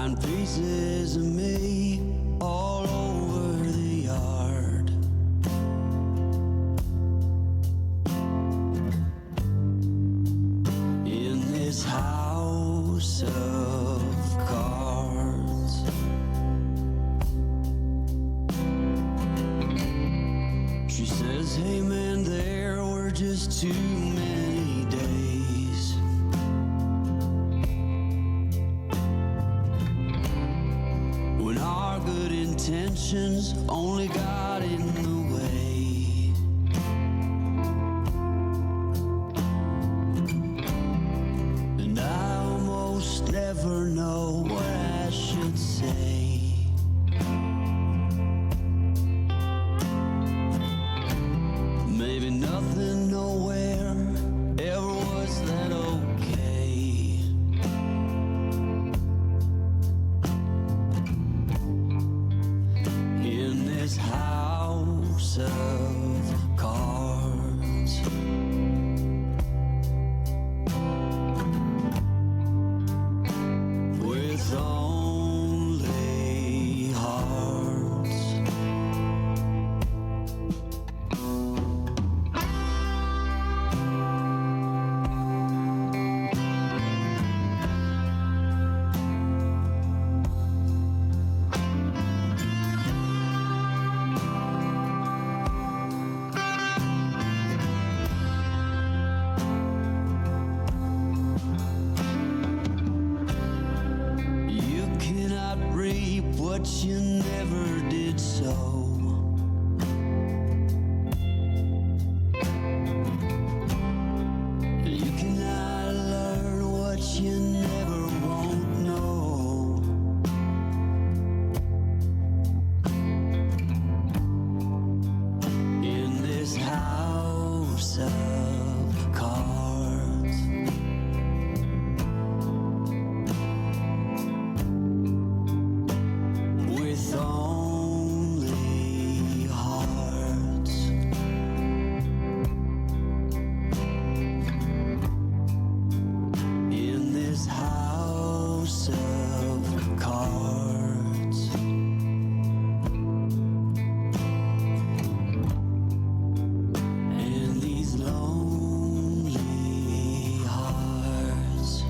find pieces of me all over the yard. In this house of cards, she says, hey man, there were just too many days. When our good intentions only got in the way. And I almost never know what I should say. Maybe nothing nowhere ever was that okay. In this house of cards, with only hearts. You cannot reap what you never did sow. You cannot learn what you never won't know. In this house of cards, with only hearts. In this house of cards, and these lonely hearts.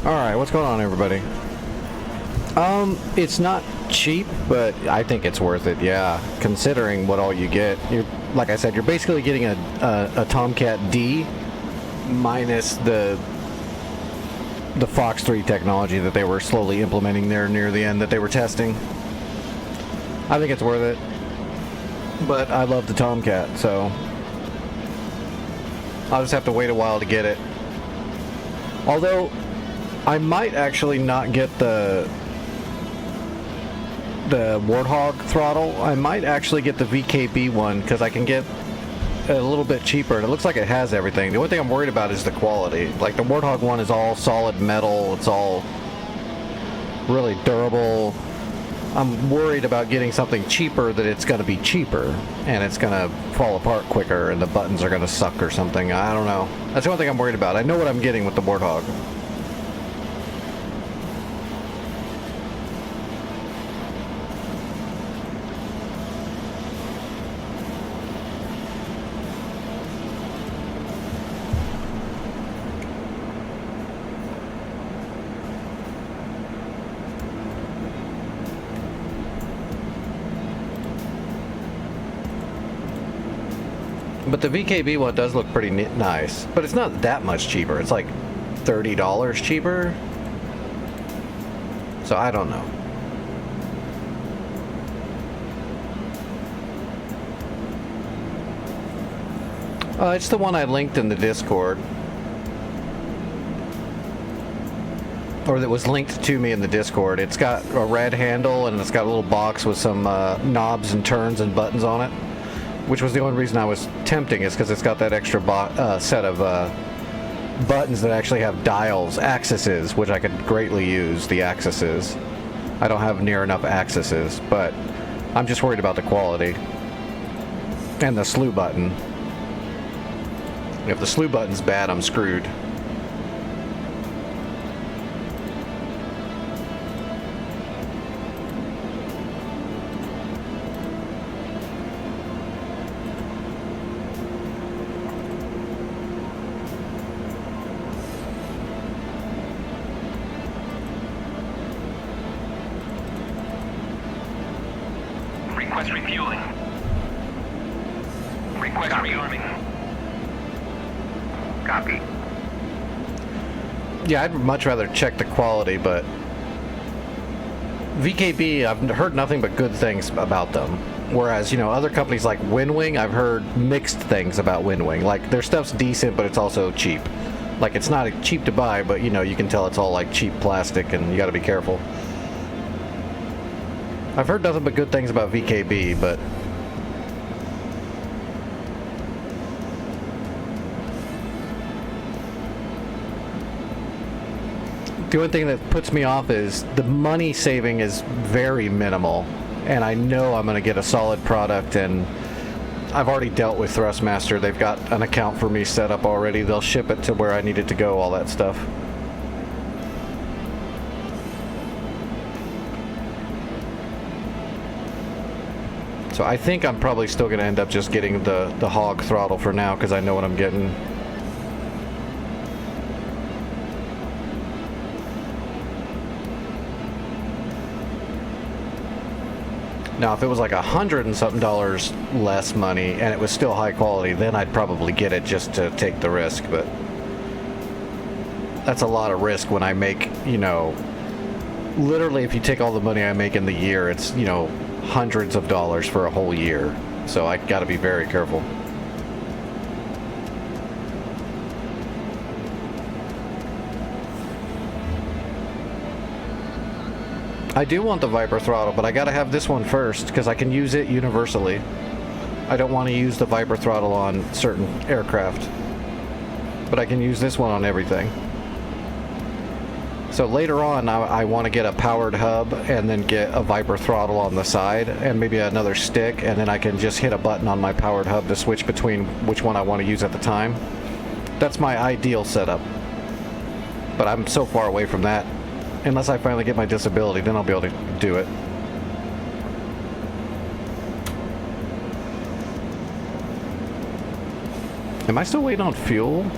Alright, what's going on, everybody? It's not cheap, but I think it's worth it, yeah. Considering what all you get. You're, like I said, you're basically getting a Tomcat D minus the Fox 3 technology that they were slowly implementing there near the end that they were testing. I think it's worth it. But I love the Tomcat, so I'll just have to wait a while to get it. Although I might actually not get the Warthog throttle. I might actually get the VKB one because I can get a little bit cheaper, and it looks like it has everything. The only thing I'm worried about is the quality. Like, the Warthog one is all solid metal. It's all really durable. I'm worried about getting something cheaper that it's going to be cheaper and it's going to fall apart quicker and the buttons are going to suck or something. I don't know. That's the only thing I'm worried about. I know what I'm getting with the Warthog. But the VKB one does look pretty nice. But it's not that much cheaper. It's like $30 cheaper. So I don't know. It's the one I linked in the Discord. Or that was linked to me in the Discord. It's got a red handle and it's got a little box with some knobs and turns and buttons on it. Which was the only reason I was tempting, is because it's got that extra set of buttons that actually have dials, axes, which I could greatly use, the axes. I don't have near enough axes, but I'm just worried about the quality. And the slew button. If the slew button's bad, I'm screwed. Request refueling. Request rearming. Copy. Yeah, I'd much rather check the quality, but VKB, I've heard nothing but good things about them. Whereas, you know, other companies like Winwing, I've heard mixed things about Winwing. Like, their stuff's decent, but it's also cheap. Like, it's not cheap to buy, but, you know, you can tell it's all, like, cheap plastic, and you gotta be careful. I've heard nothing but good things about VKB, but the only thing that puts me off is the money saving is very minimal, and I know I'm going to get a solid product, and I've already dealt with Thrustmaster. They've got an account for me set up already. They'll ship it to where I need it to go, all that stuff. So I think I'm probably still going to end up just getting the hog throttle for now, because I know what I'm getting. Now, if it was like $100 and something less money, and it was still high quality, then I'd probably get it just to take the risk, but that's a lot of risk when I make, you know, literally if you take all the money I make in the year, it's, you know, hundreds of dollars for a whole year. So I gotta be very careful. I do want the Viper throttle, but I gotta have this one first because I can use it universally. I don't want to use the Viper throttle on certain aircraft, but I can use this one on everything. So later on, I want to get a powered hub and then get a Viper throttle on the side and maybe another stick, and then I can just hit a button on my powered hub to switch between which one I want to use at the time. That's my ideal setup. But I'm so far away from that. Unless I finally get my disability, then I'll be able to do it. Am I still waiting on fuel?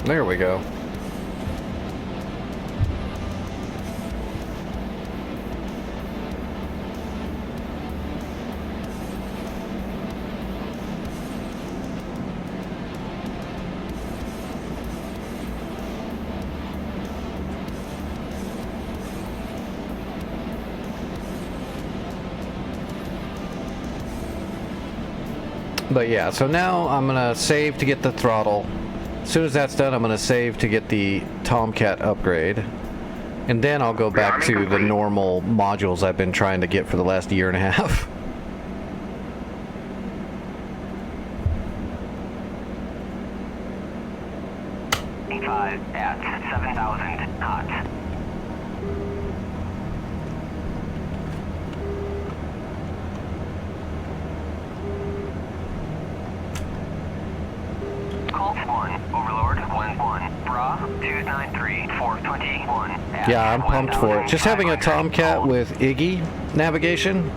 There we go. But yeah, so now I'm gonna save to get the throttle. As soon as that's done, I'm gonna save to get the Tomcat upgrade. And then I'll go back to the normal modules I've been trying to get for the last year and a half. At 7,000 knots. Colt 1, Overlord 1-1, Bra 293, 421. Yeah, I'm pumped for it. Just having a Tomcat with Iggy navigation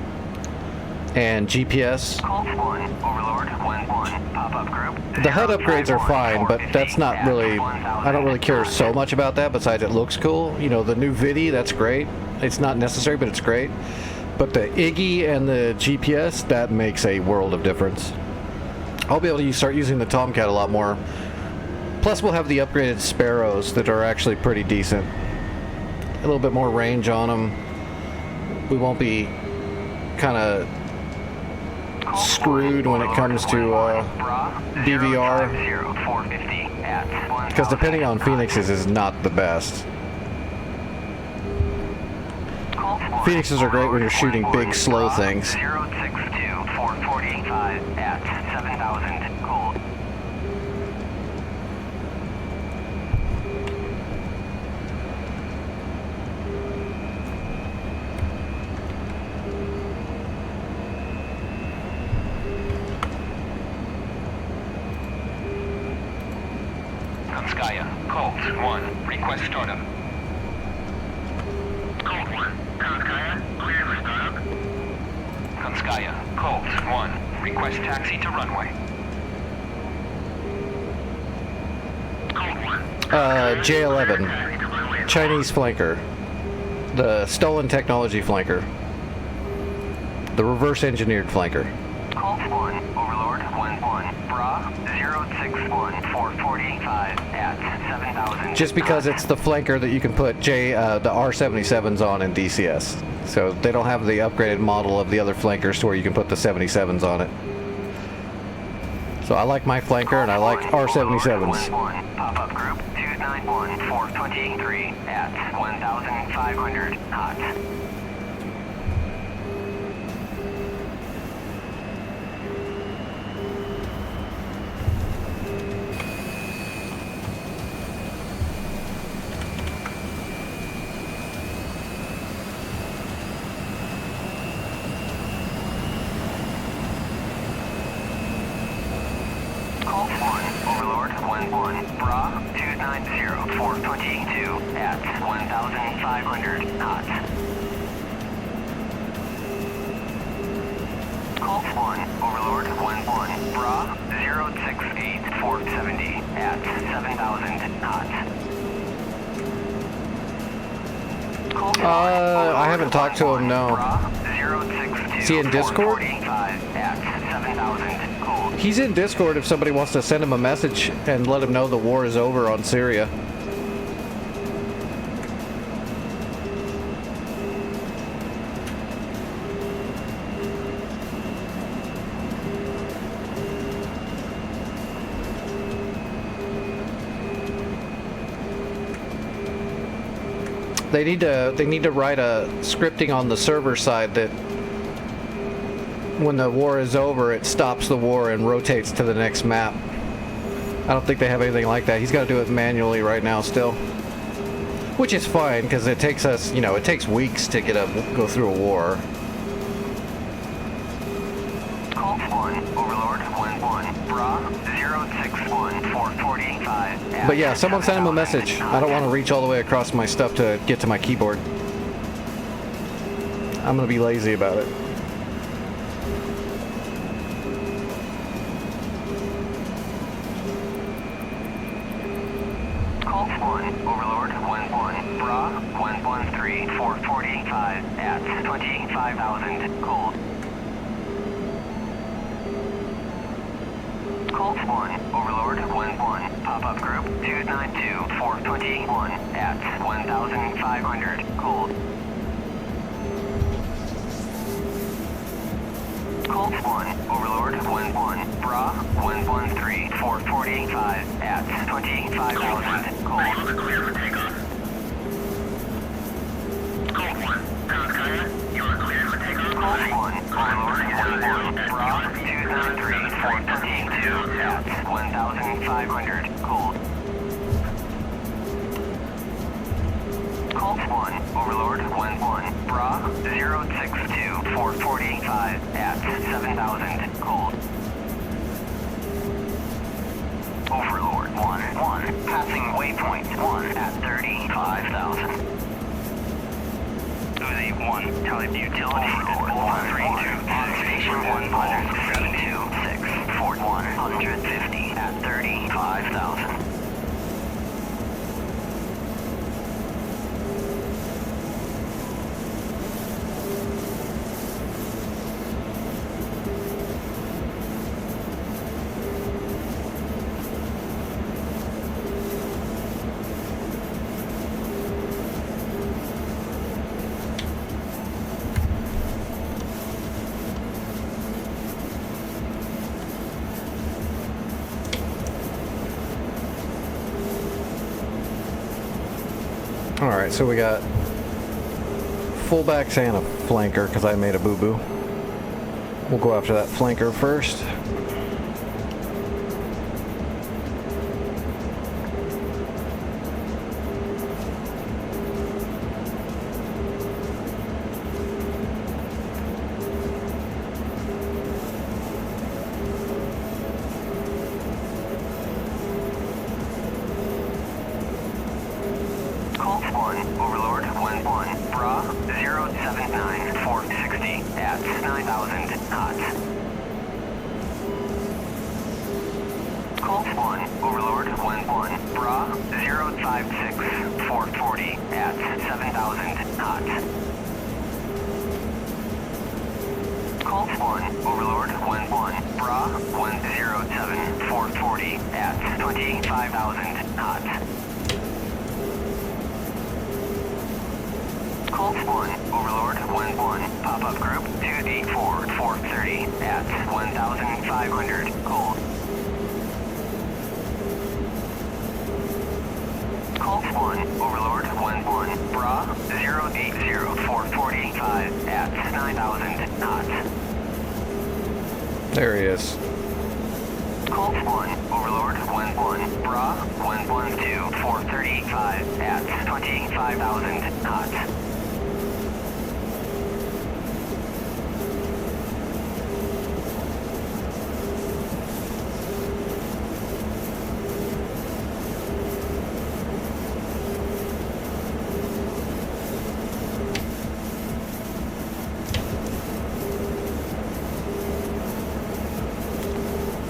and GPS. Colt 1, Overlord 1-1, pop-up group. The HUD upgrades are fine, but that's not really, I don't really care so much about that besides it looks cool. You know, the new Vidi, that's great. It's not necessary, but it's great. But the Iggy and the GPS, that makes a world of difference. I'll be able to start using the Tomcat a lot more. Plus, we'll have the upgraded Sparrows that are actually pretty decent. A little bit more range on them. We won't be kind of screwed when it comes to DVR. Because depending on Phoenixes is not the best. Phoenixes are great when you're shooting big, slow things. 062, 445 at 7,000 cold. Konskaya, Colt 1, request startup. Colt 1, Konskaya, clear for startup. Konskaya, Colt 1, request taxi to runway. Colt 1. J11, Chinese flanker, the stolen technology flanker, the reverse engineered flanker. Colt 1, Overlord 1-1, Bra 061, 445 at 7,000. Just because it's the flanker that you can put the R77s on in DCS. So they don't have the upgraded model of the other flankers to where you can put the 77s on it. So I like my flanker and I like R77s. Pop-up group 291, 423 at 1,500 knots. Colt 1, Overlord 1-1, Bra 290, 422 at 1,500 knots. Colt 1, Overlord 1-1, Bra 068, 470 at 7,000 knots. Colt 1, I haven't talked to him, no. Bra 062, Is he in Discord? 445 at 7,000 cold. He's in Discord if somebody wants to send him a message and let him know the war is over on Syria. They need to write a scripting on the server side that when the war is over, it stops the war and rotates to the next map. I don't think they have anything like that. He's got to do it manually right now still. Which is fine, because it takes us, it takes weeks to go through a war. Colt 1, Overlord 1-1, Bra 061, 445. But yeah, someone send him a message. I don't want to reach all the way across my stuff to get to my keyboard. I'm going to be lazy about it. 1, Overlord 1-1, Bra 113, 445 at 25,000, Colt. Colt 1, Overlord 1-1, pop-up group 292, 421 at 1,500, Colt. Colt 1, Overlord 1-1, Bra 113, 445 at 25,000, Colt. Clear for takeoff. Colt 1, Kaya, you are clear for takeoff. Colt 1, Overlord 1-1, Bra 293, 422 at 1,500, Colt. Colt 1, Overlord 1-1, Bra 062, 445 at 7,000, Colt. Overlord 1-1, passing waypoint 1 at 35,000. Uzi 1, tele utility Overlord 132, on station 172, 6, Fort 150 at 35,000. Alright, so we got fullbacks and a flanker because I made a boo-boo. We'll go after that flanker first. Colt 1, Overlord 1-1, Bra 079, 460 at 9,000 knots. Colt 1, Overlord 1-1, Bra 056, 440 at 7,000 knots. Colt 1, Overlord 1-1, Bra 107, 440 at 25,000 knots. Colt 1, Overlord 1-1, pop-up group 284, 430 at 1,500, Colt. Colt 1, Overlord 1-1, Bra 080, 445 at 9,000 knots. There he is. Colt 1, Overlord 1-1, Bra 112, 435 at 25,000 knots.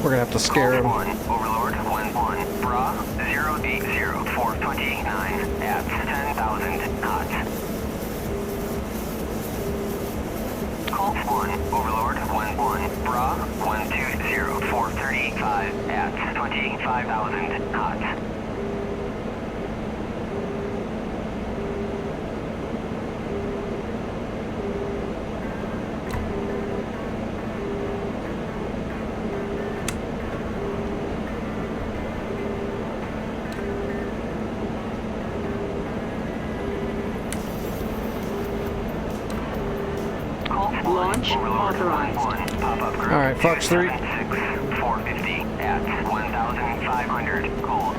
We're gonna have to scare him. Colt 1, Overlord 1-1, Bra 080, 429 at 10,000 knots. Colt 1, Overlord 1-1, Bra 120, 435 at 25,000 knots. Launch authorized. Alright, Fox 3. 450 at 1,500, Colt.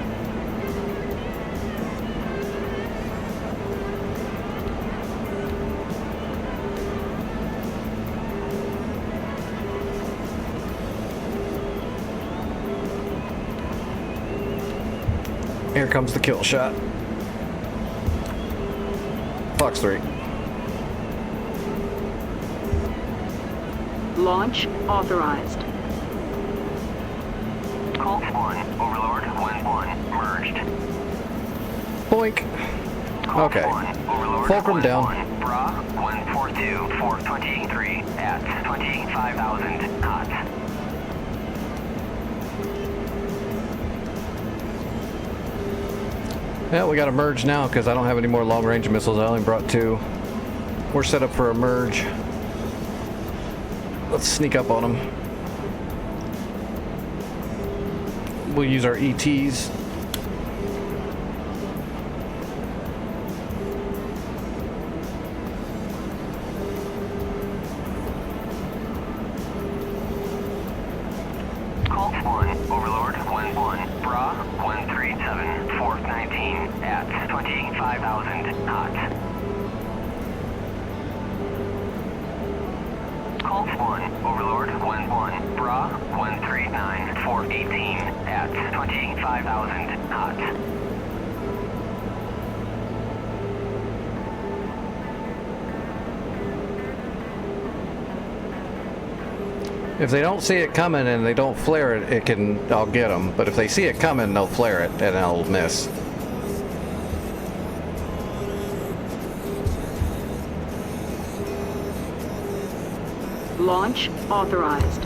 Here comes the kill shot. Fox 3. Launch authorized. Colt 1, Overlord 1-1, merged. Boink. Okay. Overlord, Fulcrum down. 1-1, Bra, 142, 423 at 25,000 knots. Yeah, we got to merge now because I don't have any more long-range missiles. I only brought 2. We're set up for a merge. Let's sneak up on them. We'll use our ETs. Colt 1, Overlord, 1-1, Bra, 137, 419 at 25,000 knots. Colt 1, Overlord, 1-1, Bra, 139, 418 at 25,000 knots. If they don't see it coming and they don't flare it, I'll get them. But if they see it coming, they'll flare it and I'll miss. Launch authorized.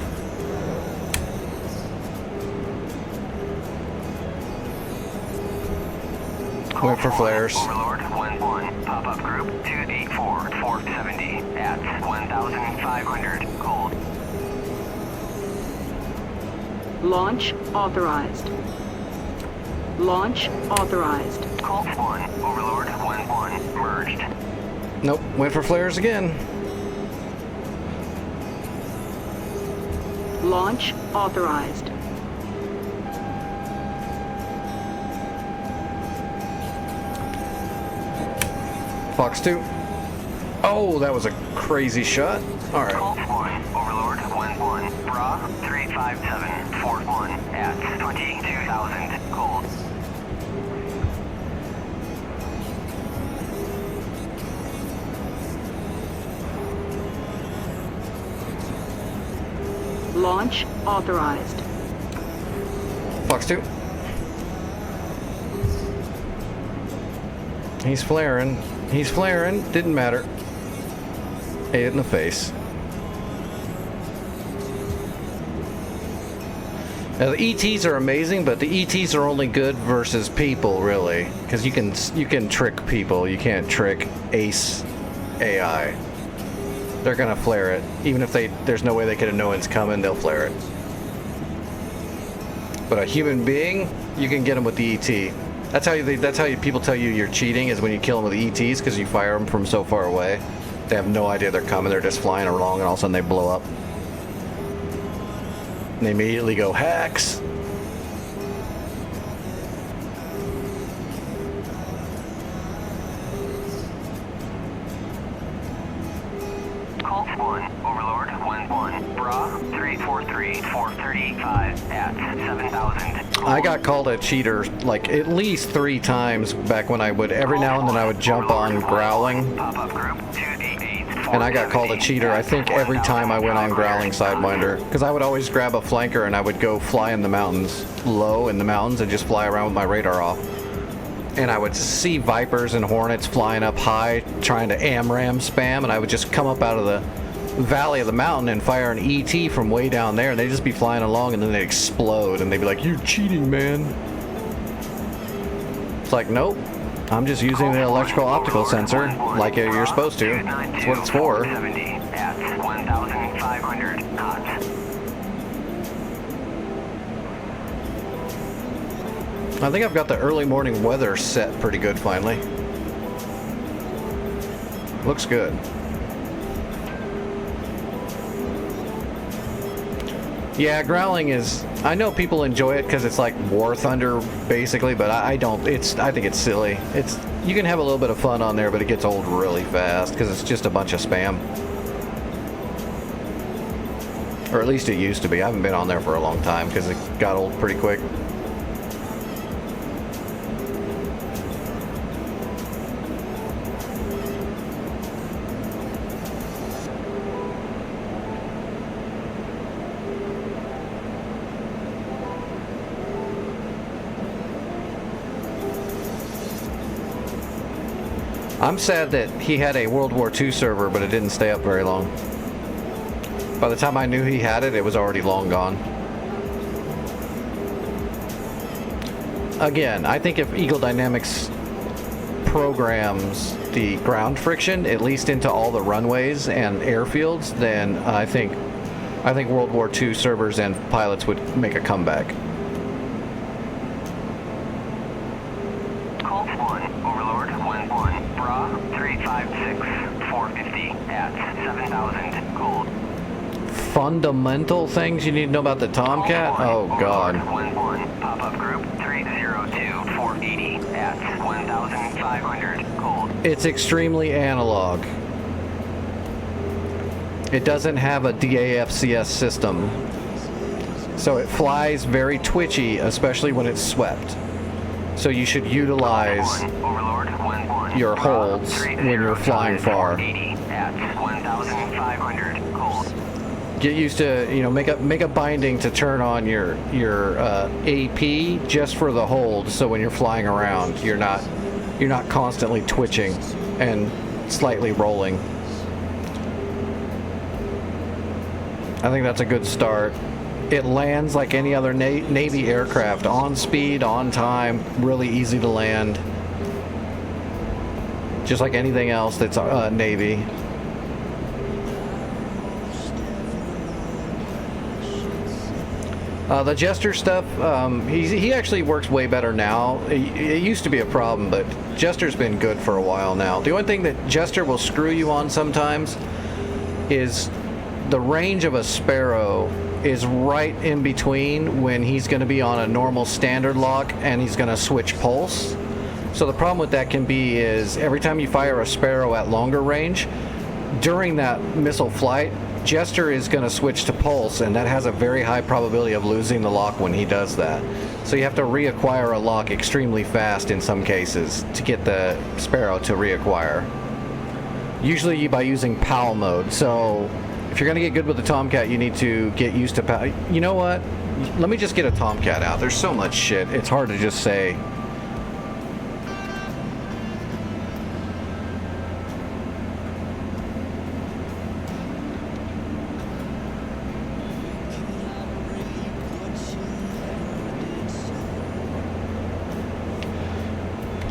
Went for flares. Overlord, 1-1, pop-up group, 284, 470 at 1,500 gold. Launch authorized. Launch authorized. Colt 1, Overlord, 1-1, merged. Nope, went for flares again. Launch authorized. Fox 2. Oh, that was a crazy shot. All right. Colt 1, Overlord, 1-1, Bra, 357, 41 at 22,000 gold. Launch authorized. Fox 2. He's flaring. He's flaring. Didn't matter. Hit it in the face. Now the ETs are amazing, but the ETs are only good versus people, really, because you can trick people. You can't trick Ace AI. They're gonna flare it, even if there's no way they could know it's coming. They'll flare it. But a human being, you can get them with the ET. That's how people tell you you're cheating, is when you kill them with the ETs, because you fire them from so far away. They have no idea they're coming. They're just flying along, and all of a sudden they blow up. And they immediately go hacks. Colt 1, Overlord, 1-1, Bra, 343, 435 at 7,000 gold. I got called a cheater like at least 3 times back when I would, every now and then I would jump on Growling, Pop-up group, 288, and I got called a cheater I think every time I went on Growling Sidewinder, because I would always grab a flanker and I would go fly in the mountains, low in the mountains, and just fly around with my radar off. And I would see Vipers and Hornets flying up high trying to AMRAM spam, and I would just come up out of the valley of the mountain and fire an ET from way down there, and they'd just be flying along and then they'd explode and they'd be like, "You're cheating, man." It's like, nope, I'm just using the electrical optical sensor like you're supposed to. That's what it's for. 70 at 1,500 knots. I think I've got the early morning weather set pretty good finally. Looks good. Yeah, Growling is, I know people enjoy it because it's like War Thunder basically, but I don't. I think it's silly. You can have a little bit of fun on there, but it gets old really fast because it's just a bunch of spam. Or at least it used to be. I haven't been on there for a long time because it got old pretty quick. I'm sad that he had a World War II server, but it didn't stay up very long. By the time I knew he had it, it was already long gone. Again, I think if Eagle Dynamics programs the ground friction, at least into all the runways and airfields, then I think World War II servers and pilots would make a comeback. Colt 1, Overlord 1-1, Bra 356, 450 at 7,000, Colt. Fundamental things you need to know about the Tomcat? Oh God. 1-1, pop-up group 302, 480 at 1,500, Colt. It's extremely analog. It doesn't have a DAFCS system. So it flies very twitchy, especially when it's swept. So you should utilize Overlord 1-1, your holds when you're flying far. 480 at 1,500, Colt. Get used to, you know, make a binding to turn on your AP just for the hold, so when you're flying around, you're not constantly twitching and slightly rolling. I think that's a good start. It lands like any other Navy aircraft, on speed, on time, really easy to land. Just like anything else that's Navy. The Jester stuff, he actually works way better now. It used to be a problem, but Jester's been good for a while now. The only thing that Jester will screw you on sometimes is the range of a Sparrow is right in between when he's going to be on a normal standard lock and he's going to switch pulse. So the problem with that can be is every time you fire a Sparrow at longer range, during that missile flight, Jester is going to switch to pulse, and that has a very high probability of losing the lock when he does that. So you have to reacquire a lock extremely fast in some cases to get the Sparrow to reacquire. Usually by using PAL mode. So if you're going to get good with the Tomcat, you need to get used to PAL. You know what? Let me just get a Tomcat out. There's so much shit. It's hard to just say.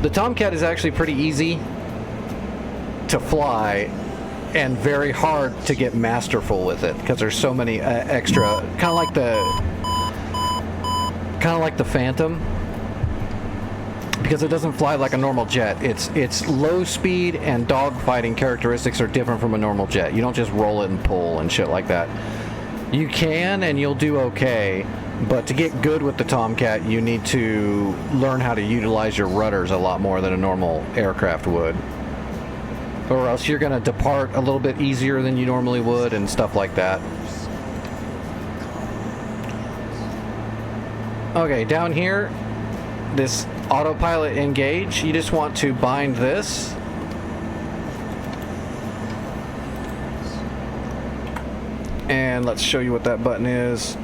The Tomcat is actually pretty easy to fly and very hard to get masterful with it because there's so many extra, kind of like the Phantom, because it doesn't fly like a normal jet. It's low speed and dogfighting characteristics are different from a normal jet. You don't just roll it and pull and shit like that. You can and you'll do okay. But to get good with the Tomcat, you need to learn how to utilize your rudders a lot more than a normal aircraft would. Or else you're going to depart a little bit easier than you normally would and stuff like that. Okay, down here, this autopilot engage, you just want to bind this. And let's show you what that button is.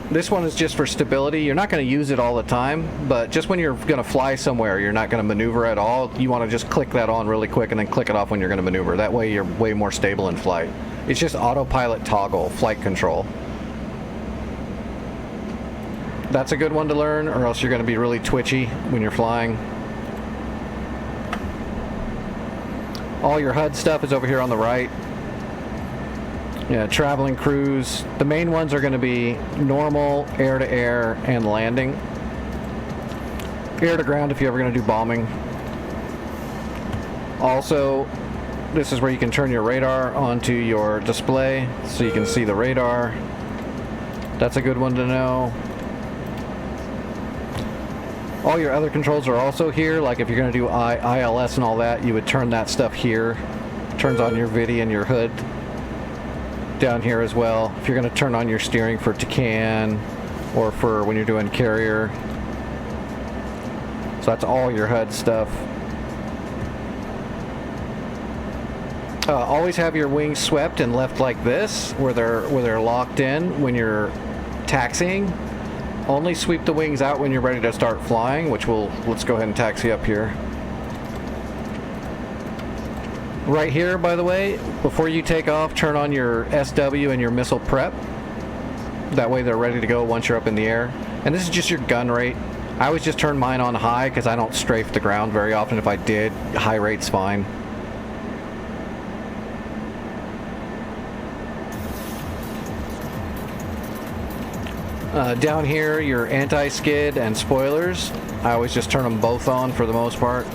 This one is just for stability. You're not going to use it all the time, but just when you're going to fly somewhere, you're not going to maneuver at all, you want to just click that on really quick and then click it off when you're going to maneuver. That way you're way more stable in flight. It's just autopilot toggle, flight control. That's a good one to learn, or else you're going to be really twitchy when you're flying. All your HUD stuff is over here on the right. Yeah, traveling cruise. The main ones are going to be normal, air-to-air, and landing. Air-to-ground if you're ever going to do bombing. Also, this is where you can turn your radar onto your display so you can see the radar. That's a good one to know. All your other controls are also here, like if you're going to do ILS and all that, you would turn that stuff here. Turns on your VIDI and your HUD. Down here as well, if you're going to turn on your steering for TCAN or for when you're doing carrier. So that's all your HUD stuff. Always have your wings swept and left like this, where they're locked in when you're taxiing. Only sweep the wings out when you're ready to start flying, which let's go ahead and taxi up here. Right here, by the way, before you take off, turn on your SW and your missile prep. That way they're ready to go once you're up in the air. And this is just your gun rate. I always just turn mine on high because I don't strafe the ground very often. If I did, high rate's fine. Down here, your anti-skid and spoilers. I always just turn them both on for the most part.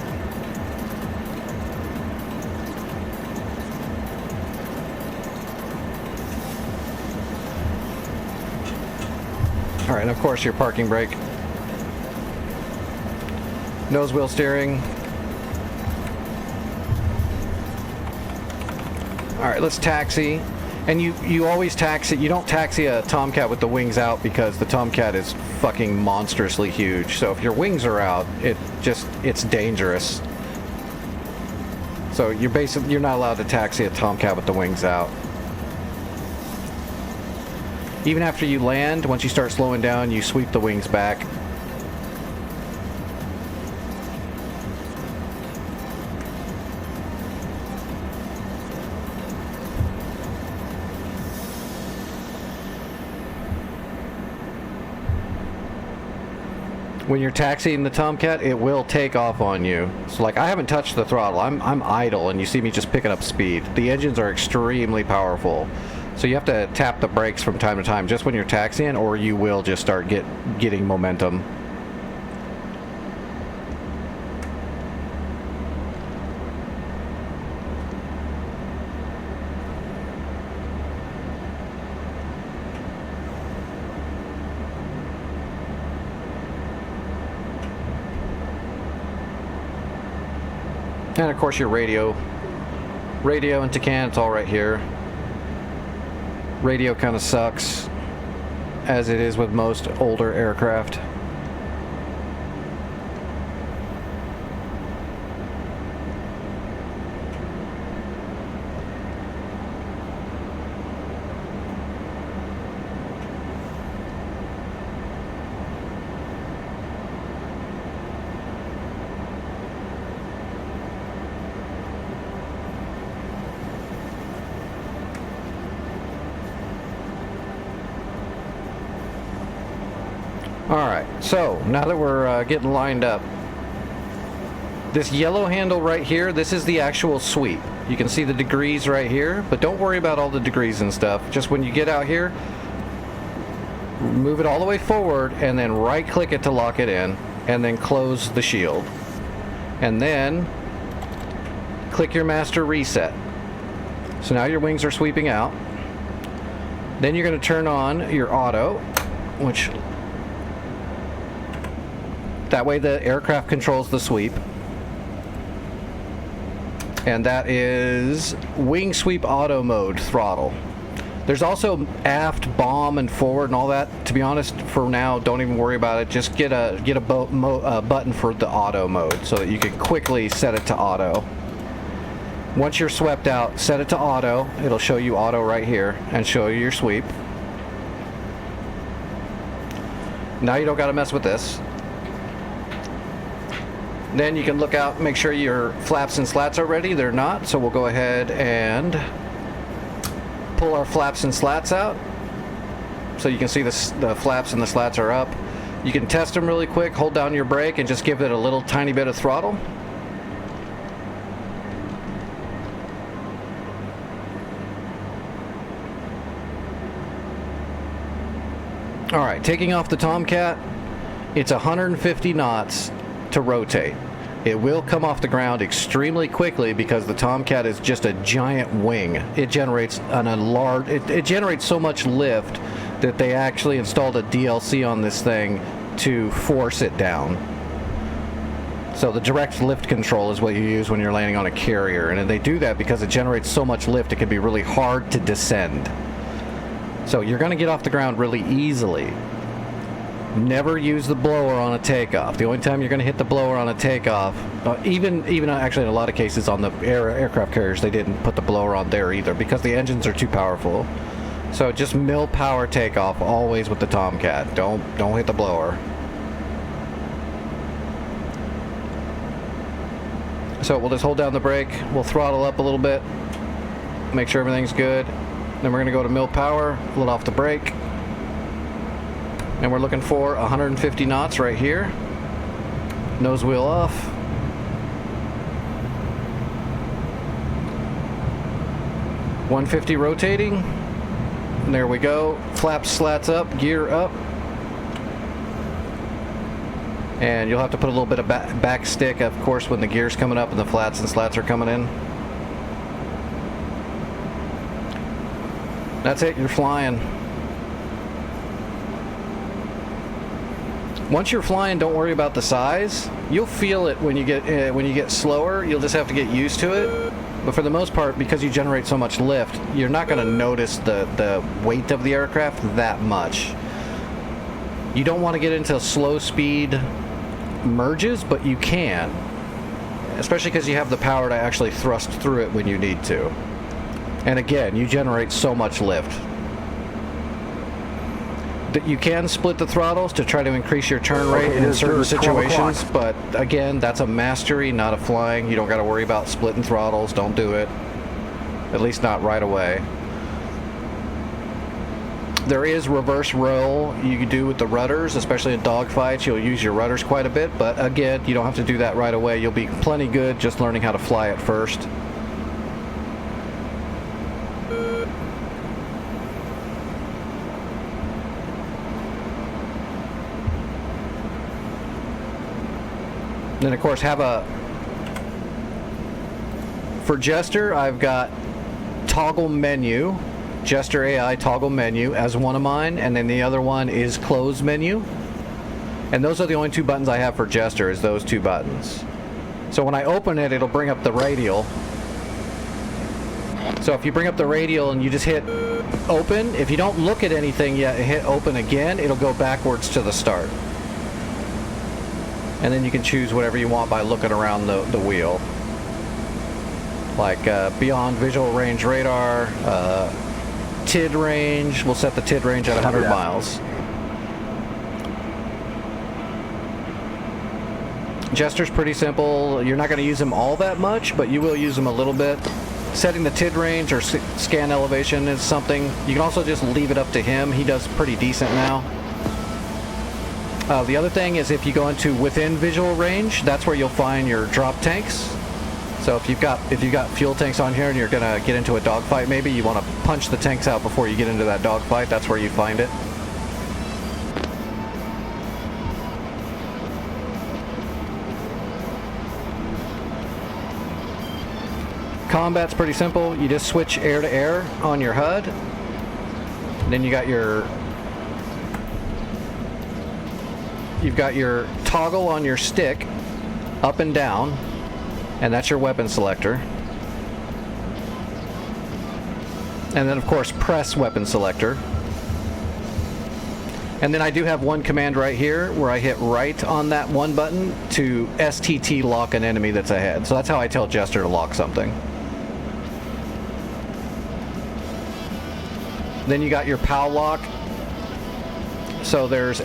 Alright, and of course your parking brake. Nose wheel steering. Alright, let's taxi. And you always taxi, you don't taxi a Tomcat with the wings out because the Tomcat is fucking monstrously huge. So if your wings are out, it's dangerous. So you're not allowed to taxi a Tomcat with the wings out. Even after you land, once you start slowing down, you sweep the wings back. When you're taxiing the Tomcat, it will take off on you. So like, I haven't touched the throttle. I'm idle, and you see me just picking up speed. The engines are extremely powerful. So you have to tap the brakes from time to time just when you're taxiing, or you will just start getting momentum. And of course your radio and TCAN, it's all right here. Radio kind of sucks, as it is with most older aircraft. Alright, so now that we're getting lined up, this yellow handle right here, this is the actual sweep. You can see the degrees right here, but don't worry about all the degrees and stuff. Just when you get out here, move it all the way forward and then right click it to lock it in, and then close the shield. And then click your master reset. So now your wings are sweeping out. Then you're going to turn on your auto, which that way the aircraft controls the sweep. And that is wing sweep auto mode throttle. There's also aft, bomb, and forward and all that. To be honest, for now, don't even worry about it. Just get a button for the auto mode so that you can quickly set it to auto. Once you're swept out, set it to auto. It'll show you auto right here and show you your sweep. Now you don't got to mess with this. Then you can look out, make sure your flaps and slats are ready. They're not, so we'll go ahead and pull our flaps and slats out. So you can see the flaps and the slats are up. You can test them really quick, hold down your brake and just give it a little tiny bit of throttle. Alright, taking off the Tomcat, it's 150 knots to rotate. It will come off the ground extremely quickly because the Tomcat is just a giant wing. It generates it generates so much lift that they actually installed a DLC on this thing to force it down. So the direct lift control is what you use when you're landing on a carrier, and they do that because it generates so much lift it can be really hard to descend. So you're going to get off the ground really easily. Never use the blower on a takeoff. The only time you're going to hit the blower on a takeoff, even actually in a lot of cases on the aircraft carriers, they didn't put the blower on there either because the engines are too powerful. So just mill power takeoff always with the Tomcat. Don't hit the blower. So we'll just hold down the brake. We'll throttle up a little bit. Make sure everything's good. Then we're going to go to mill power, let off the brake. And we're looking for 150 knots right here. Nose wheel off. $150 rotating. And there we go. Flaps, slats up, gear up. And you'll have to put a little bit of back stick, of course, when the gear's coming up and the flats and slats are coming in. That's it, you're flying. Once you're flying, don't worry about the size. You'll feel it when you get slower. You'll just have to get used to it. But for the most part, because you generate so much lift, you're not going to notice the weight of the aircraft that much. You don't want to get into slow speed merges, but you can. Especially because you have the power to actually thrust through it when you need to. And again, you generate so much lift. That you can split the throttles to try to increase your turn rate in certain situations, but again, that's a mastery, not a flying. You don't got to worry about splitting throttles. Don't do it. At least not right away. There is reverse roll you can do with the rudders, especially in dogfights. You'll use your rudders quite a bit, but again, you don't have to do that right away. You'll be plenty good just learning how to fly it first. Then of course for Jester, I've got toggle menu, Jester AI toggle menu as one of mine, and then the other one is close menu. And those are the only two buttons I have for Jester, is those two buttons. So when I open it, it'll bring up the radial. So if you bring up the radial and you just hit open, if you don't look at anything yet and hit open again, it'll go backwards to the start. And then you can choose whatever you want by looking around the wheel. Like beyond visual range radar, TID range. We'll set the TID range at 100 miles. Jester's pretty simple. You're not going to use them all that much, but you will use them a little bit. Setting the TID range or scan elevation is something. You can also just leave it up to him. He does pretty decent now. The other thing is if you go into within visual range, that's where you'll find your drop tanks. So if you've got fuel tanks on here and you're gonna get into a dogfight, maybe you want to punch the tanks out before you get into that dogfight. That's where you find it. Combat's pretty simple. You just switch air to air on your HUD. Then you've got your toggle on your stick, up and down, and that's your weapon selector. And then of course press weapon selector. And then I do have one command right here where I hit right on that one button to STT lock an enemy that's ahead. So that's how I tell Jester to lock something. Then you got your POW lock. So there's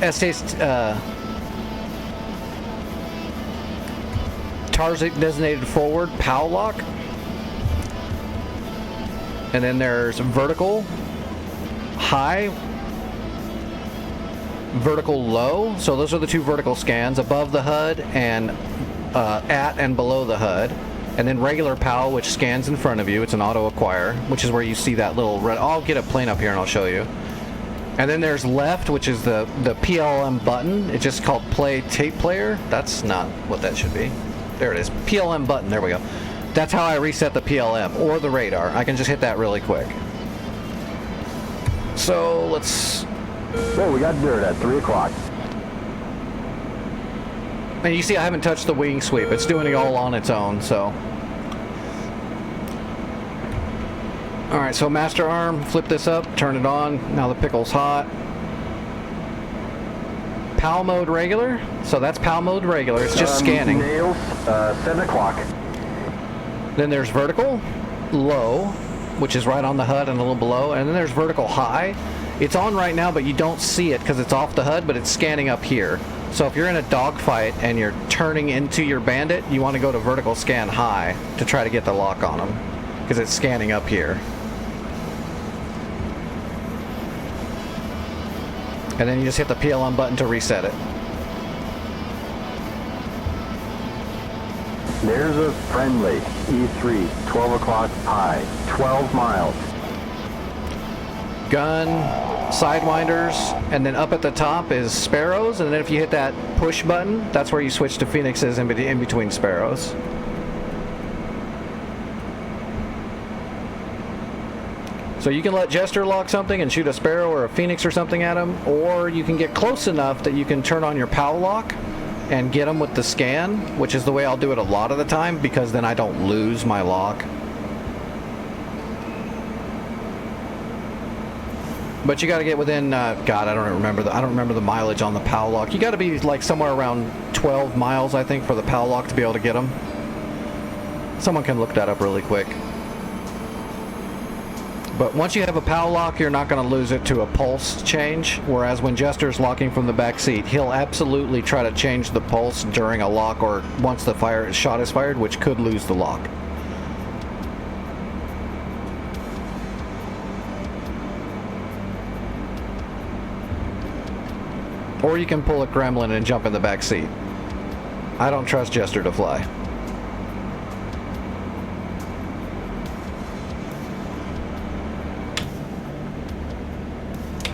TARS designated forward, POW lock. And then there's vertical, high, vertical low. So those are the two vertical scans, above the HUD and at and below the HUD. And then regular POW, which scans in front of you. It's an auto acquire, which is where you see that little red. I'll get a plane up here and I'll show you. And then there's left, which is the PLM button. It's just called play tape player. That's not what that should be. There it is. PLM button. There we go. That's how I reset the PLM or the radar. I can just hit that really quick. So let's... Well, we got dirt at 3 o'clock. And you see I haven't touched the wing sweep. It's doing it all on its own, so... Alright, so master arm, flip this up, turn it on. Now the pickle's hot. POW mode regular. So that's POW mode regular. It's just scanning. Nails, 7 o'clock. Then there's vertical, low, which is right on the HUD and a little below. And then there's vertical high. It's on right now, but you don't see it because it's off the HUD, but it's scanning up here. So if you're in a dogfight and you're turning into your bandit, you want to go to vertical scan high to try to get the lock on them, because it's scanning up here. And then you just hit the PLM button to reset it. There's a friendly E3, 12 o'clock high, 12 miles. Gun, sidewinders, and then up at the top is Sparrows, and then if you hit that push button, that's where you switch to Phoenixes in between Sparrows. So you can let Jester lock something and shoot a Sparrow or a Phoenix or something at him, or you can get close enough that you can turn on your POW lock and get them with the scan, which is the way I'll do it a lot of the time, because then I don't lose my lock. But you got to get within, God, I don't remember the mileage on the POW lock. You got to be like somewhere around 12 miles, I think, for the POW lock to be able to get them. Someone can look that up really quick. But once you have a POW lock, you're not going to lose it to a pulse change. Whereas when Jester's locking from the back seat, he'll absolutely try to change the pulse during a lock or once the shot is fired, which could lose the lock. Or you can pull a Gremlin and jump in the back seat. I don't trust Jester to fly.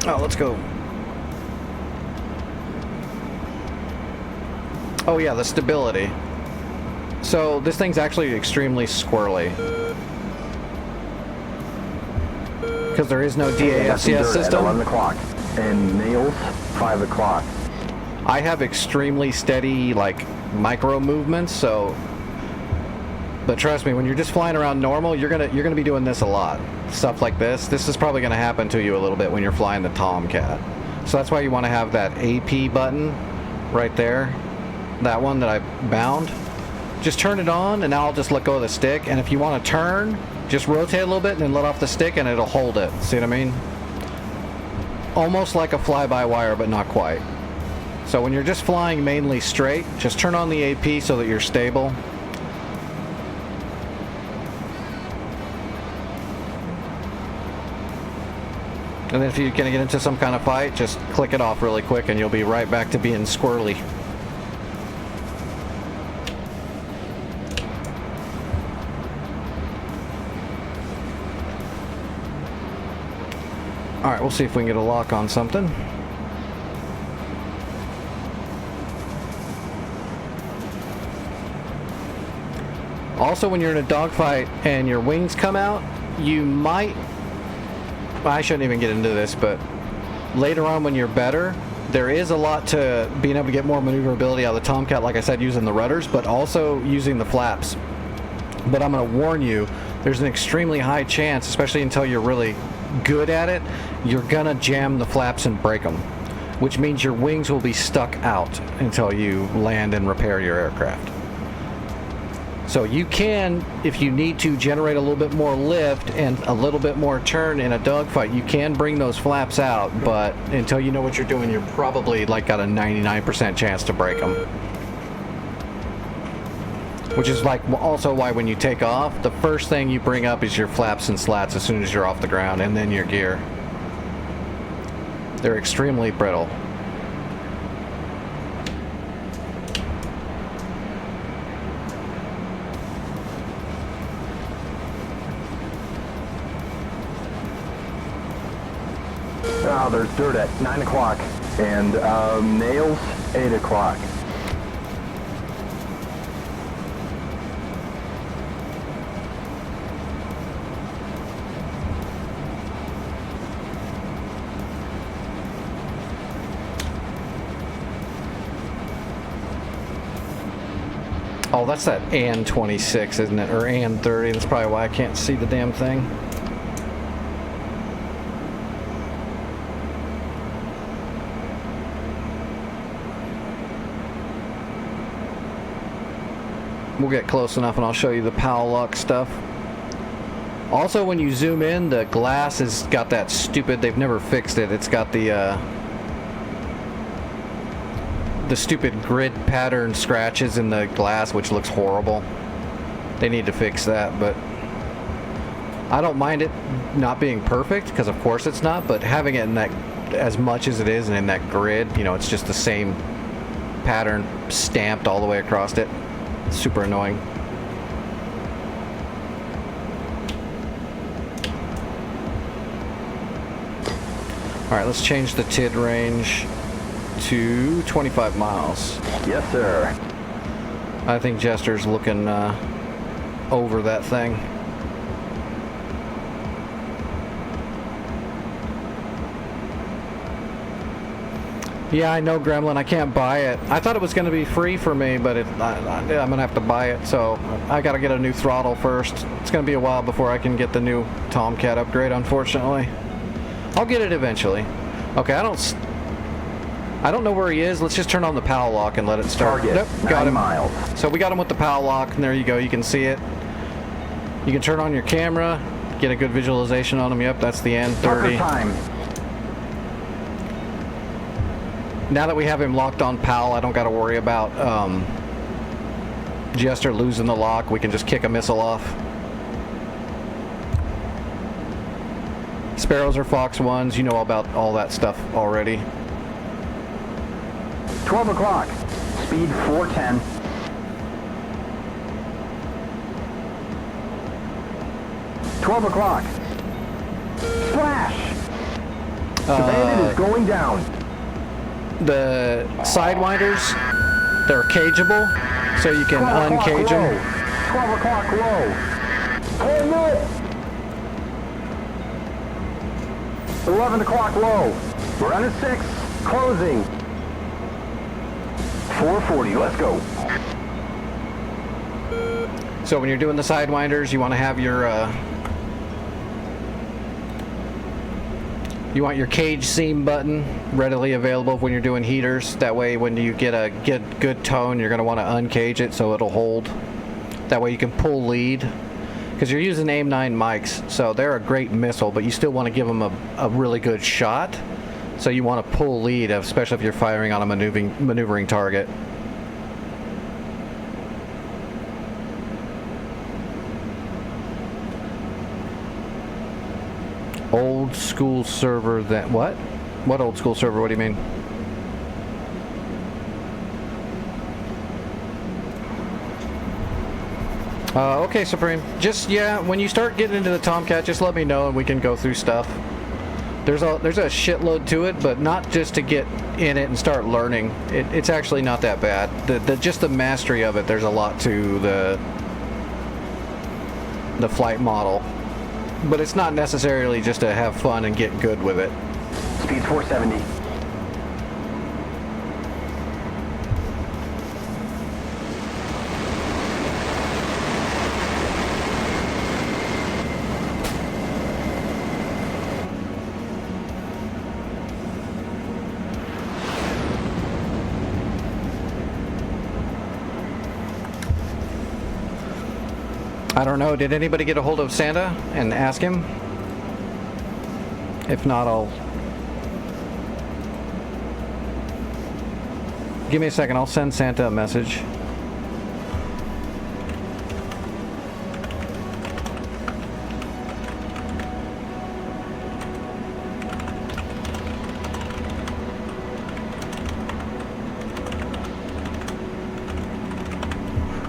Oh, let's go. Oh yeah, the stability. So this thing's actually extremely squirrely. Because there is no DAFCS system. 11 o'clock. And nails, 5 o'clock. I have extremely steady, like, micro movements, so... But trust me, when you're just flying around normal, you're gonna be doing this a lot. Stuff like this. This is probably gonna happen to you a little bit when you're flying the Tomcat. So that's why you want to have that AP button right there. That one that I bound. Just turn it on, and now I'll just let go of the stick. And if you want to turn, just rotate a little bit and then let off the stick, and it'll hold it. See what I mean? Almost like a fly-by-wire, but not quite. So when you're just flying mainly straight, just turn on the AP so that you're stable. And then if you're going to get into some kind of fight, just click it off really quick and you'll be right back to being squirrely. Alright, we'll see if we can get a lock on something. Also, when you're in a dogfight and your wings come out, you might... I shouldn't even get into this, but later on when you're better, there is a lot to being able to get more maneuverability out of the Tomcat, like I said, using the rudders, but also using the flaps. But I'm going to warn you, there's an extremely high chance, especially until you're really good at it, you're going to jam the flaps and break them, which means your wings will be stuck out until you land and repair your aircraft. So you can, if you need to, generate a little bit more lift and a little bit more turn in a dogfight. You can bring those flaps out, but until you know what you're doing, you're probably like got a 99% chance to break them. Which is like also why when you take off, the first thing you bring up is your flaps and slats as soon as you're off the ground, and then your gear. They're extremely brittle. Oh, there's dirt at 9 o'clock. And nails, 8 o'clock. Oh, that's that AN 26, isn't it? Or AN 30. That's probably why I can't see the damn thing. We'll get close enough and I'll show you the POW lock stuff. Also, when you zoom in, the glass has got that stupid, they've never fixed it. It's got the the stupid grid pattern scratches in the glass, which looks horrible. They need to fix that, but I don't mind it not being perfect, because of course it's not, but having it in that, as much as it is, and in that grid, you know, it's just the same pattern stamped all the way across it. It's super annoying. Alright, let's change the TID range to 25 miles. Yes, sir. I think Jester's looking over that thing. Yeah, I know, Gremlin. I can't buy it. I thought it was going to be free for me, but I'm going to have to buy it, so I got to get a new throttle first. It's going to be a while before I can get the new Tomcat upgrade, unfortunately. I'll get it eventually. Okay, I don't know where he is. Let's just turn on the PAL lock and let it start. Target, Nope, got 9 him. miles. So we got him with the PAL lock, and there you go. You can see it. You can turn on your camera, get a good visualization on him. Yep, that's the Parker N30. time. Now that we have him locked on PAL, I don't got to worry about Jester losing the lock. We can just kick a missile off. Sparrows are Fox 1s. You know about all that stuff already. 12 o'clock. Speed 410. $12 o'clock. Splash! The bandit is going down. The Sidewinders, they're cageable, so you can 12 o'clock uncage low. them. 12 o'clock low. Hold it! 11 o'clock low. We're on at 6. Closing. 440. Let's go. So when you're doing the Sidewinders, you want to have your you want your cage seam button readily available when you're doing heaters. That way when you get a good tone, you're going to want to uncage it so it'll hold. That way you can pull lead. Because you're using AIM-9 mics, so they're a great missile, but you still want to give them a really good shot. So you want to pull lead, especially if you're firing on a maneuvering target. Old school server that... What? What old school server? What do you mean? Okay, Supreme. Just, yeah, when you start getting into the Tomcat, just let me know and we can go through stuff. There's a shitload to it, but not just to get in it and start learning. It's actually not that bad. Just the mastery of it, there's a lot to the flight model. But it's not necessarily just to have fun and get good with it. Speed 470. I don't know. Did anybody get a hold of Santa and ask him? If not, I'll... Give me a second. I'll send Santa a message.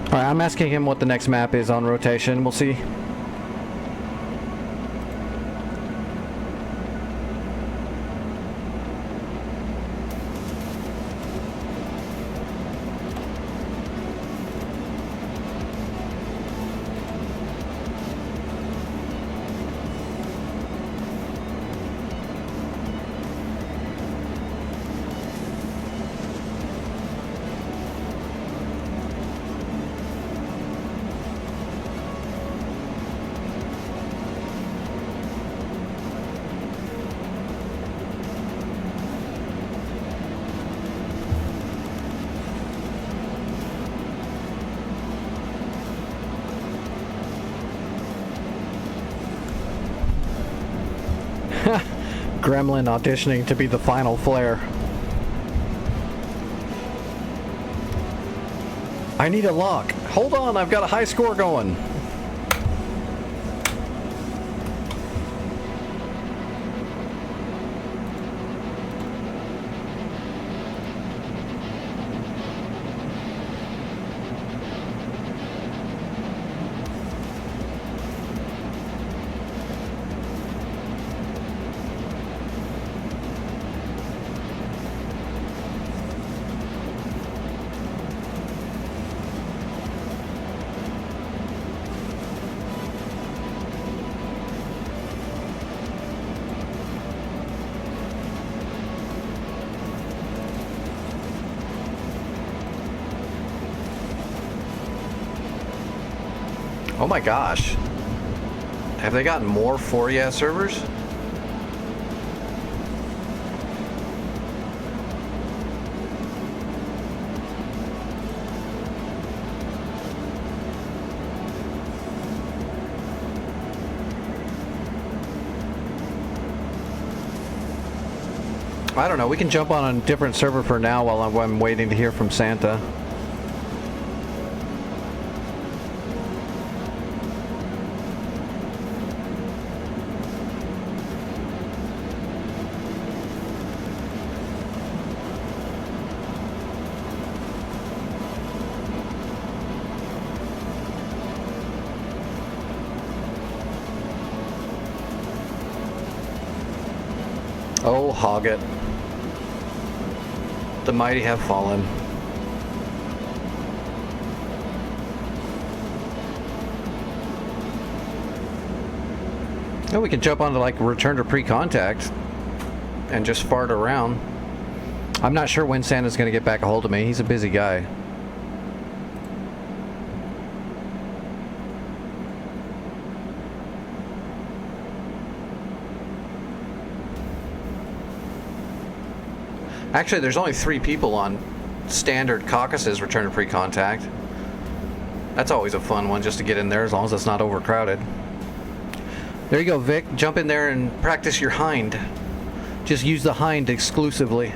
Alright, I'm asking him what the next map is on rotation. We'll see. Gremlin auditioning to be the final flare. I need a lock. Hold on, I've got a high score going. Oh my gosh. Have they gotten more 4ES servers? I don't know. We can jump on a different server for now while I'm waiting to hear from Santa. Oh, Hoggett. The mighty have fallen. Oh, we can jump onto like return to pre-contact and just fart around. I'm not sure when Santa's going to get back a hold of me. He's a busy guy. Actually, there's only 3 people on standard Caucasus return to pre-contact. That's always a fun one just to get in there as long as it's not overcrowded. There you go, Vic. Jump in there and practice your hind. Just use the hind exclusively.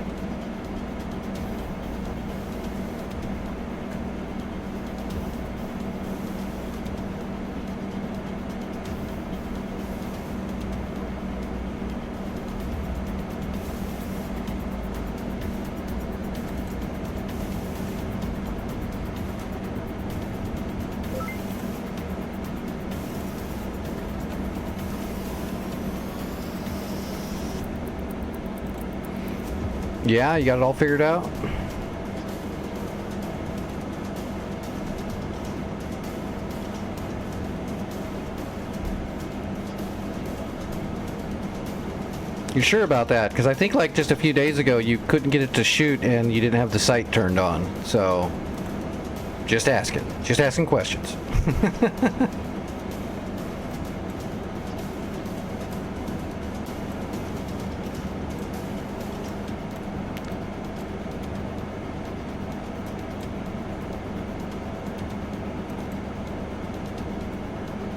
Yeah, you got it all figured out? You sure about that? Because I think like just a few days ago you couldn't get it to shoot and you didn't have the sight turned on. So, just asking. Just asking questions.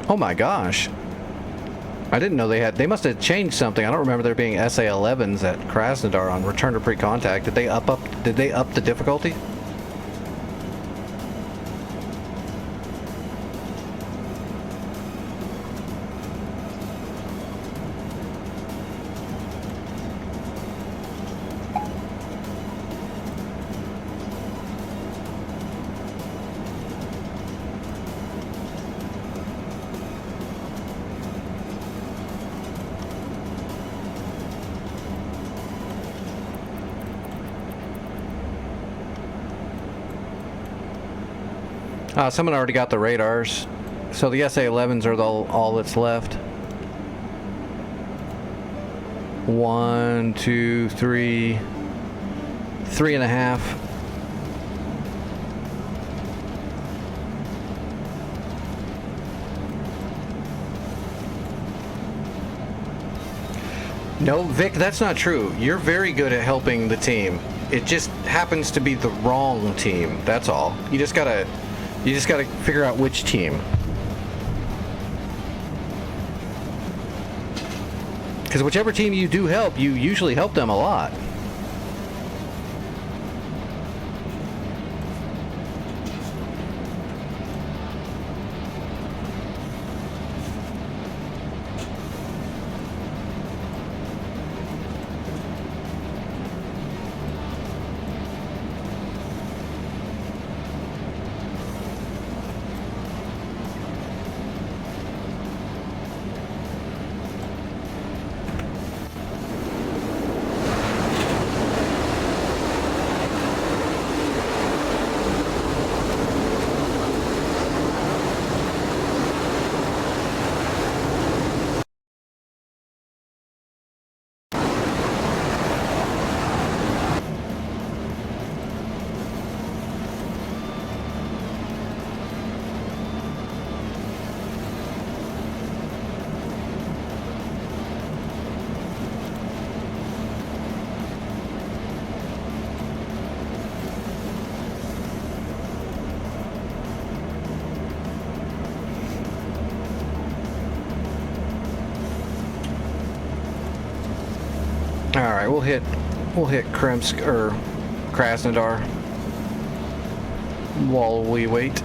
Oh my gosh. I didn't know they must have changed something. I don't remember there being SA-11s at Krasnodar on return to pre-contact. Did they up the difficulty? Someone already got the radars, so the SA-11s are all that's left. 1, 2, 3, 3.5. No, Vic, that's not true. You're very good at helping the team. It just happens to be the wrong team. That's all. You just gotta figure out which team. Because whichever team you do help, you usually help them a lot. right, we'll hit Kremsk or Krasnodar while we wait.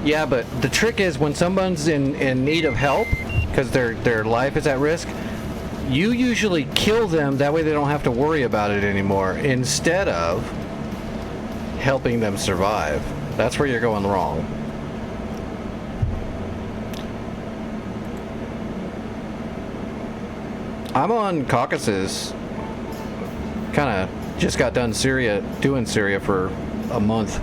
Yeah, but the trick is when someone's in need of help because their life is at risk, you usually kill them. That way they don't have to worry about it anymore, instead of helping them survive. That's where you're going wrong. I'm on Caucasus. Kind of just got done doing Syria for a month.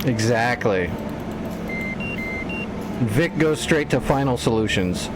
Exactly. Vic goes straight to final solutions.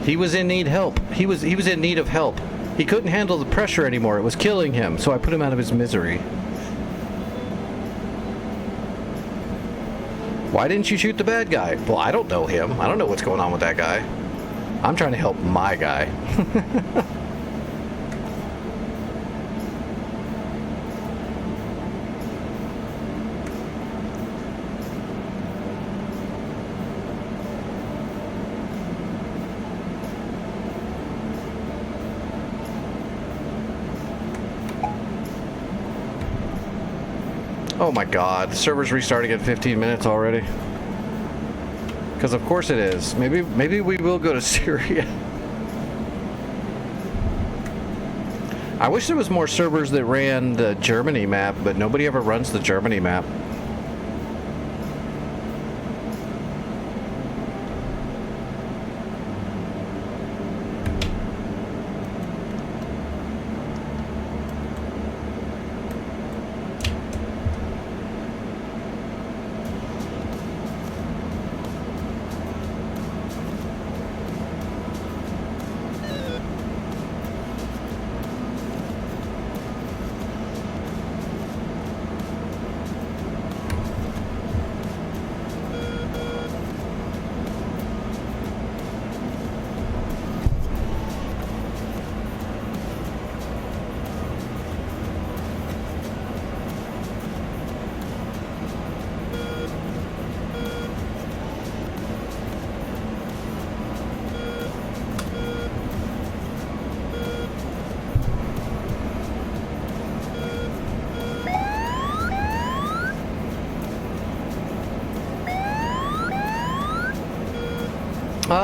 He was in need help. He was in need of help. He couldn't handle the pressure anymore. It was killing him, so I put him out of his misery. Why didn't you shoot the bad guy? Well, I don't know him. I don't know what's going on with that guy. I'm trying to help my guy. Oh my god, the server's restarting in 15 minutes already. Because of course it is. Maybe we will go to Syria. I wish there was more servers that ran the Germany map, but nobody ever runs the Germany map.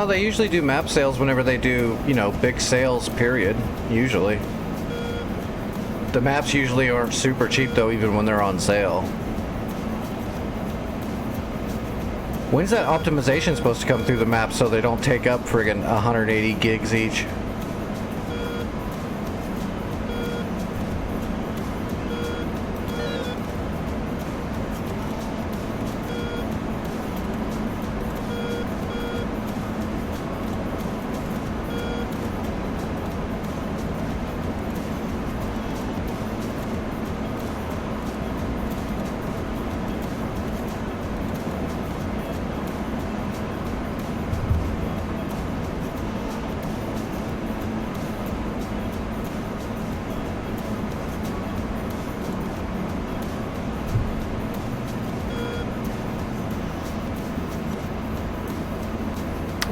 They usually do map sales whenever they do, you know, big sales, period. Usually. The maps usually aren't super cheap, though, even when they're on sale. When's that optimization supposed to come through the map so they don't take up friggin' 180 gigs each?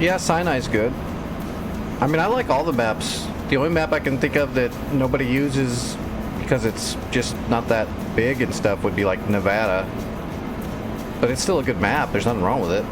Yeah, Sinai's good. I mean, I like all the maps. The only map I can think of that nobody uses because it's just not that big and stuff would be like Nevada. But it's still a good map. There's nothing wrong with it.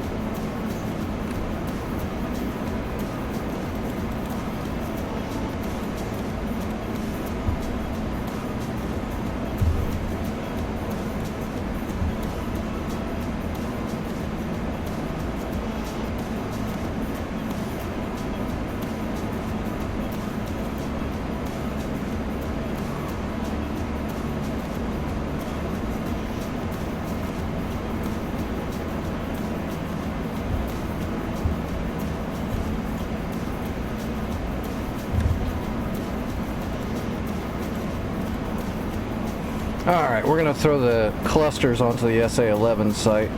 Alright, we're going to throw the clusters onto the SA-11 site.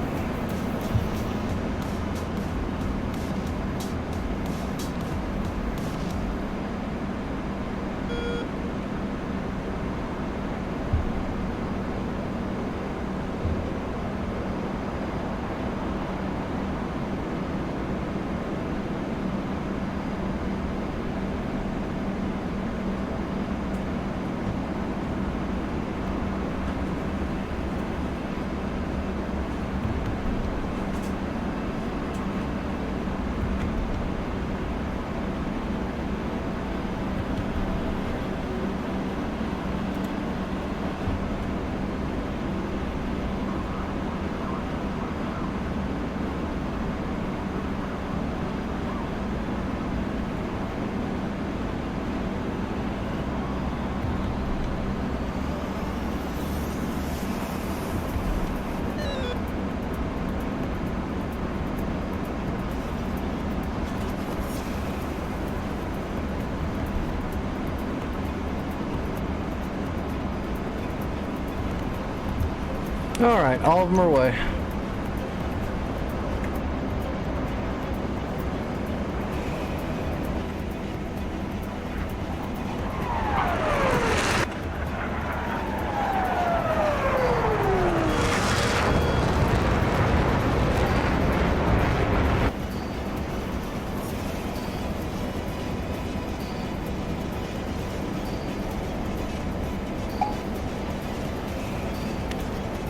Alright, all of them are away.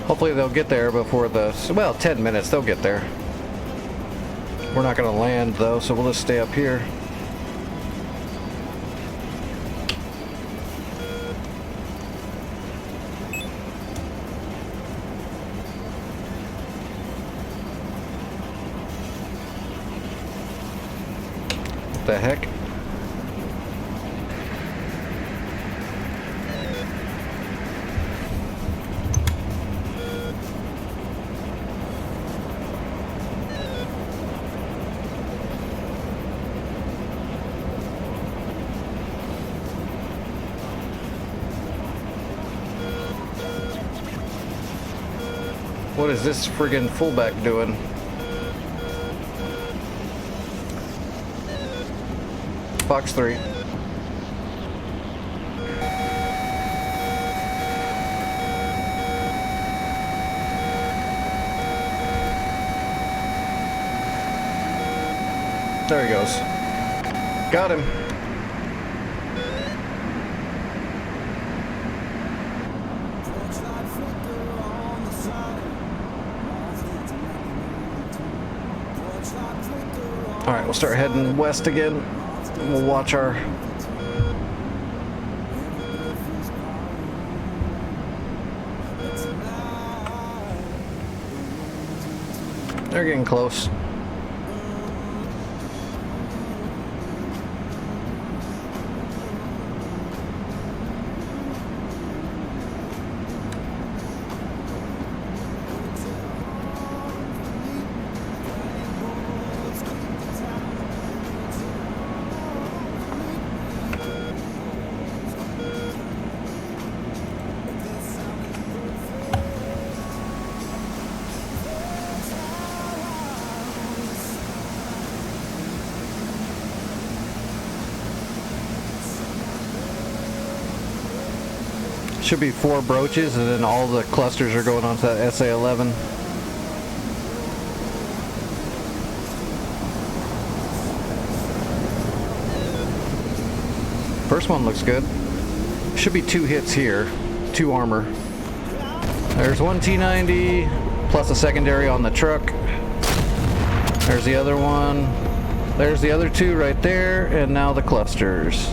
Hopefully they'll get there before the, well, 10 minutes, they'll get there. We're not going to land though, so we'll just stay up here. What the heck? What is this friggin' fullback doing? Fox 3. There he goes. Got him. Alright, we'll start heading west again. We'll watch our... They're getting close. Should be 4 broaches, and then all the clusters are going onto that SA-11. First one looks good. Should be 2 hits here, 2 armor. There's one T-90, plus a secondary on the truck. There's the other one. There's the other 2 right there, and now the clusters.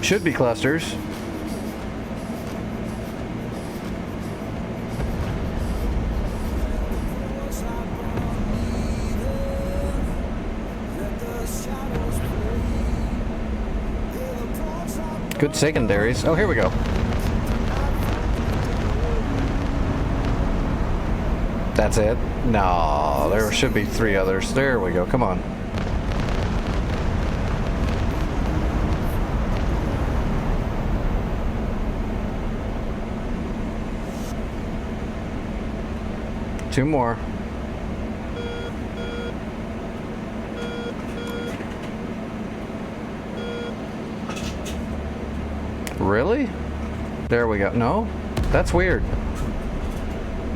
Should be clusters. Good secondaries. Oh, here we go. That's it? No, there should be 3 others. There we go. Come on. Two more. Really? There we go. No? That's weird.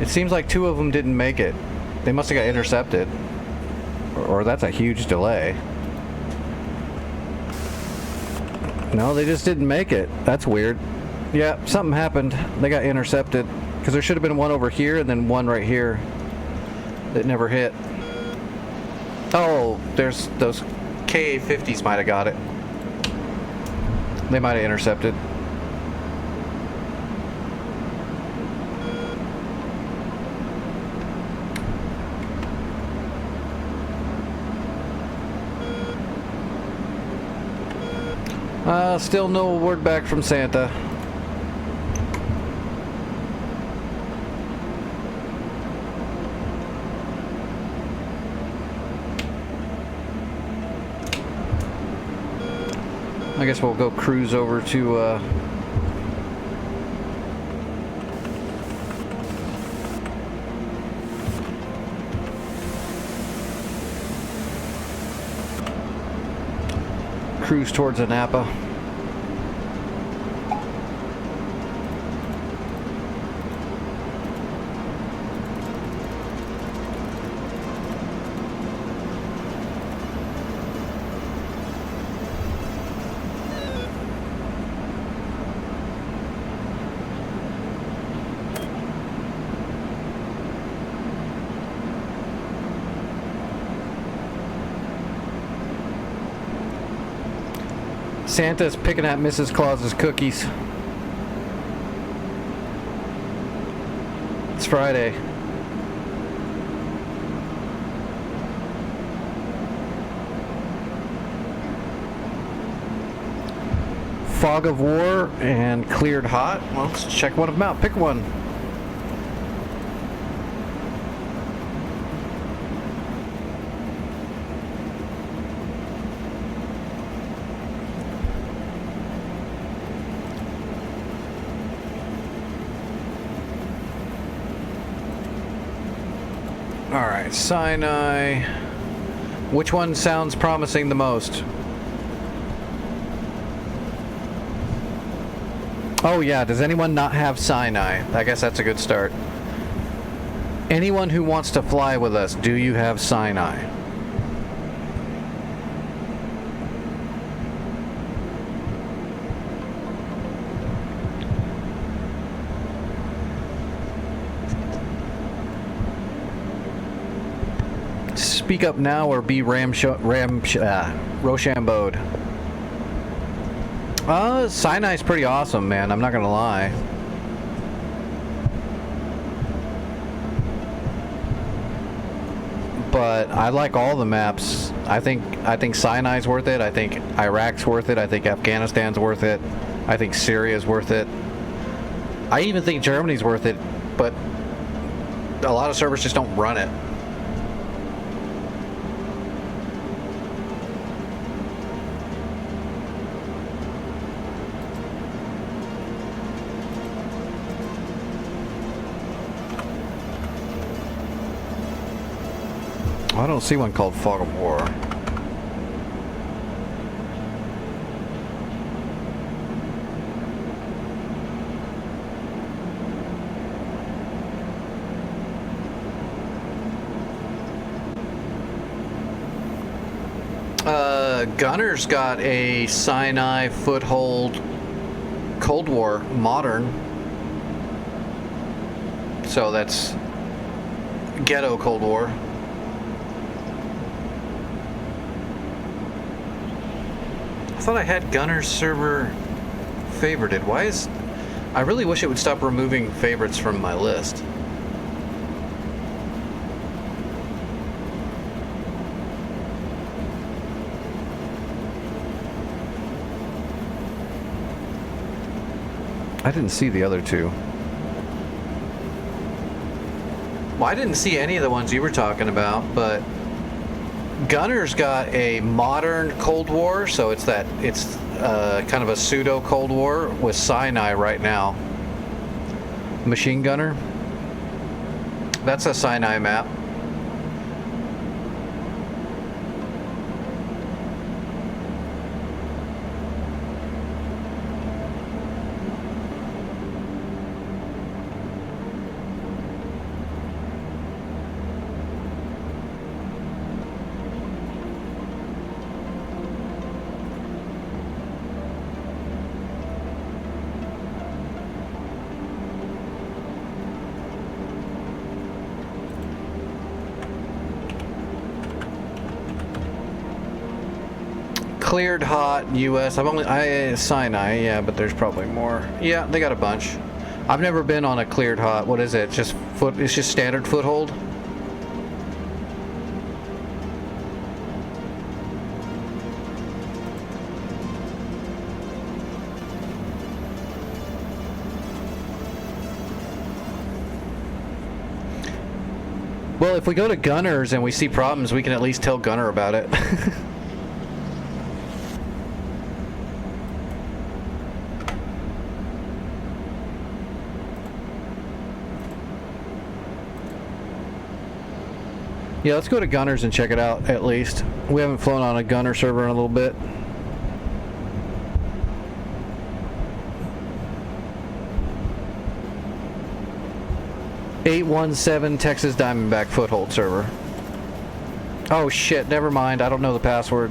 It seems like 2 of them didn't make it. They must have got intercepted. Or that's a huge delay. No, they just didn't make it. That's weird. Yeah, something happened. They got intercepted. Because there should have been one over here and then one right here that never hit. Oh, there's those KA-50s might have got it. They might have intercepted. Still no word back from Santa. I guess we'll go cruise over to cruise towards Anapa. Santa's picking at Mrs. Claus's cookies. It's Friday. Fog of War and Cleared Hot. Well, let's check one of them out. Pick one. Alright, Sinai. Which one sounds promising the most? Oh yeah, does anyone not have Sinai? I guess that's a good start. Anyone who wants to fly with us, do you have Sinai? Speak up now or be Rochambeaued. Sinai's pretty awesome, man. I'm not gonna lie. But I like all the maps. I think Sinai's worth it. I think Iraq's worth it. I think Afghanistan's worth it. I think Syria's worth it. I even think Germany's worth it, but a lot of servers just don't run it. I don't see one called Fog of War. Gunner's got a Sinai Foothold Cold War Modern. So that's Ghetto Cold War. I thought I had Gunner's server favorited. Why is... I really wish it would stop removing favorites from my list. I didn't see the other two. Well, I didn't see any of the ones you were talking about, but Gunner's got a modern Cold War, so it's kind of a pseudo Cold War with Sinai right now. Machine Gunner. That's a Sinai map. Cleared hot US. Sinai, yeah, but there's probably more. Yeah, they got a bunch. I've never been on a cleared hot. What is it? It's just standard foothold. Well, if we go to Gunners and we see problems, we can at least tell Gunner about it. Yeah, let's go to Gunners and check it out, at least. We haven't flown on a Gunner server in a little bit. (817) Texas Diamondback foothold server. Oh shit, never mind. I don't know the password.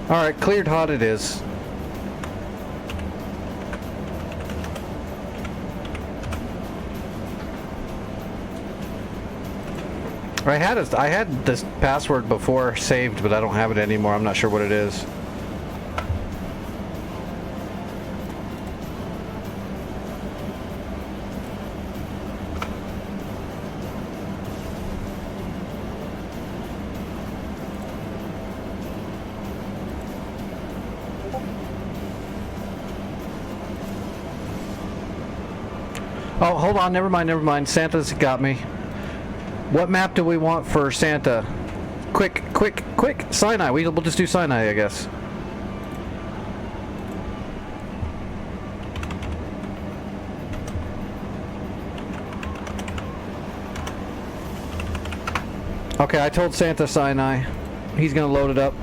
Alright, cleared hot it is. I had this password before saved, but I don't have it anymore. I'm not sure what it is. Oh, hold on. Never mind. Santa's got me. What map do we want for Santa? Quick. Sinai. We'll just do Sinai, I guess. Okay, I told Santa Sinai. He's gonna load it up.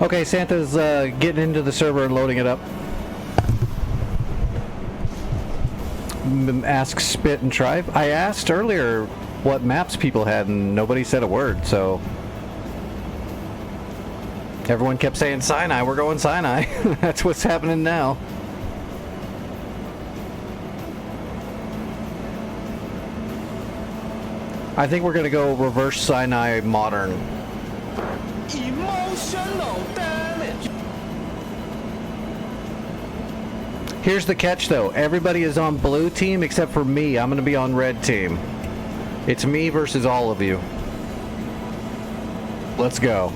Okay, Santa's getting into the server and loading it up. Ask Spit and Tribe. I asked earlier what maps people had and nobody said a word, so everyone kept saying Sinai. We're going Sinai. That's what's happening now. I think we're gonna go reverse Sinai modern. Emotional damage. Here's the catch though. Everybody is on blue team except for me. I'm gonna be on red team. It's me versus all of you. Let's go.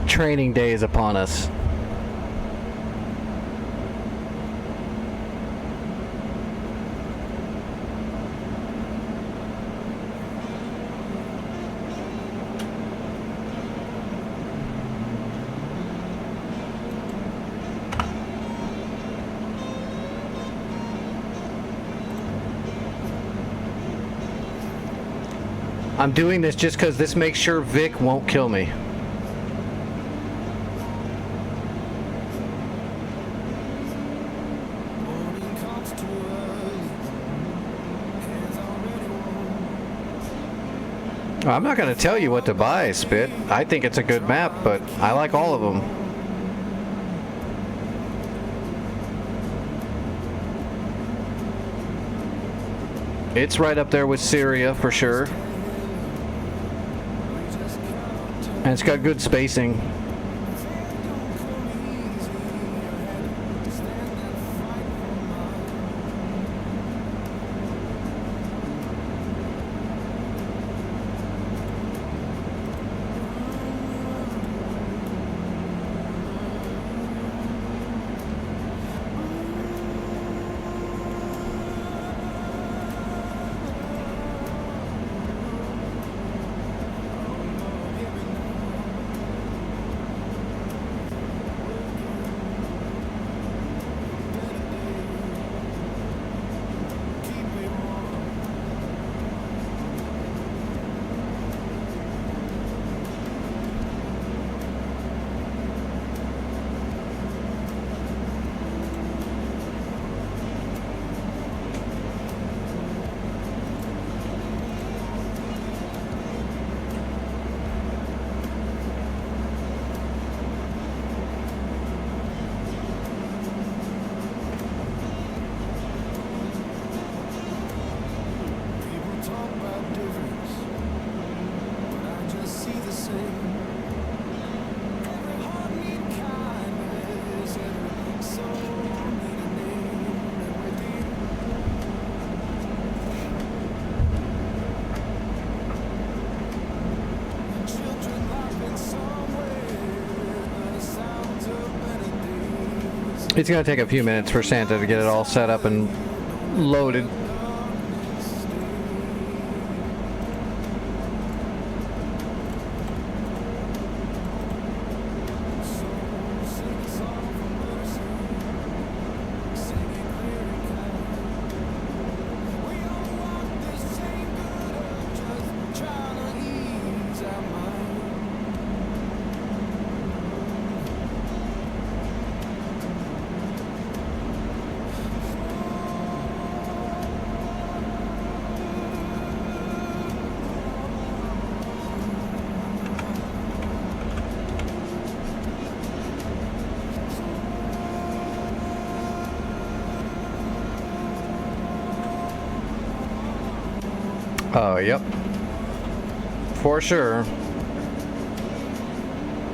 Training day is upon us. I'm doing this just because this makes sure Vic won't kill me. I'm not going to tell you what to buy, Spit. I think it's a good map, but I like all of them. It's right up there with Syria for sure. And it's got good spacing. It's going to take a few minutes for Santa to get it all set up and loaded. Oh, yep. For sure.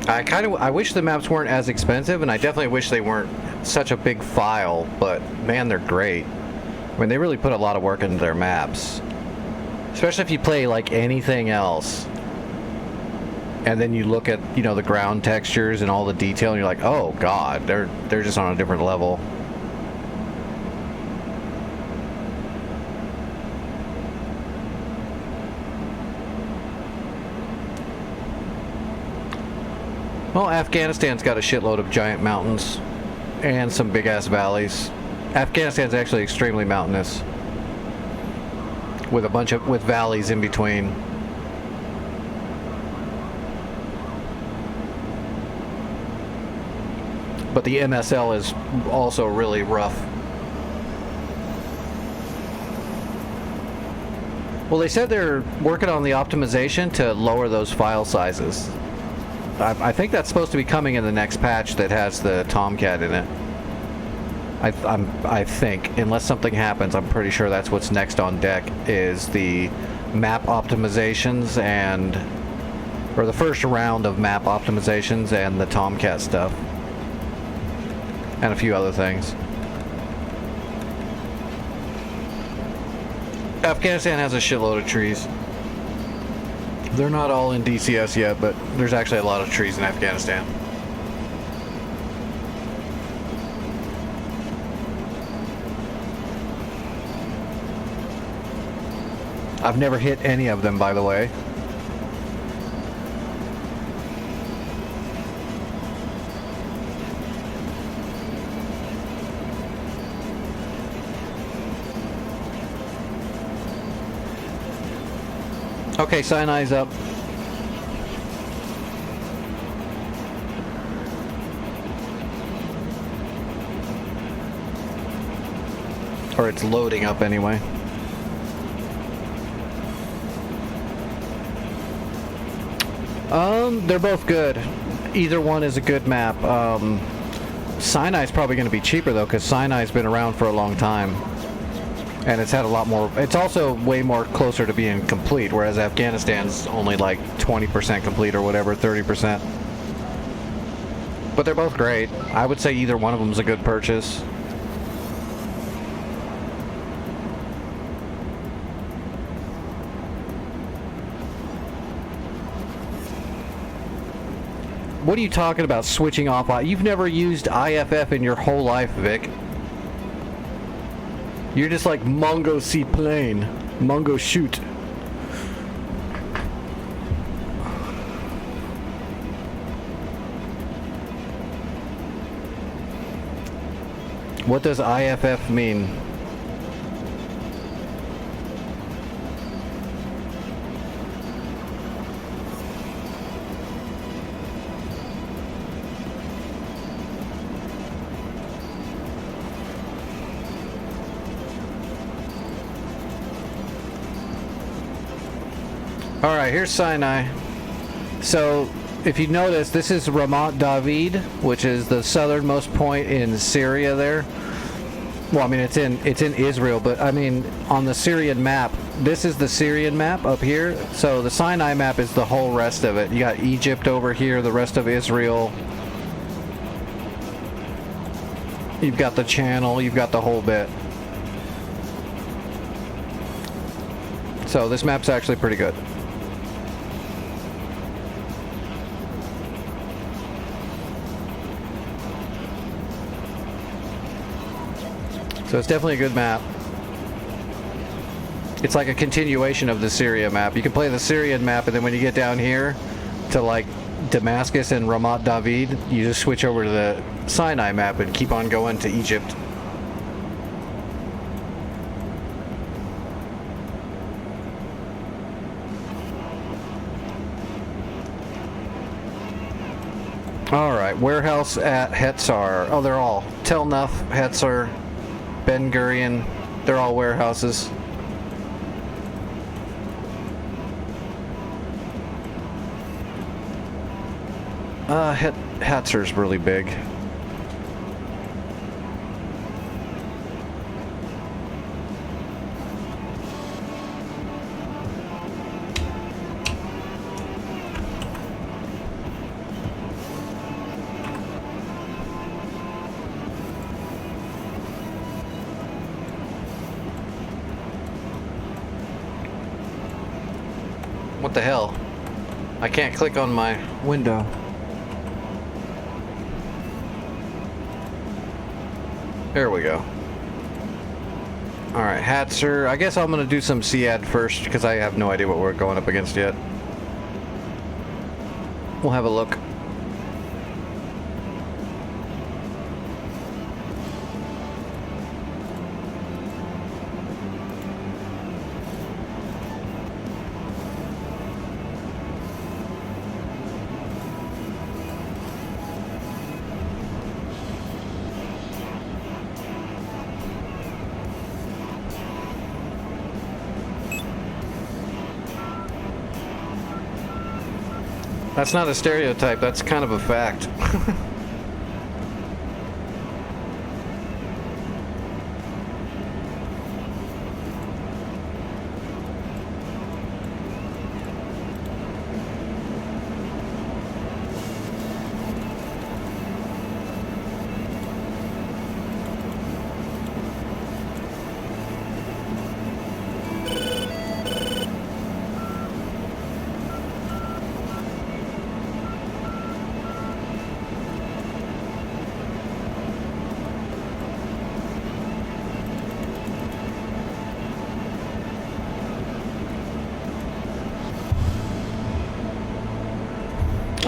I wish the maps weren't as expensive, and I definitely wish they weren't such a big file, but man, they're great. I mean, they really put a lot of work into their maps. Especially if you play like anything else. And then you look at, you know, the ground textures and all the detail, and you're like, oh god, they're just on a different level. Well, Afghanistan's got a shitload of giant mountains and some big-ass valleys. Afghanistan's actually extremely mountainous, with with valleys in between. But the MSL is also really rough. Well, they said they're working on the optimization to lower those file sizes. I think that's supposed to be coming in the next patch that has the Tomcat in it. I think, unless something happens, I'm pretty sure that's what's next on deck, is the map optimizations or the first round of map optimizations and the Tomcat stuff. And a few other things. Afghanistan has a shitload of trees. They're not all in DCS yet, but there's actually a lot of trees in Afghanistan. I've never hit any of them, by the way. Okay, Sinai's up. Or it's loading up anyway. They're both good. Either one is a good map. Sinai's probably going to be cheaper though, because Sinai's been around for a long time, and it's had a lot more. It's also way more closer to being complete, whereas Afghanistan's only like 20% complete or whatever, 30%. But they're both great. I would say either one of them's a good purchase. What are you talking about switching off? You've never used IFF in your whole life, Vic. You're just like Mongo seaplane. Mongo shoot. What does IFF mean? Alright, here's Sinai. So, if you notice, this is Ramat David, which is the southernmost point in Syria there. Well, I mean, it's in Israel, but I mean, on the Syrian map, this is the Syrian map up here. So the Sinai map is the whole rest of it. You got Egypt over here, the rest of Israel. You've got the channel, you've got the whole bit. So this map's actually pretty good. So it's definitely a good map. It's like a continuation of the Syria map. You can play the Syrian map, and then when you get down here to like Damascus and Ramat David, you just switch over to the Sinai map and keep on going to Egypt. Alright, warehouse at Hetzar. Oh, they're all. Tel Nuf, Hetzar, Ben Gurion, they're all warehouses. Hetzar's really big. What the hell? I can't click on my window. There we go. Alright, Hetzar. I guess I'm gonna do some Sead first because I have no idea what we're going up against yet. We'll have a look. That's not a stereotype, that's kind of a fact.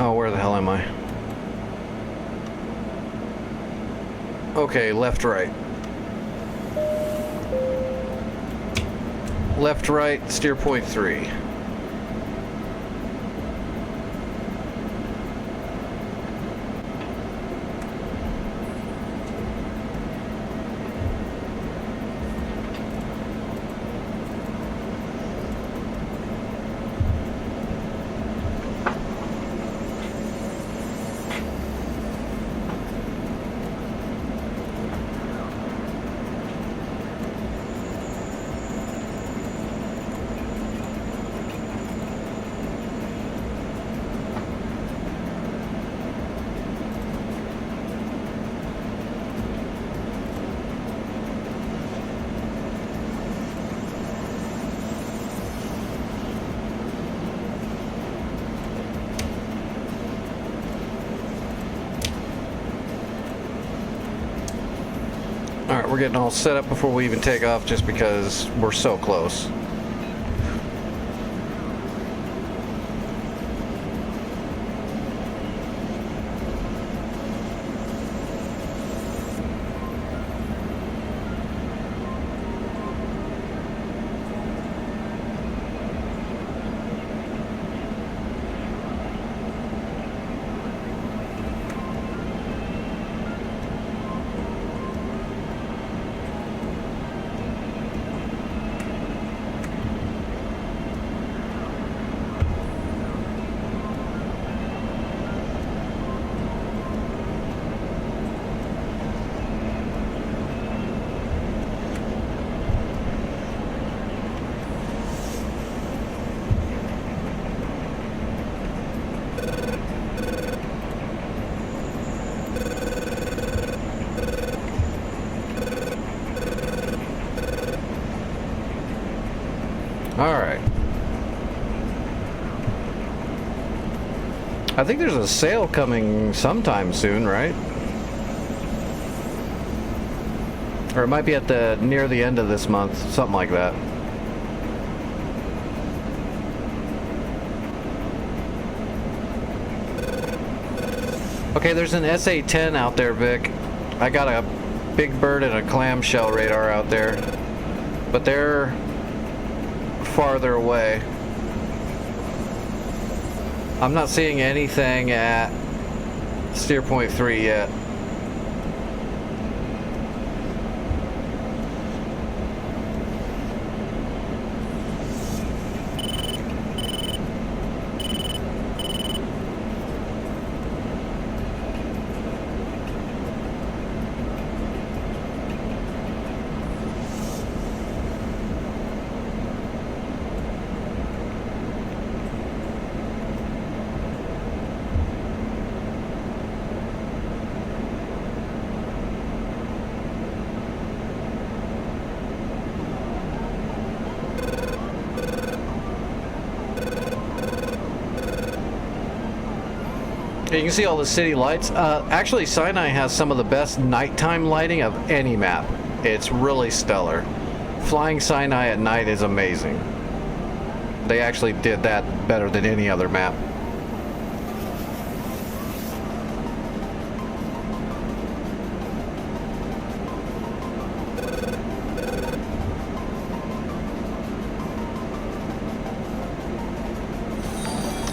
Oh, where the hell am I? Okay, left, right. Left, right, steer point 3. Alright, we're getting all set up before we even take off just because we're so close. Alright. I think there's a sale coming sometime soon, right? Or it might be at the near the end of this month, something like that. Okay, there's an SA-10 out there, Vic. I got a big bird and a clamshell radar out there, but they're farther away. I'm not seeing anything at steer point 3 yet. You can see all the city lights. Actually, Sinai has some of the best nighttime lighting of any map. It's really stellar. Flying Sinai at night is amazing. They actually did that better than any other map.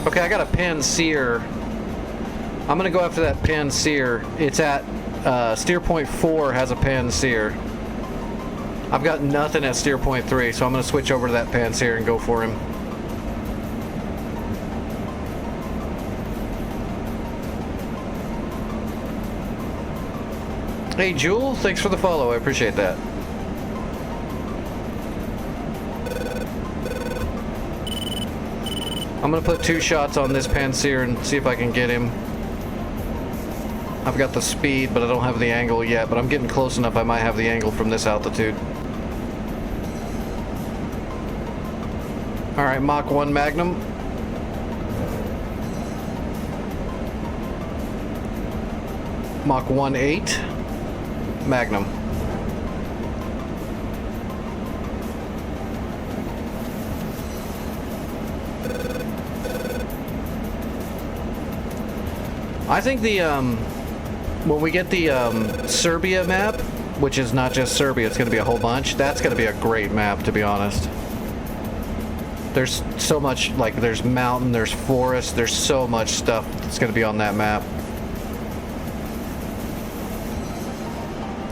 Okay, I got a Panseer. I'm gonna go after that Panseer. It's at steer point 4 has a Panseer. I've got nothing at steer point 3, so I'm gonna switch over to that Panseer and go for him. Hey Jewel, thanks for the follow. I appreciate that. I'm gonna put 2 shots on this Panseer and see if I can get him. I've got the speed, but I don't have the angle yet, but I'm getting close enough I might have the angle from this altitude. Alright, Mach 1 Magnum. Mach 1.8 Magnum. I think the when we get the Serbia map, which is not just Serbia, it's going to be a whole bunch. That's going to be a great map, to be honest. There's so much, like, there's mountain, there's forest, there's so much stuff that's going to be on that map.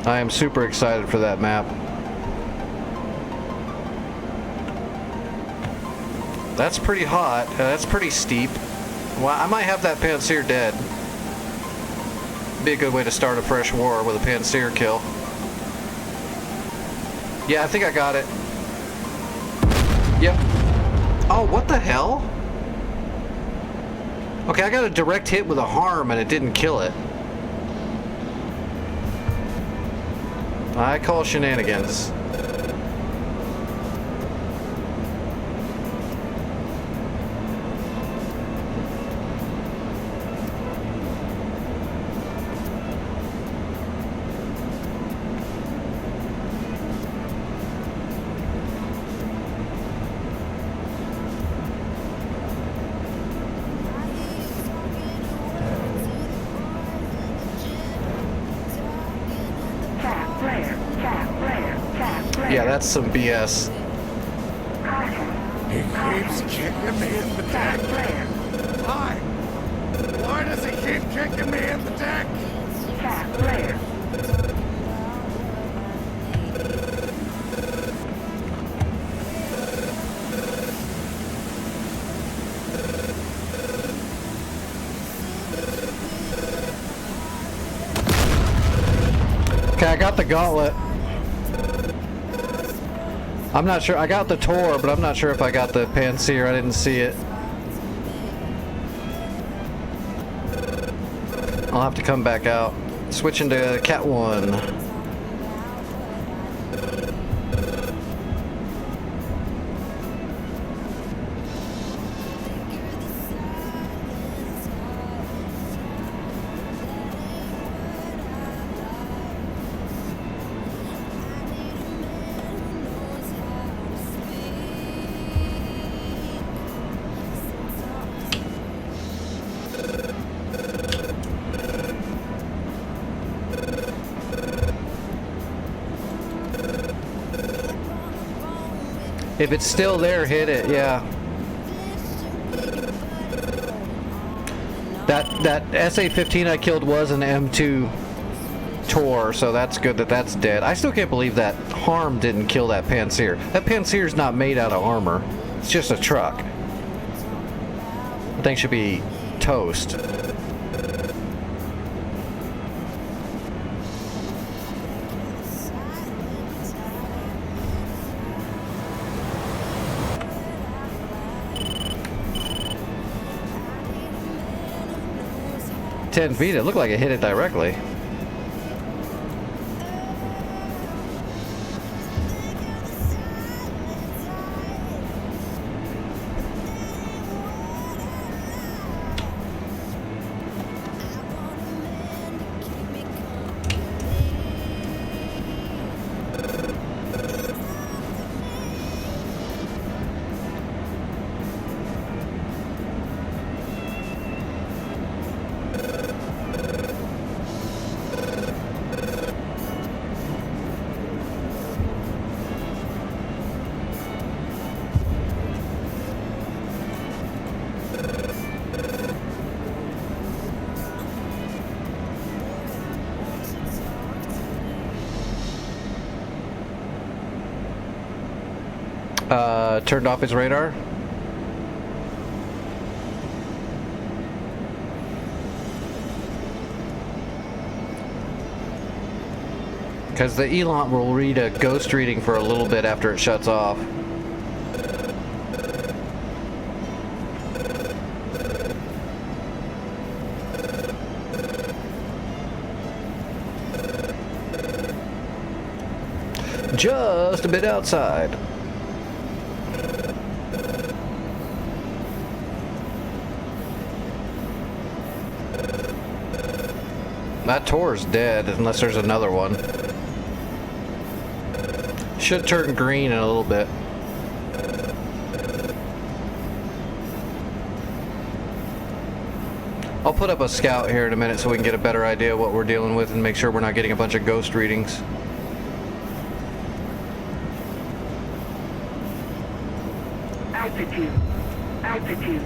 I am super excited for that map. That's pretty hot. That's pretty steep. Well, I might have that Panseer dead. Be a good way to start a fresh war with a Panseer kill. Yeah, I think I got it. Yep. Oh, what the hell? Okay, I got a direct hit with a harm and it didn't kill it. I call shenanigans. Yeah, that's some BS. He keeps kicking me in the deck. Why? Why does he keep kicking me in the deck? Okay, I got the gauntlet. I'm not sure. I got the Tor, but I'm not sure if I got the Panseer. I didn't see it. I'll have to come back out. Switching to Cat 1. If it's still there, hit it, yeah. That SA-15 I killed was an M2 Tor, so that's good that that's dead. I still can't believe that Harm didn't kill that Panseer. That Panseer's not made out of armor. It's just a truck. That thing should be toast. $10 feet, it looked like it hit it directly. Turned off his radar. Because the Elant will read a ghost reading for a little bit after it shuts off. Just a bit outside. That Tor's dead, unless there's another one. Should turn green in a little bit. I'll put up a scout here in a minute so we can get a better idea of what we're dealing with and make sure we're not getting a bunch of ghost readings. Altitude. Altitude.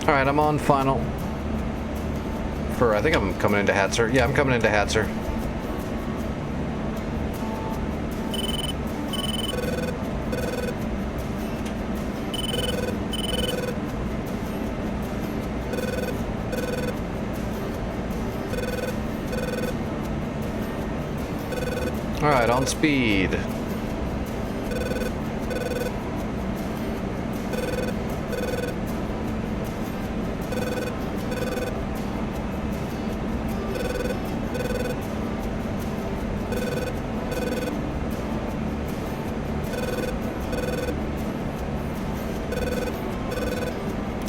Alright, I'm on final. I think I'm coming into Hatzer. Yeah, I'm coming into Hatzer. Alright, on speed.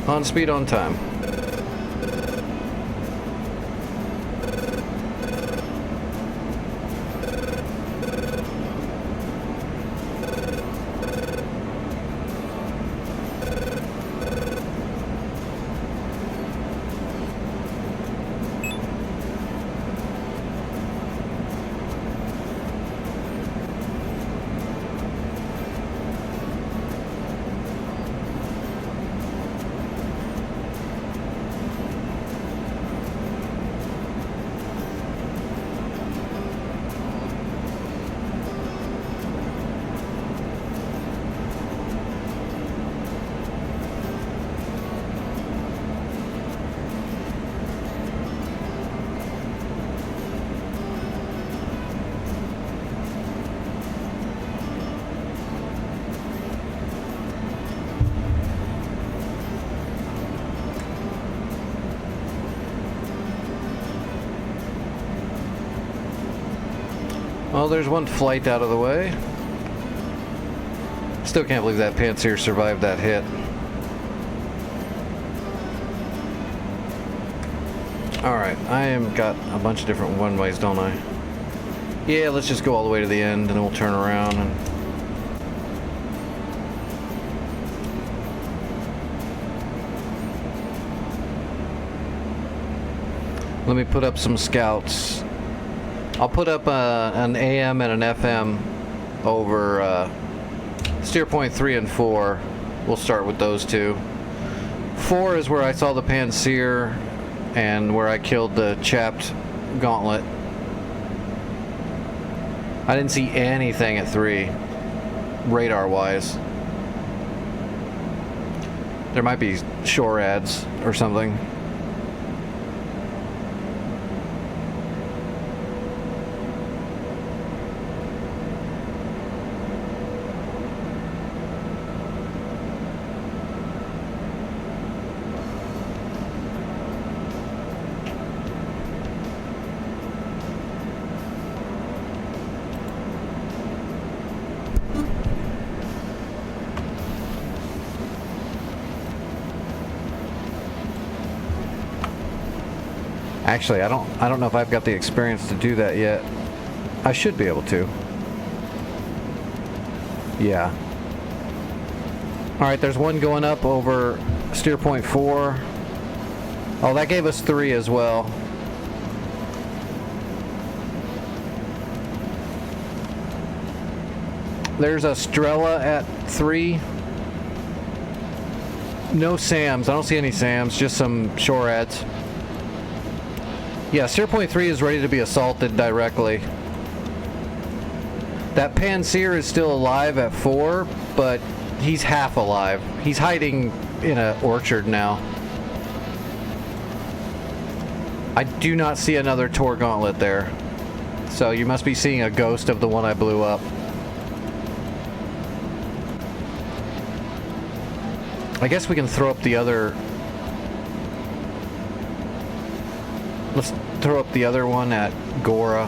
On speed, on time. Well, there's one flight out of the way. Still can't believe that Pantsir survived that hit. Alright, I am got a bunch of different one-ways, don't I? Yeah, let's just go all the way to the end and then we'll turn around and... Let me put up some scouts. I'll put up an AM and an FM over steer point 3 and 4. We'll start with those two. 4 is where I saw the Pantsir and where I killed the chapped gauntlet. I didn't see anything at 3, radar-wise. There might be shore ads or something. Actually, I don't know if I've got the experience to do that yet. I should be able to. Yeah. Alright, there's one going up over steer point 4. Oh, that gave us 3 as well. There's a Strela at 3. No SAMs. I don't see any SAMs, just some shore ads. Yeah, steer point 3 is ready to be assaulted directly. That Pantsir is still alive at 4, but he's half alive. He's hiding in an orchard now. I do not see another Tor Gauntlet there. So you must be seeing a ghost of the one I blew up. I guess we can throw up the other... Let's throw up the other one at Gora.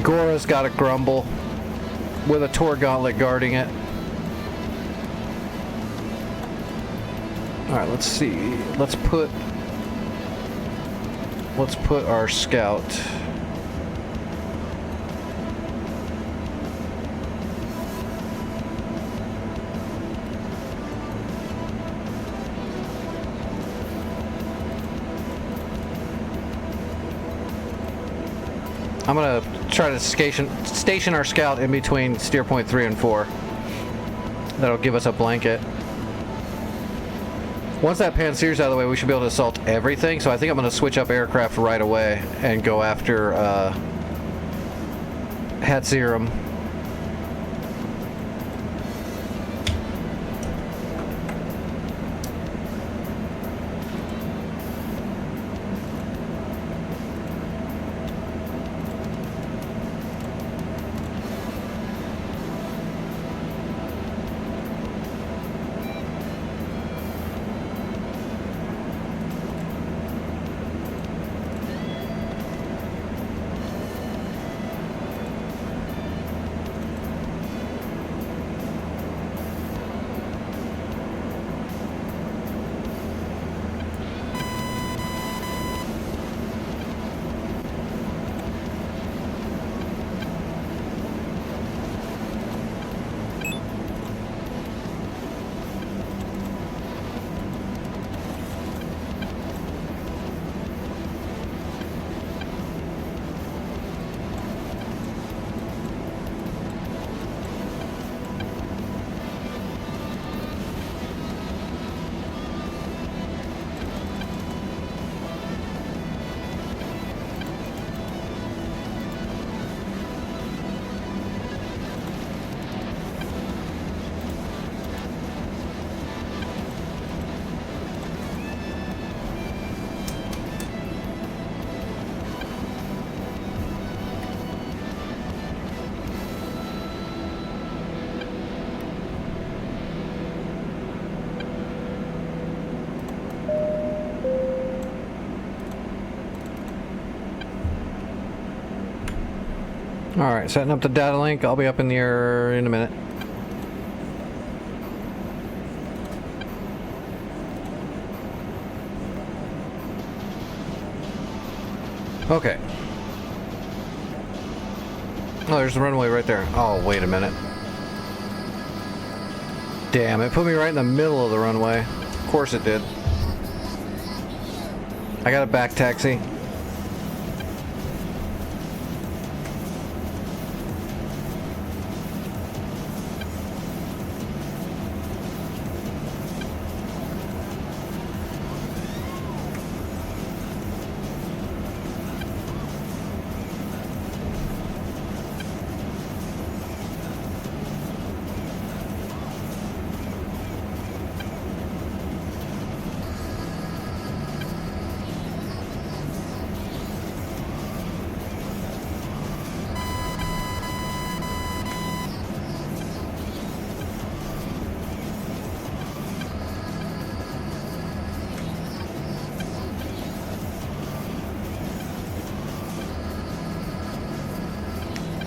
Gora's got a Grumble with a Tor Gauntlet guarding it. Alright, let's see. Let's put our scout. I'm gonna try to station our scout in between steer point 3 and 4. That'll give us a blanket. Once that Pantsir's out of the way, we should be able to assault everything, so I think I'm going to switch up aircraft right away and go after Hatzirum. Alright, setting up the data link. I'll be up in the air in a minute. Okay. Oh, there's the runway right there. Oh, wait a minute. Damn, it put me right in the middle of the runway. Of course it did. I got a back taxi.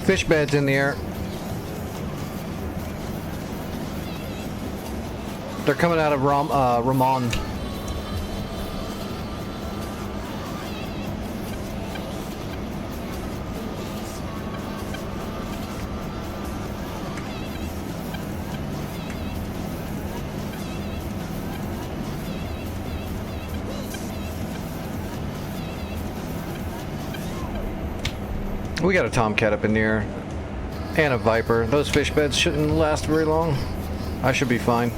Fish beds in the air. They're coming out of Ramon. We got a Tomcat up in the air and a Viper. Those fish beds shouldn't last very long. I should be fine.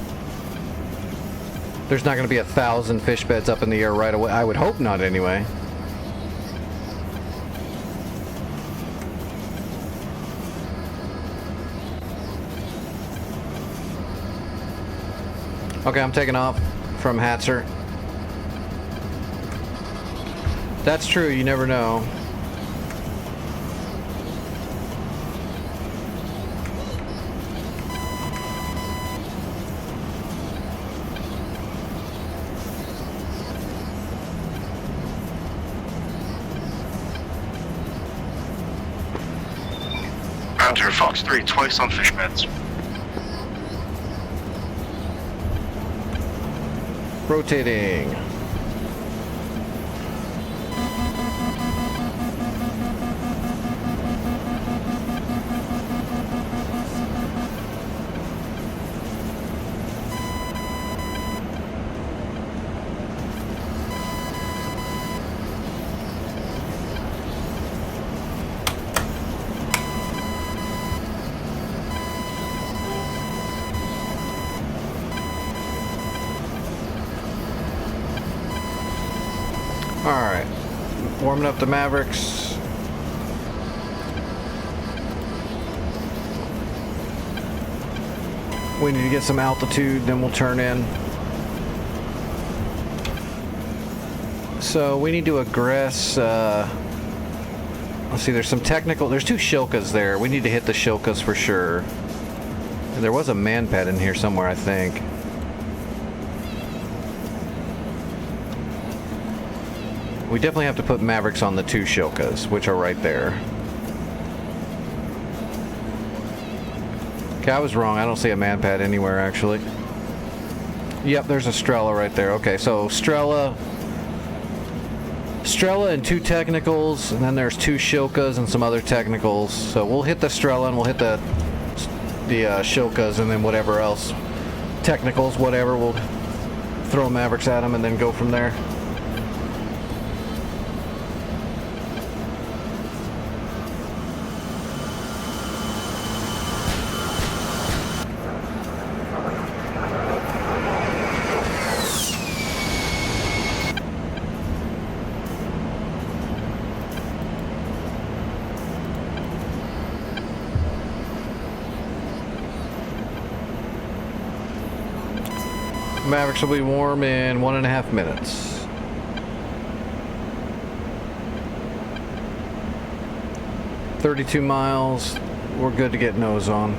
There's not going to be 1,000 fish beds up in the air right away. I would hope not anyway. Okay, I'm taking off from Hatzer. That's true, you never know. Roger, Fox 3, twice on fish beds. Rotating. Alright, warming up the Mavericks. We need to get some altitude, then we'll turn in. So we need to aggress, let's see, there's some technical, there's 2 Shilkas there. We need to hit the Shilkas for sure. And there was a man pad in here somewhere, I think. We definitely have to put Mavericks on the 2 Shilkas, which are right there. Okay, I was wrong. I don't see a man pad anywhere, actually. Yep, there's a Strela right there. Okay, so Strela and 2 technicals, and then there's 2 Shilkas and some other technicals. So we'll hit the Strela and we'll hit the Shilkas, and then whatever else. Technicals, whatever, we'll throw Mavericks at them and then go from there. Mavericks will be warm in 1.5 minutes. $32 miles. We're good to get nose on.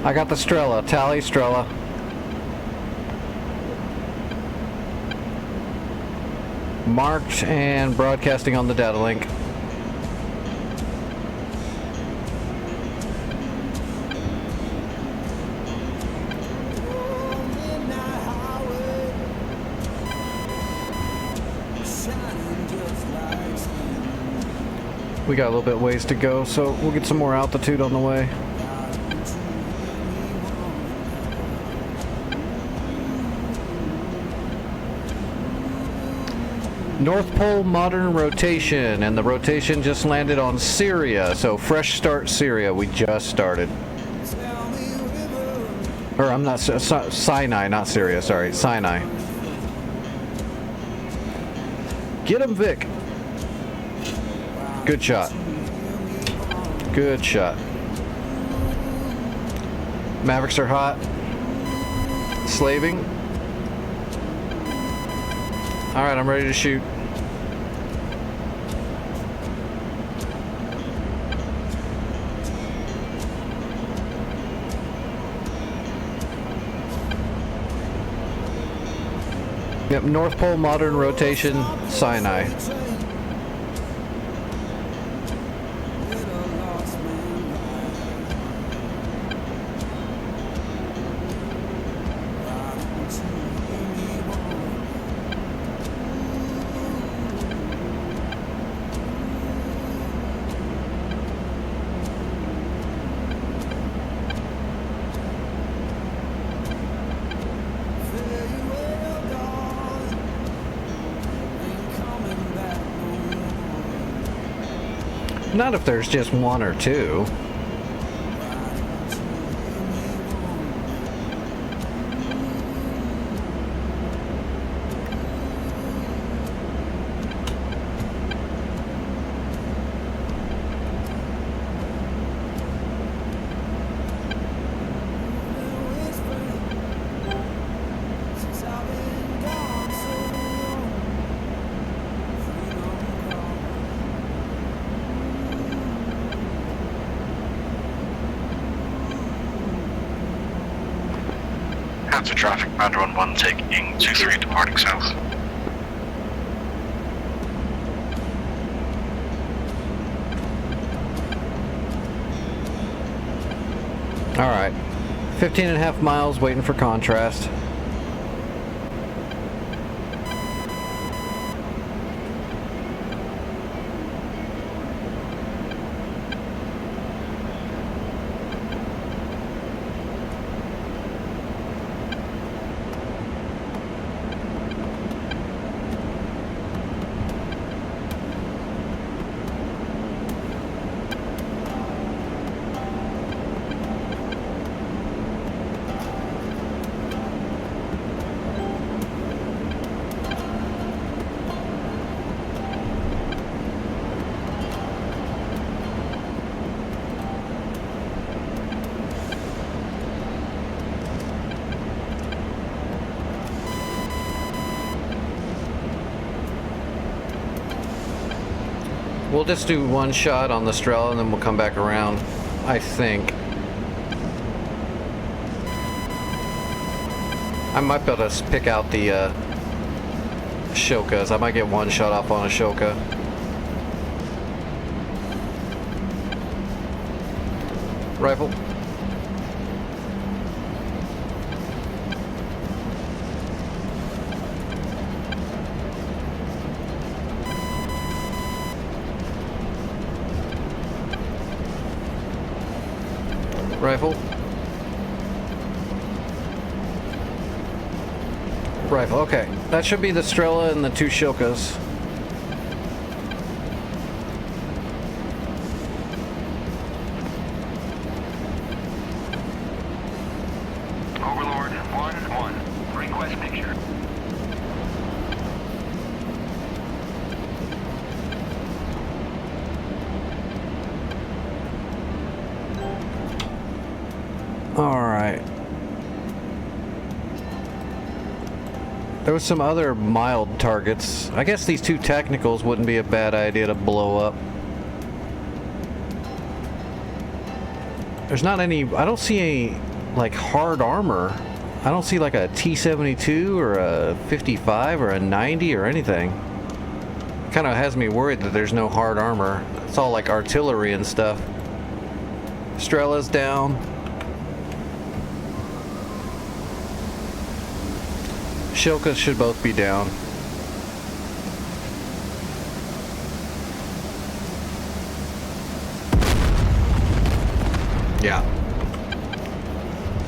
I got the Strela. Tally Strela. Marked and broadcasting on the data link. We got a little bit ways to go, so we'll get some more altitude on the way. North Pole modern rotation, and the rotation just landed on Syria, so fresh start Syria. We just started. Or I'm not, Sinai, not Syria, sorry, Sinai. Get him, Vic. Good shot. Good shot. Mavericks are hot. Slaving. Alright, I'm ready to shoot. Yep, North Pole modern rotation, Sinai. Not if there's just one or two. Counter traffic, Commander on 1 taking 2-3 departing south. Alright. 15.5 miles waiting for contrast. We'll just do one shot on the Strela and then we'll come back around, I think. I might be able to pick out the Shilkas. I might get one shot off on a Shilka. Rifle. Rifle. Rifle, okay. That should be the Strela and the two Shilkas. Overlord 1-1. Request picture. Alright. There was some other mild targets. I guess these two technicals wouldn't be a bad idea to blow up. There's not any... I don't see any like hard armor. I don't see like a T-72 or a 55 or a 90 or anything. Kind of has me worried that there's no hard armor. It's all like artillery and stuff. Strella's down. Shilka should both be down. Yeah.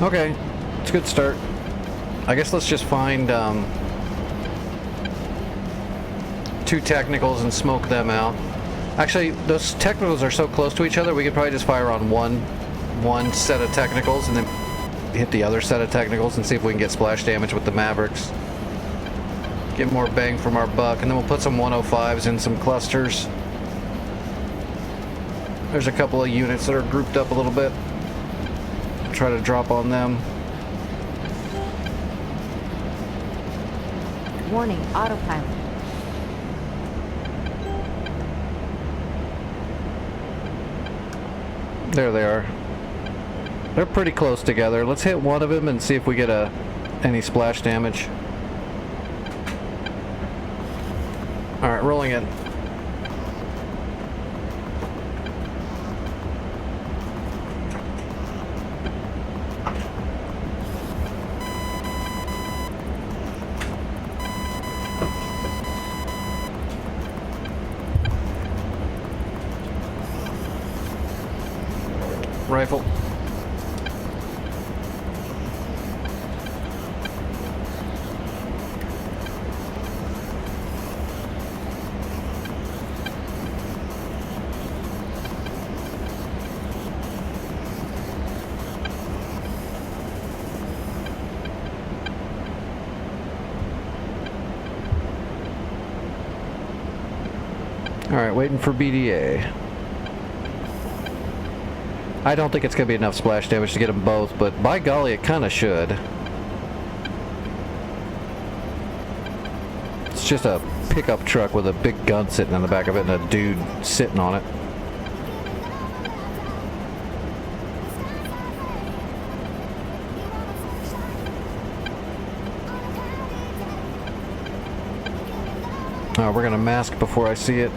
Okay. It's a good start. I guess let's just find two technicals and smoke them out. Actually, those technicals are so close to each other, we could probably just fire on one set of technicals and then hit the other set of technicals and see if we can get splash damage with the Mavericks. Get more bang from our buck, and then we'll put some 105s in some clusters. There's a couple of units that are grouped up a little bit. Try to drop on them. Warning, autopilot. There they are. They're pretty close together. Let's hit one of them and see if we get any splash damage. Alright, rolling in. Rifle. All right, waiting for BDA. I don't think it's going to be enough splash damage to get them both, but by golly, it kind of should. It's just a pickup truck with a big gun sitting in the back of it and a dude sitting on it. We're going to mask before I see it.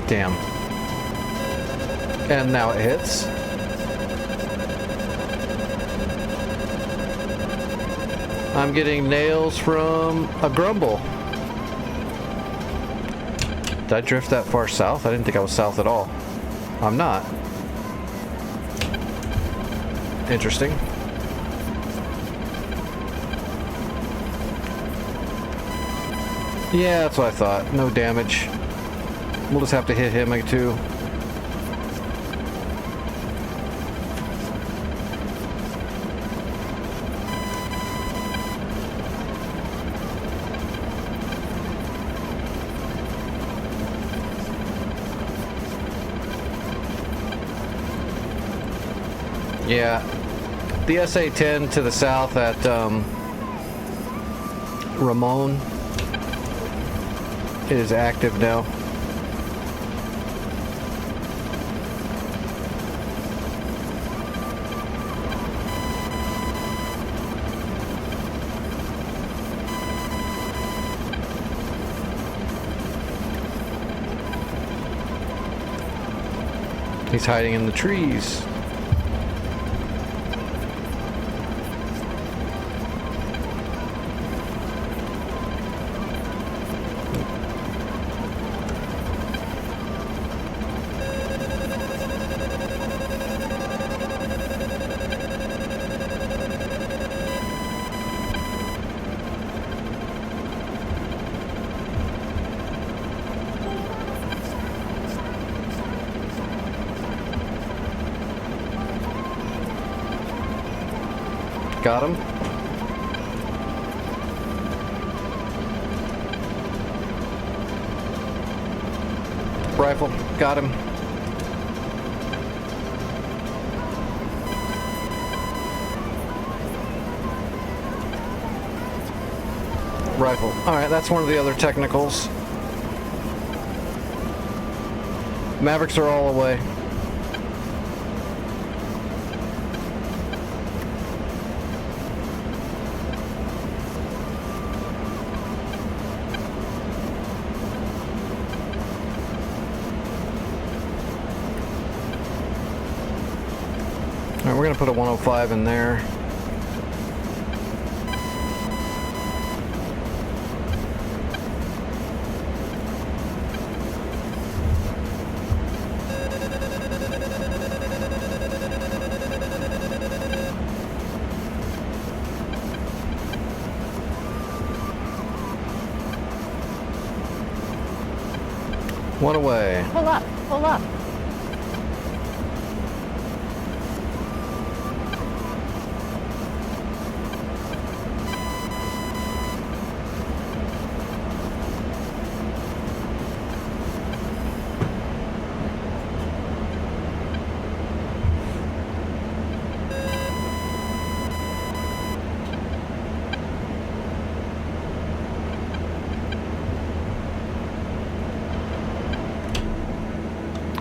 Damn. And now it hits. I'm getting nails from a Grumble. Did I drift that far south? I didn't think I was south at all. I'm not. Interesting. Yeah, that's what I thought. No damage. We'll just have to hit him too. Yeah, the SA-10 to the south at Ramon is active now. He's hiding in the trees. Got him. Rifle. Got him. Rifle. Alright, that's one of the other technicals. Mavericks are all away. Alright, we're gonna put a 105 in there. One away. Pull up, pull up.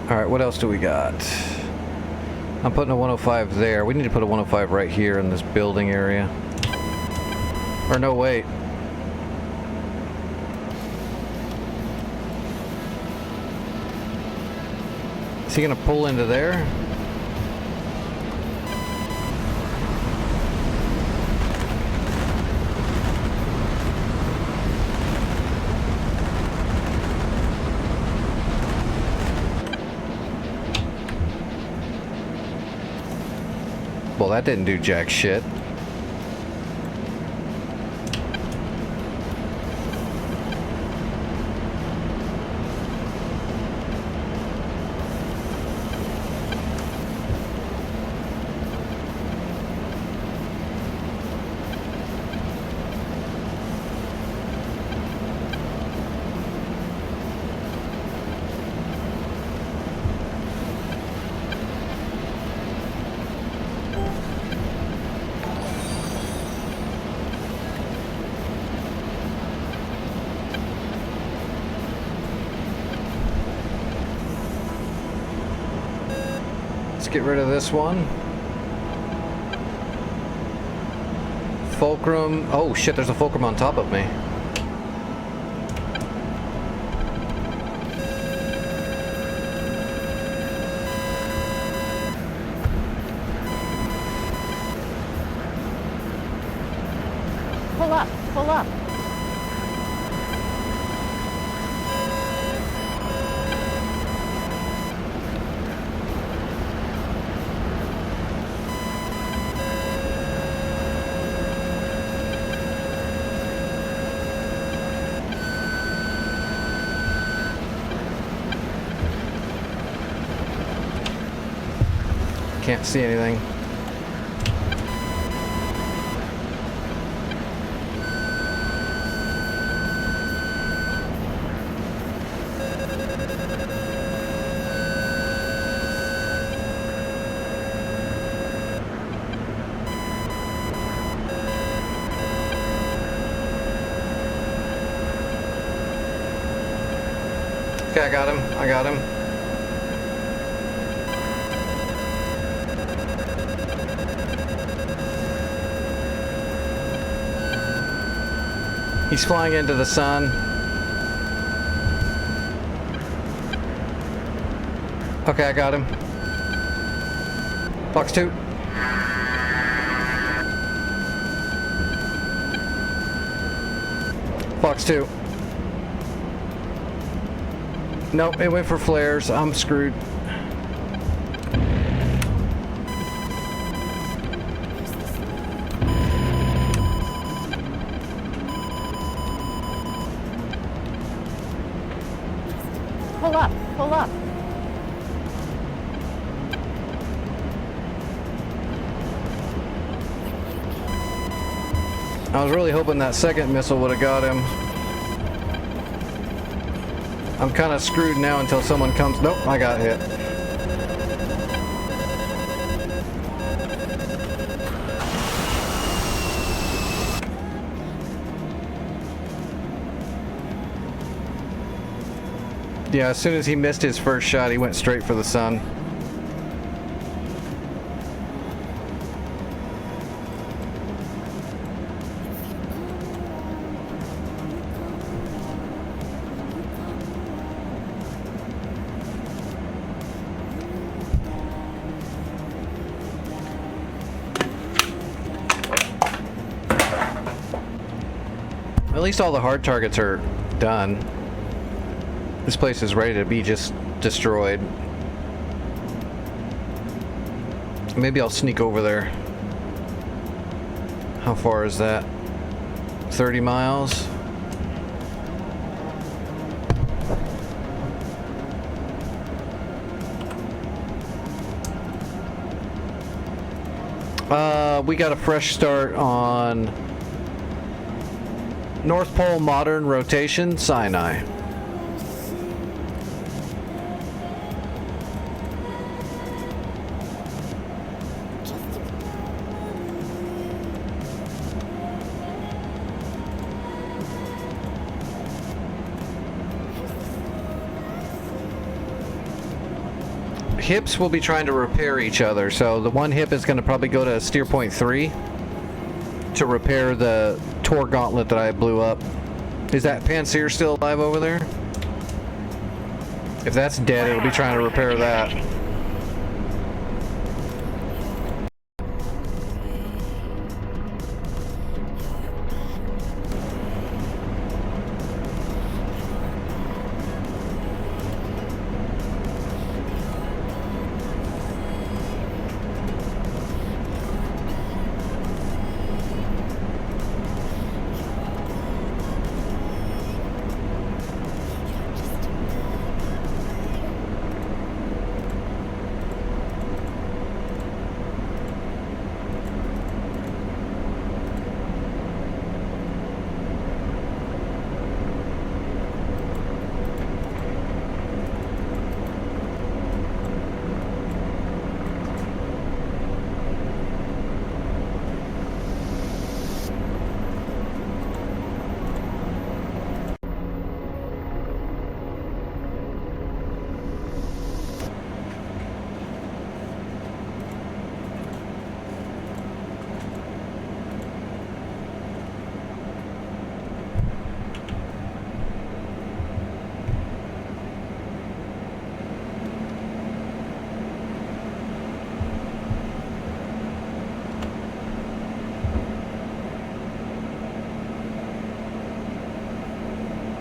Alright, what else do we got? I'm putting a 105 there. We need to put a 105 right here in this building area. Or no, wait. Is he gonna pull into there? Well, that didn't do jack shit. Let's get rid of this one. Fulcrum. Oh shit, there's a fulcrum on top of me. Pull up, pull up. Can't see anything. Okay, I got him. I got him. He's flying into the sun. Okay, I got him. Fox 2. Fox 2. Nope, it went for flares. I'm screwed. Pull up, pull up. I was really hoping that second missile would have got him. I'm kind of screwed now until someone comes. Nope, I got hit. Yeah, as soon as he missed his first shot, he went straight for the sun. At least all the hard targets are done. This place is ready to be just destroyed. Maybe I'll sneak over there. How far is that? 30 miles? We got a fresh start on North Pole Modern Rotation, Sinai. Hips will be trying to repair each other, so the one hip is going to probably go to steer point 3 to repair the Tor gauntlet that I blew up. Is that Panseer still alive over there? If that's dead, it'll be trying to repair that.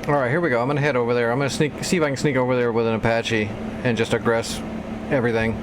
Alright, here we go. I'm gonna head over there. I'm gonna see if I can sneak over there with an Apache and just aggress everything.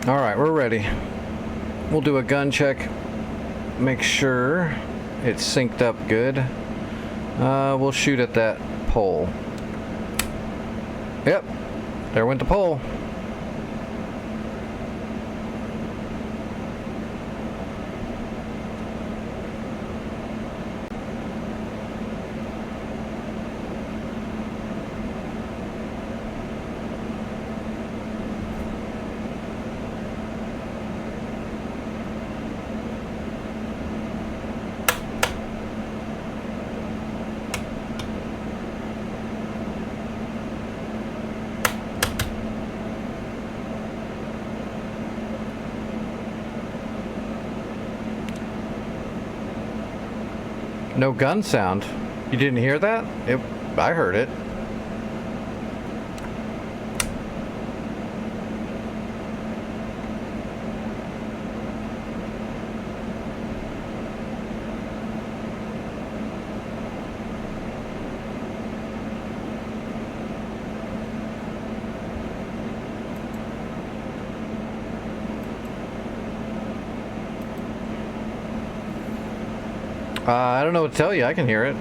Alright, we're ready. We'll do a gun check. Make sure it's synced up good. We'll shoot at that pole. Yep, there went the pole. No gun sound. You didn't hear that? I heard it. I don't know what to tell you. I can hear it.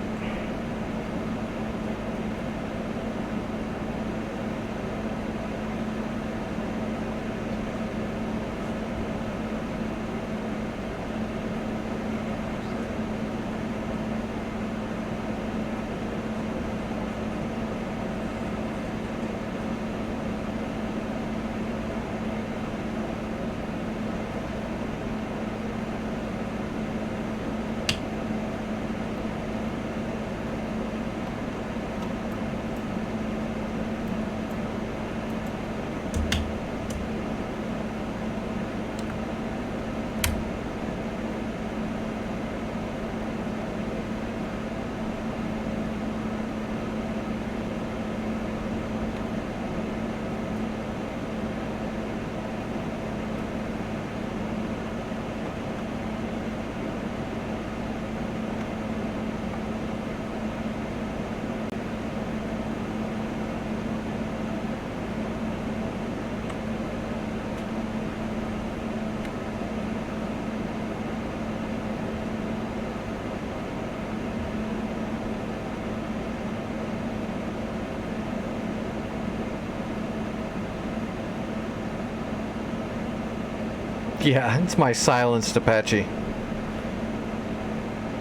Yeah, it's my silenced Apache.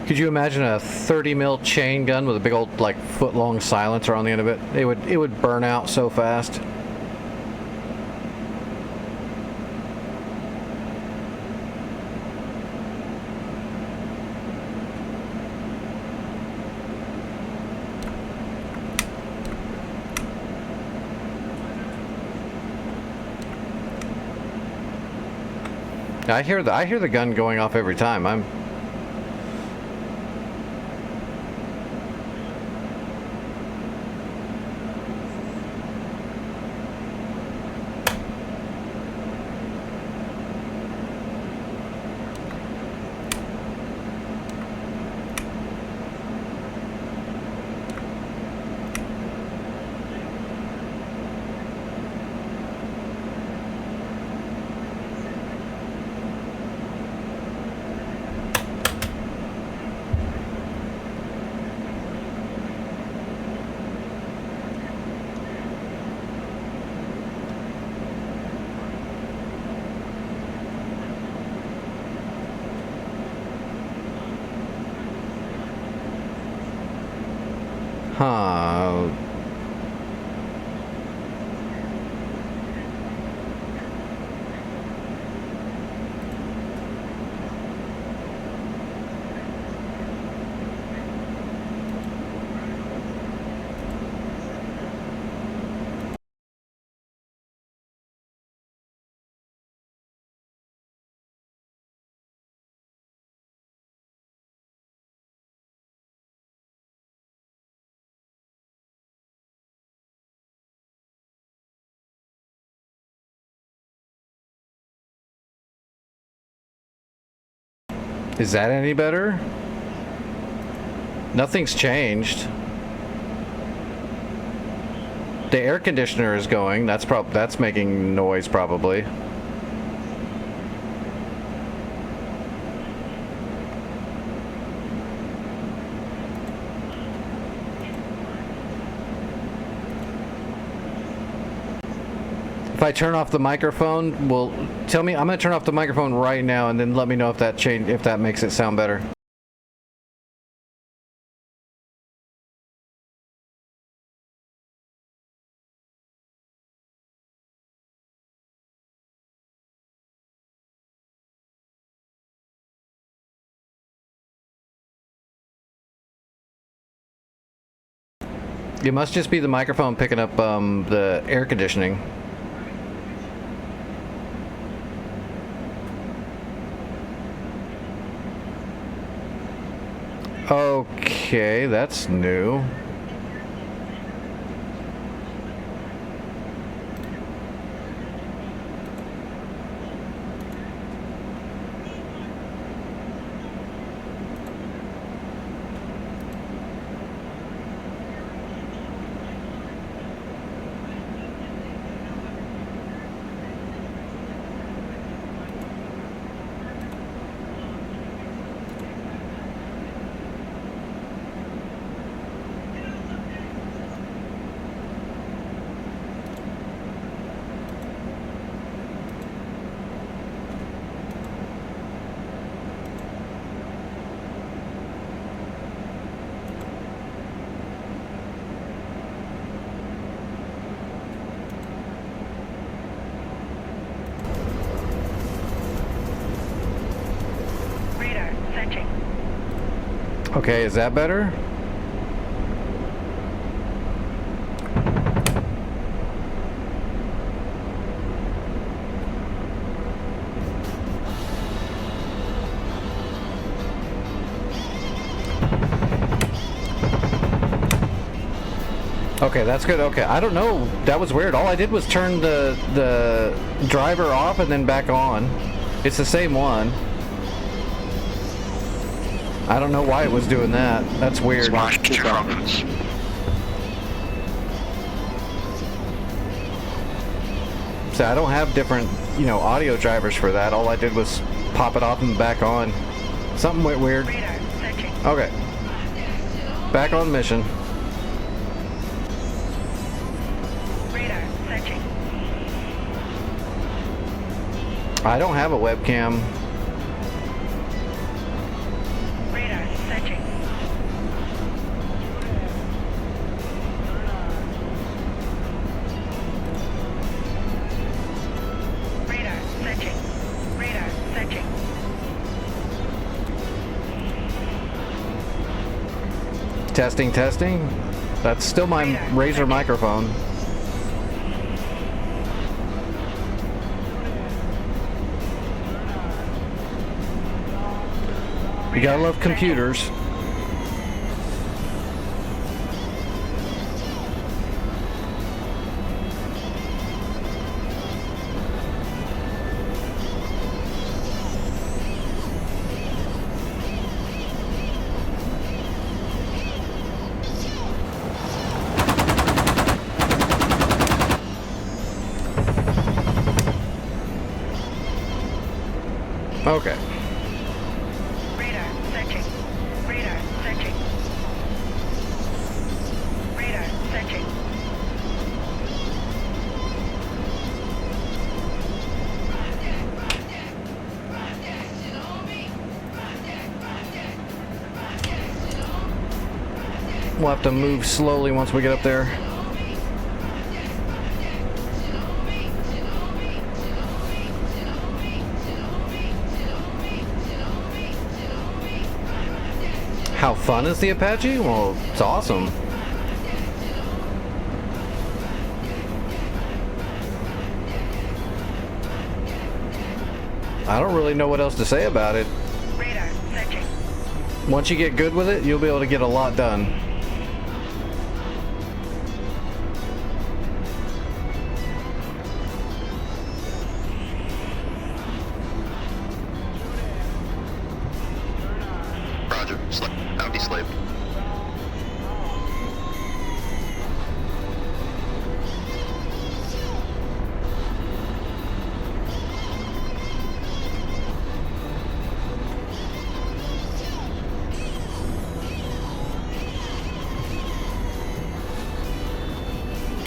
Could you imagine a 30 mil chain gun with a big old like foot-long silencer on the end of it? It would burn out so fast. I hear the gun going off every time. Huh. Is that any better? Nothing's changed. The air conditioner is going. That's making noise probably. If I turn off the microphone, well, tell me. I'm gonna turn off the microphone right now, and then let me know if that makes it sound better. It must just be the microphone picking up the air conditioning. Okay, that's new. Radar searching. Okay, is that better? Okay, that's good. Okay, I don't know. That was weird. All I did was turn the driver off and then back on. It's the same one. I don't know why it was doing that. That's weird. Smash 2 rockets. So I don't have different, audio drivers for that. All I did was pop it off and back on. Something went weird. Radar searching. Okay. Back on mission. Radar searching. I don't have a webcam. Radar searching. Radar searching. Radar searching. Testing, testing. That's still my Razer microphone. You gotta love computers. Okay. Radar searching. Radar searching. Radar searching. We'll have to move slowly once we get up there. How fun is the Apache? Well, it's awesome. I don't really know what else to say about it. Radar searching. Once you get good with it, you'll be able to get a lot done. Roger. Audi slave.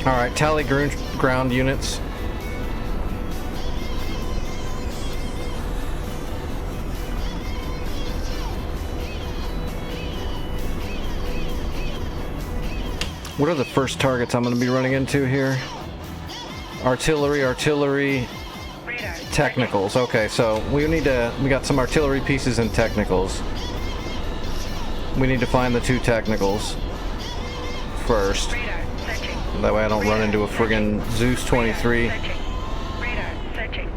All right, tally ground units. What are the first targets I'm going to be running into here? Artillery, Radar. technicals. Okay, so we got some artillery pieces and technicals. We need to find the two technicals first. Radar searching. That way I don't run into a friggin' Zeus 23. Radar searching. Radar searching.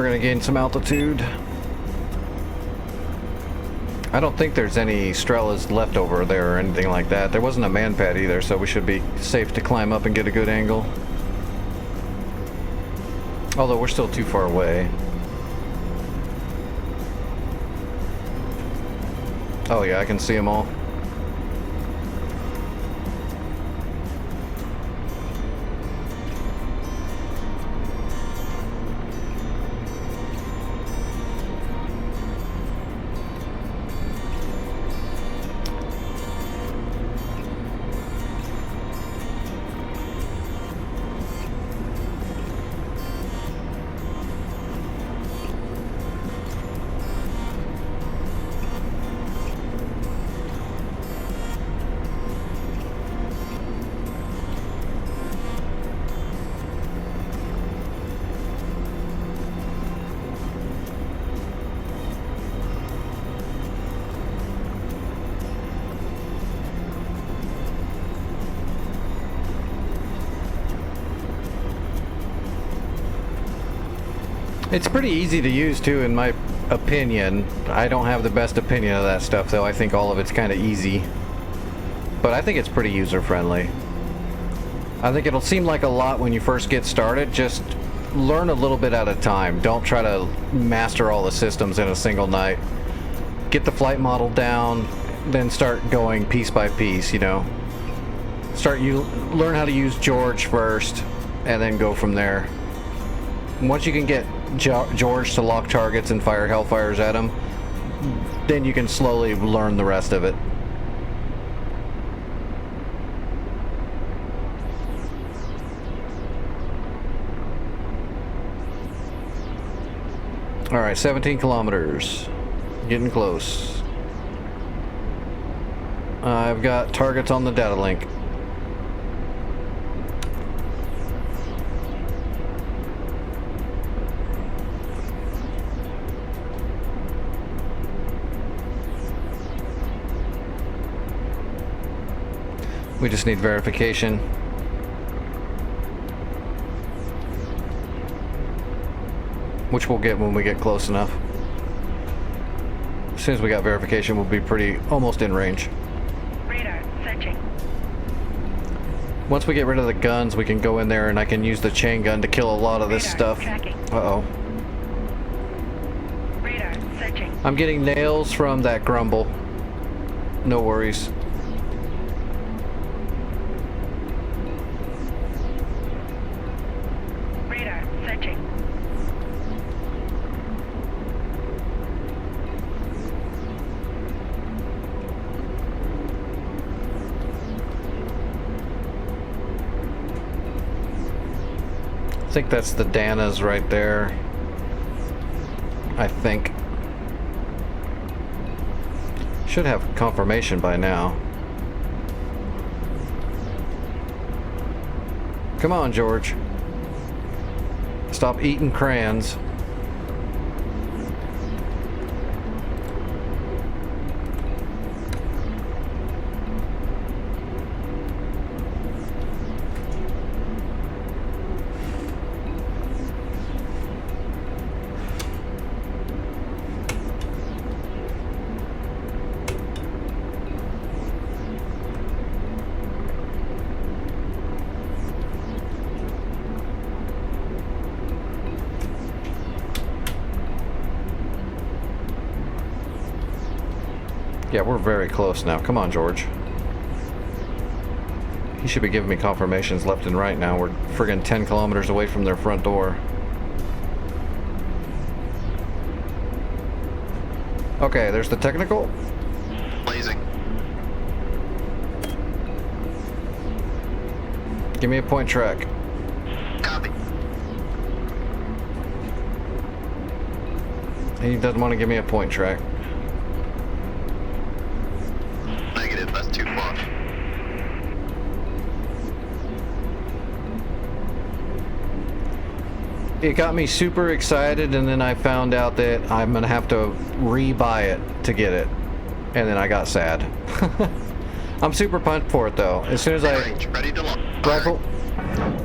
We're gonna gain some altitude. I don't think there's any Strellas left over there or anything like that. There wasn't a man pad either, so we should be safe to climb up and get a good angle. Although we're still too far away. Oh yeah, I can see them all. It's pretty easy to use too, in my opinion. I don't have the best opinion of that stuff though. I think all of it's kind of easy. But I think it's pretty user-friendly. I think it'll seem like a lot when you first get started. Just learn a little bit at a time. Don't try to master all the systems in a single night. Get the flight model down, then start going piece by piece, you know. Learn how to use George first, and then go from there. Once you can get George to lock targets and fire Hellfires at him, then you can slowly learn the rest of it. Alright, 17 kilometers. Getting close. I've got targets on the data link. We just need verification. Which we'll get when we get close enough. As soon as we got verification, we'll be almost in range. Radar searching. Once we get rid of the guns, we can go in there and I can use the chain gun to kill a lot of this Radar stuff. tracking. Uh-oh. Radar searching. I'm getting nails from that grumble. No worries. Radar searching. I think that's the Danas right there. I think. Should have confirmation by now. Come on, George. Stop eating crayons. Yeah, we're very close now. Come on, George. He should be giving me confirmations left and right now. We're friggin' 10 kilometers away from their front door. Okay, there's the technical. Blazing. Give me a point track. Copy. He doesn't want to give me a point track. Negative, that's too far. It got me super excited, and then I found out that I'm gonna have to re-buy it to get it, and then I got sad. I'm super pumped for it though. As soon as Range, ready to lock.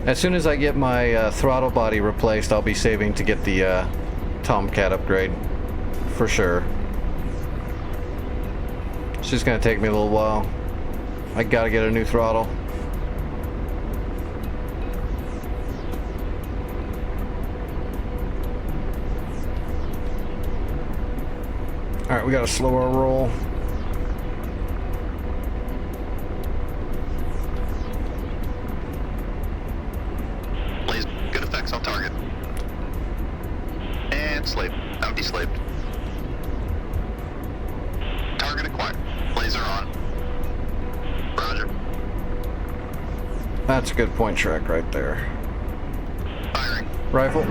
as soon as I get my throttle body replaced, I'll be saving to get the Tomcat upgrade. For sure. It's just gonna take me a little while. I gotta get a new throttle. Alright, we gotta slow our roll. Blaze, good effects on target. And slave. Now deslaved. Target acquired. Laser on. Roger. That's a good point track right there. Firing. Rifle.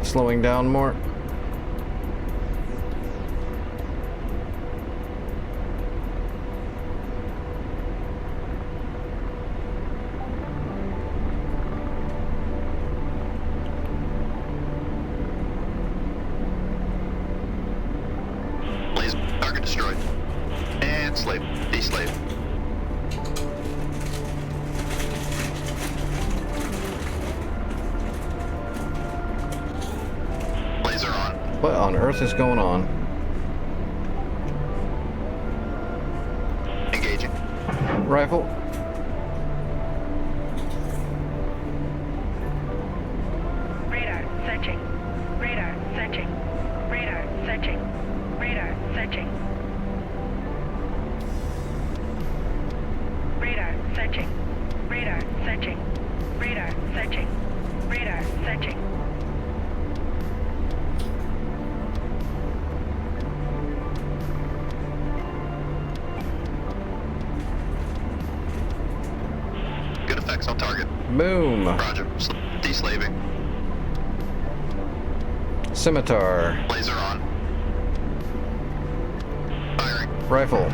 Slowing down more. Blaze, target destroyed. And slave. Deslave. Laser on. What on earth is going on? Engaging. Rifle. Radar searching. Radar searching. Radar searching. Radar searching. Radar searching. Radar searching. Radar searching. Radar searching. Good effects on target. Boom. Roger. Deslaving. Scimitar. Laser on. Firing. Rifle.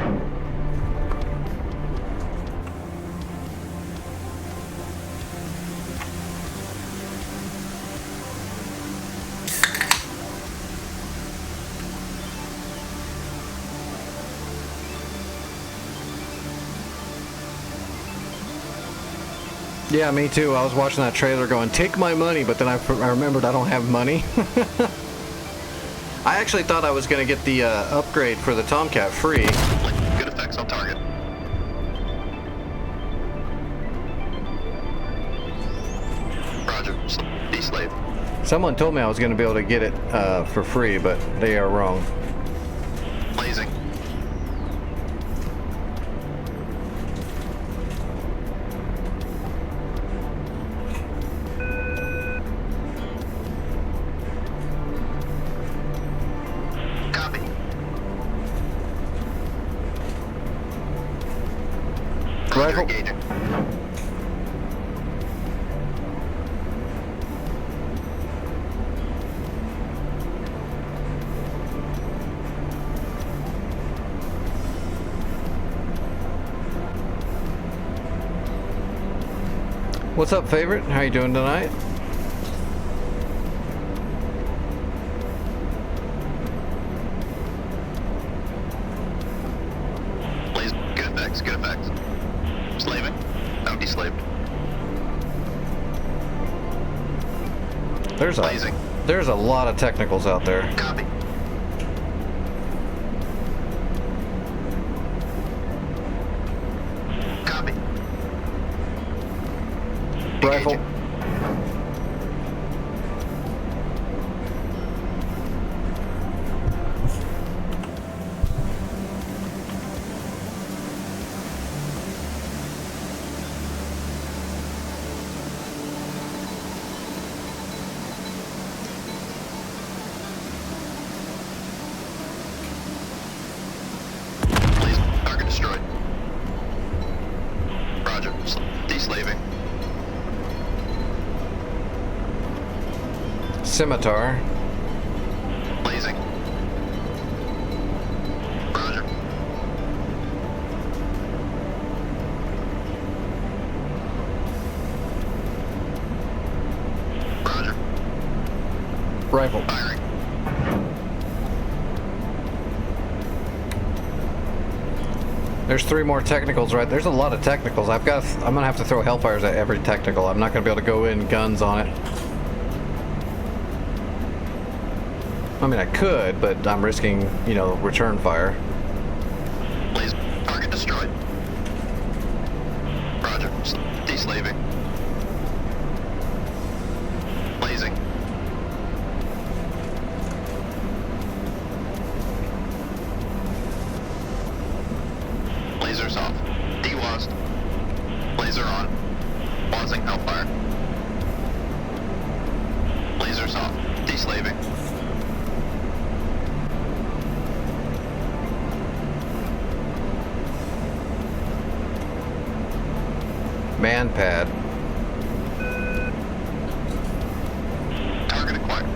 Yeah, me too. I was watching that trailer going, take my money, but then I remembered I don't have money. I actually thought I was going to get the upgrade for the Tomcat free. Good effects on target. Roger. Deslave. Someone told me I was going to be able to get it for free, but they are wrong. Blazing. Copy. Roger, Rifle. engaging. What's up, favorite? How you doing tonight? Blaze. Good effects. Good effects. Slaving. Now deslaved. Blazing. There's a lot of technicals out there. Copy. Copy. Rifle. Engaging. Blaze. Target destroyed. Roger. Deslaving. Scimitar. Blazing. Roger. Roger. Rifle. Firing. There's 3 more technicals, right? There's a lot of technicals. I'm gonna have to throw Hellfires at every technical. I'm not gonna be able to go in guns on it. I mean, I could, but I'm risking, you know, return fire. Laser. Target destroyed. Roger. Deslaving. Blazing. Lasers off. Dewased. Laser on. Pausing Hellfire. Lasers off. Deslaving. Man pad. Target acquired.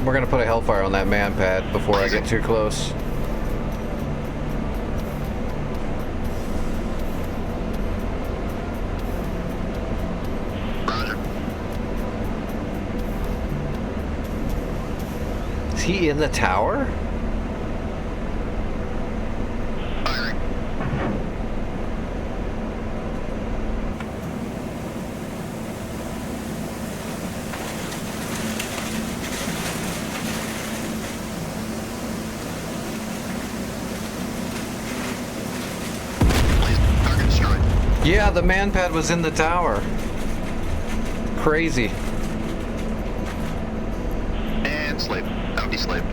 We're gonna put a hellfire on that man pad before I get too close. Roger. Is he in the tower? Firing. Target destroyed. Yeah, the man pad was in the tower. Crazy. And slave. Now deslaved.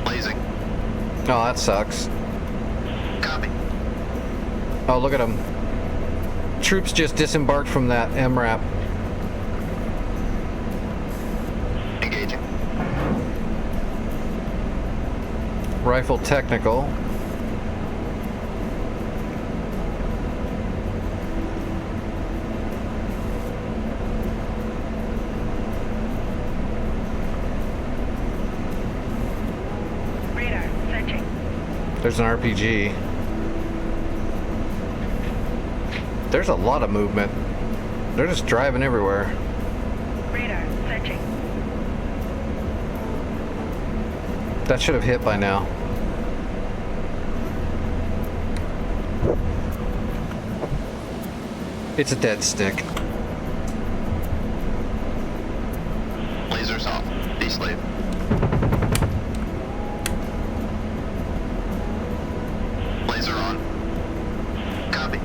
Blazing. Oh, that sucks. Copy. Oh, look at them. Troops just disembarked from that MRAP. Engaging. Rifle technical. Radar searching. There's an RPG. There's a lot of movement. They're just driving everywhere. Radar searching. That should have hit by now. It's a dead stick. Lasers off. Deslave. Laser on. Copy.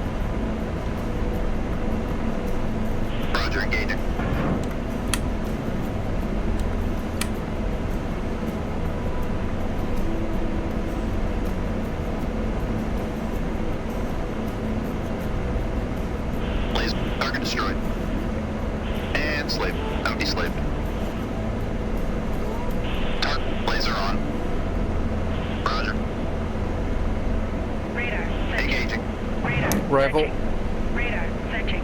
Roger, engaging. Laser. Target destroyed. And slave. Now deslaved. Laser on. Roger. Radar searching. Engaging. Radar Rifle. searching. Radar searching.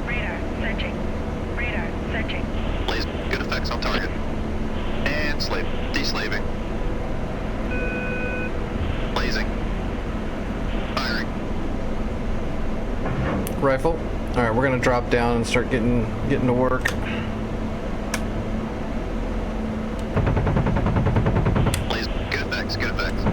Radar searching. Radar searching. Laser. Good effects on target. And slave. Deslaving. Blazing. Firing. Rifle. All right, we're gonna drop down and start getting to work. Laser. Good effects. Good effects.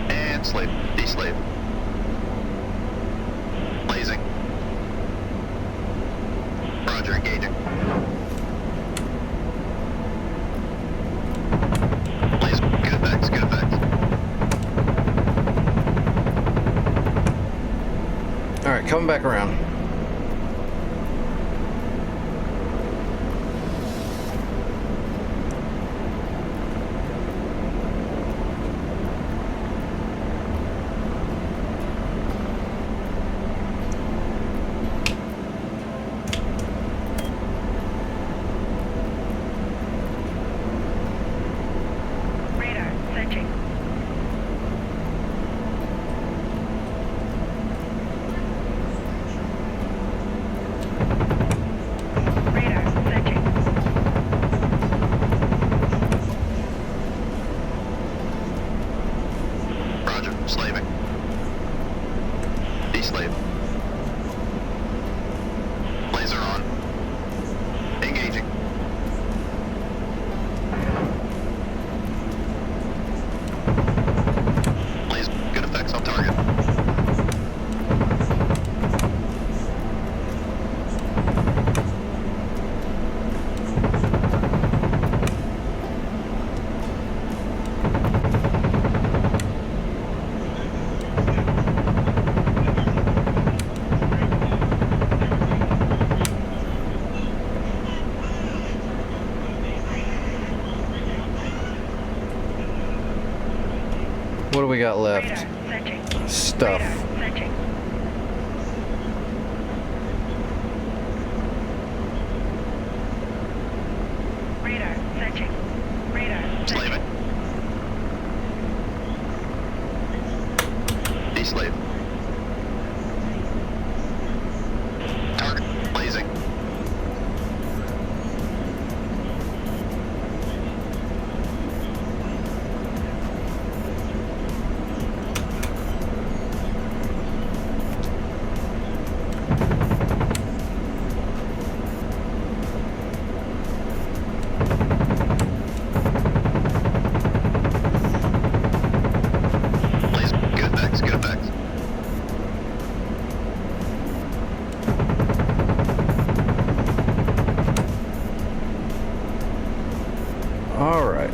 And slave. Deslave. Blazing. Roger, engaging. Laser. Good effects. Good effects. All right, coming back around. Radar searching. D-slave. Laser on. Engaging. Laser. Good effects on target. What do we got left? Radar searching. Stuff. Radar searching. Radar searching. Radar searching. Slaving. D-slave. Target. Blazing. Blaze. Good effects. Good effects. All right.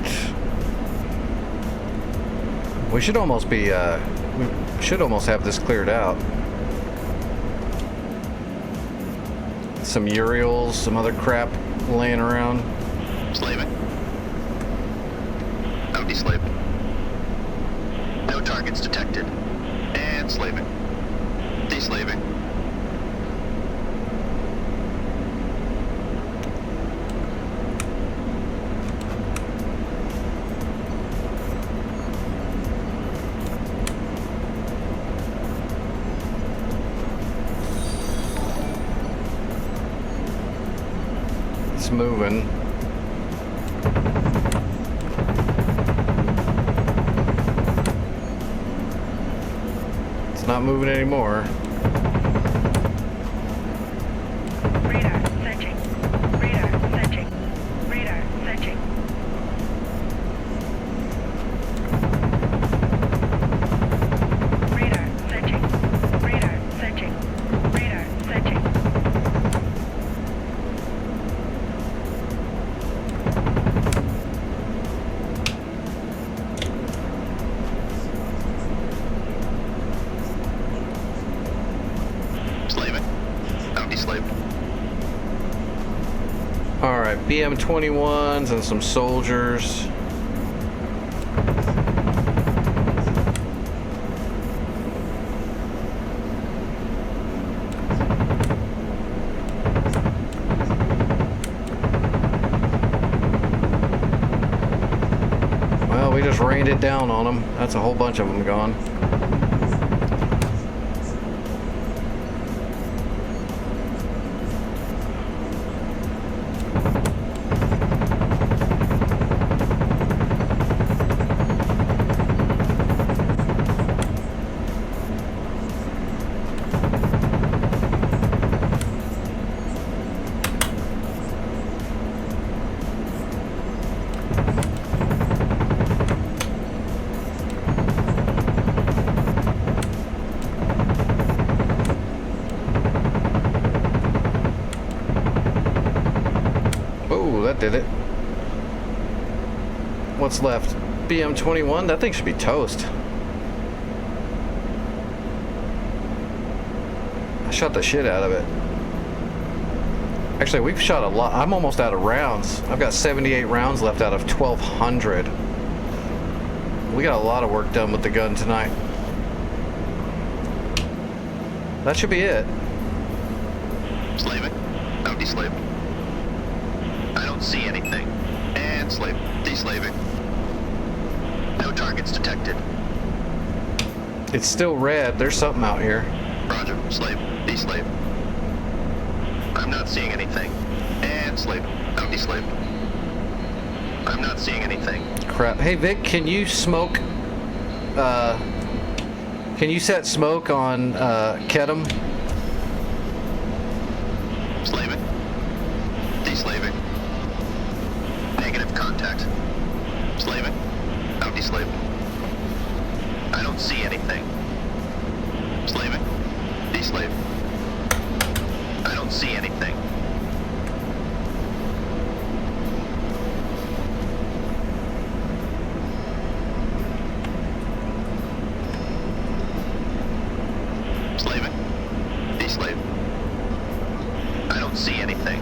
We should almost be. We should almost have this cleared out. Some Uriels, some other crap laying around. Slaving. No D-slave. No targets detected. And slaving. D-slaving. It's moving. It's not moving anymore. Radar searching. Radar searching. Radar searching. Radar searching. Radar searching. Radar searching. Slaving. No D-slave. All right, BM-21s and some soldiers. Well, we just rained it down on them. That's a whole bunch of them gone. Oh, that did it. What's left? BM-21? That thing should be toast. I shot the shit out of it. Actually, we've shot a lot. I'm almost out of rounds. I've got 78 rounds left out of 1,200. We got a lot of work done with the gun tonight. That should be it. Slaving. No D-slave. I don't see anything. And slave. D-slaving. No targets detected. It's still red. There's something out here. Roger. Slave. D-slave. I'm not seeing anything. And slave. No D-slave. I'm not seeing anything. Crap. Hey, Vic, can you smoke Can you set smoke on Kedem? Slaving. Deslaving. Negative contact. Slaving. I'm deslaving. I don't see anything. Slaving. Deslaving. I don't see anything. Slaving. Deslaving. I don't see anything.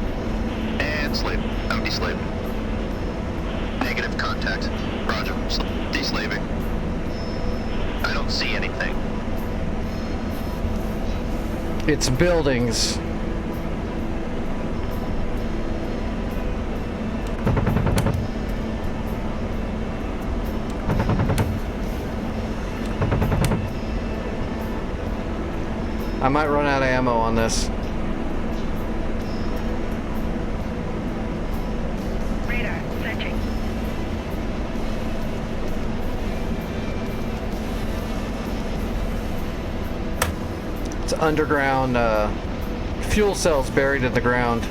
And slave. I'm deslaving. Negative contact. Roger. Deslaving. I don't see anything. It's buildings. I might run out of ammo on this. Radar searching. It's underground fuel cells buried in the ground.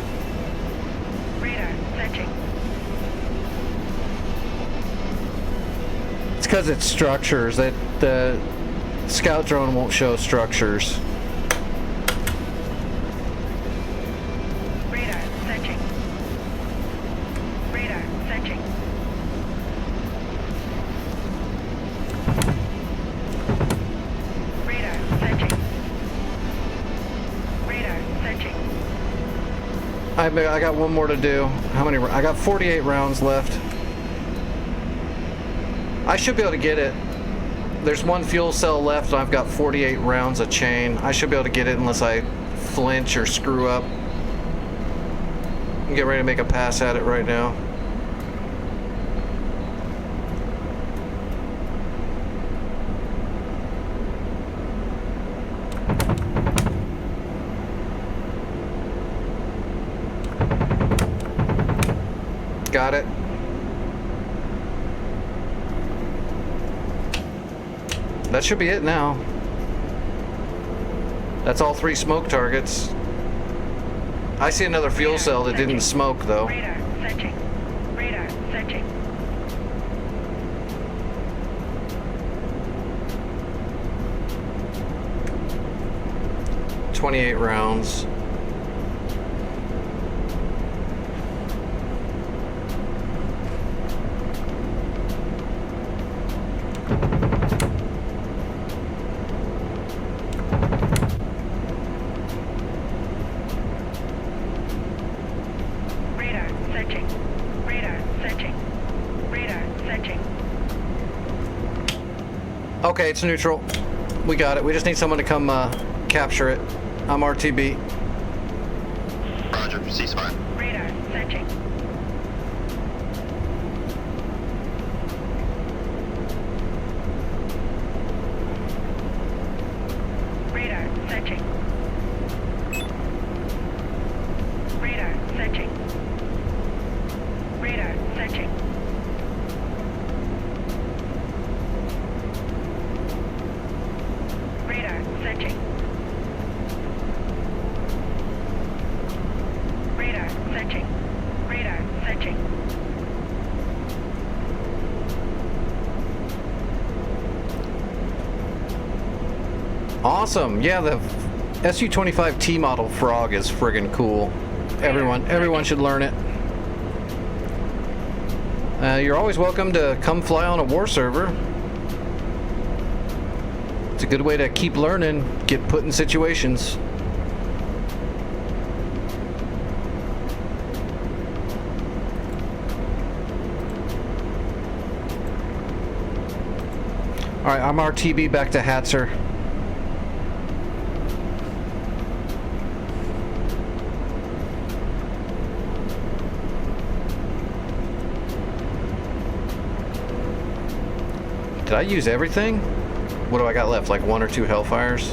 Radar searching. It's because it's structures. That the scout drone won't show structures. Radar searching. Radar searching. Radar searching. Radar searching. I got one more to do. How many? I got 48 rounds left. I should be able to get it. There's one fuel cell left, and I've got 48 rounds of chain. I should be able to get it unless I flinch or screw up. I'm getting ready to make a pass at it right now. Got it. That should be it now. That's all 3 smoke targets. I see another fuel cell that didn't smoke though. Radar searching. Radar searching. 28 rounds. Radar searching. Radar searching. Radar searching. Okay, it's neutral. We got it. We just need someone to come capture it. I'm RTB. Roger. Ceasefire. Radar searching. Radar searching. Radar searching. Radar searching. Radar searching. Radar searching. Radar searching. Awesome. Yeah, the SU-25T model Frog is friggin' cool. Everyone should learn it. You're always welcome to come fly on a war server. It's a good way to keep learning, get put in situations. Alright, I'm RTB back to Hatzer. Did I use everything? What do I got left? Like 1 or 2 Hellfires?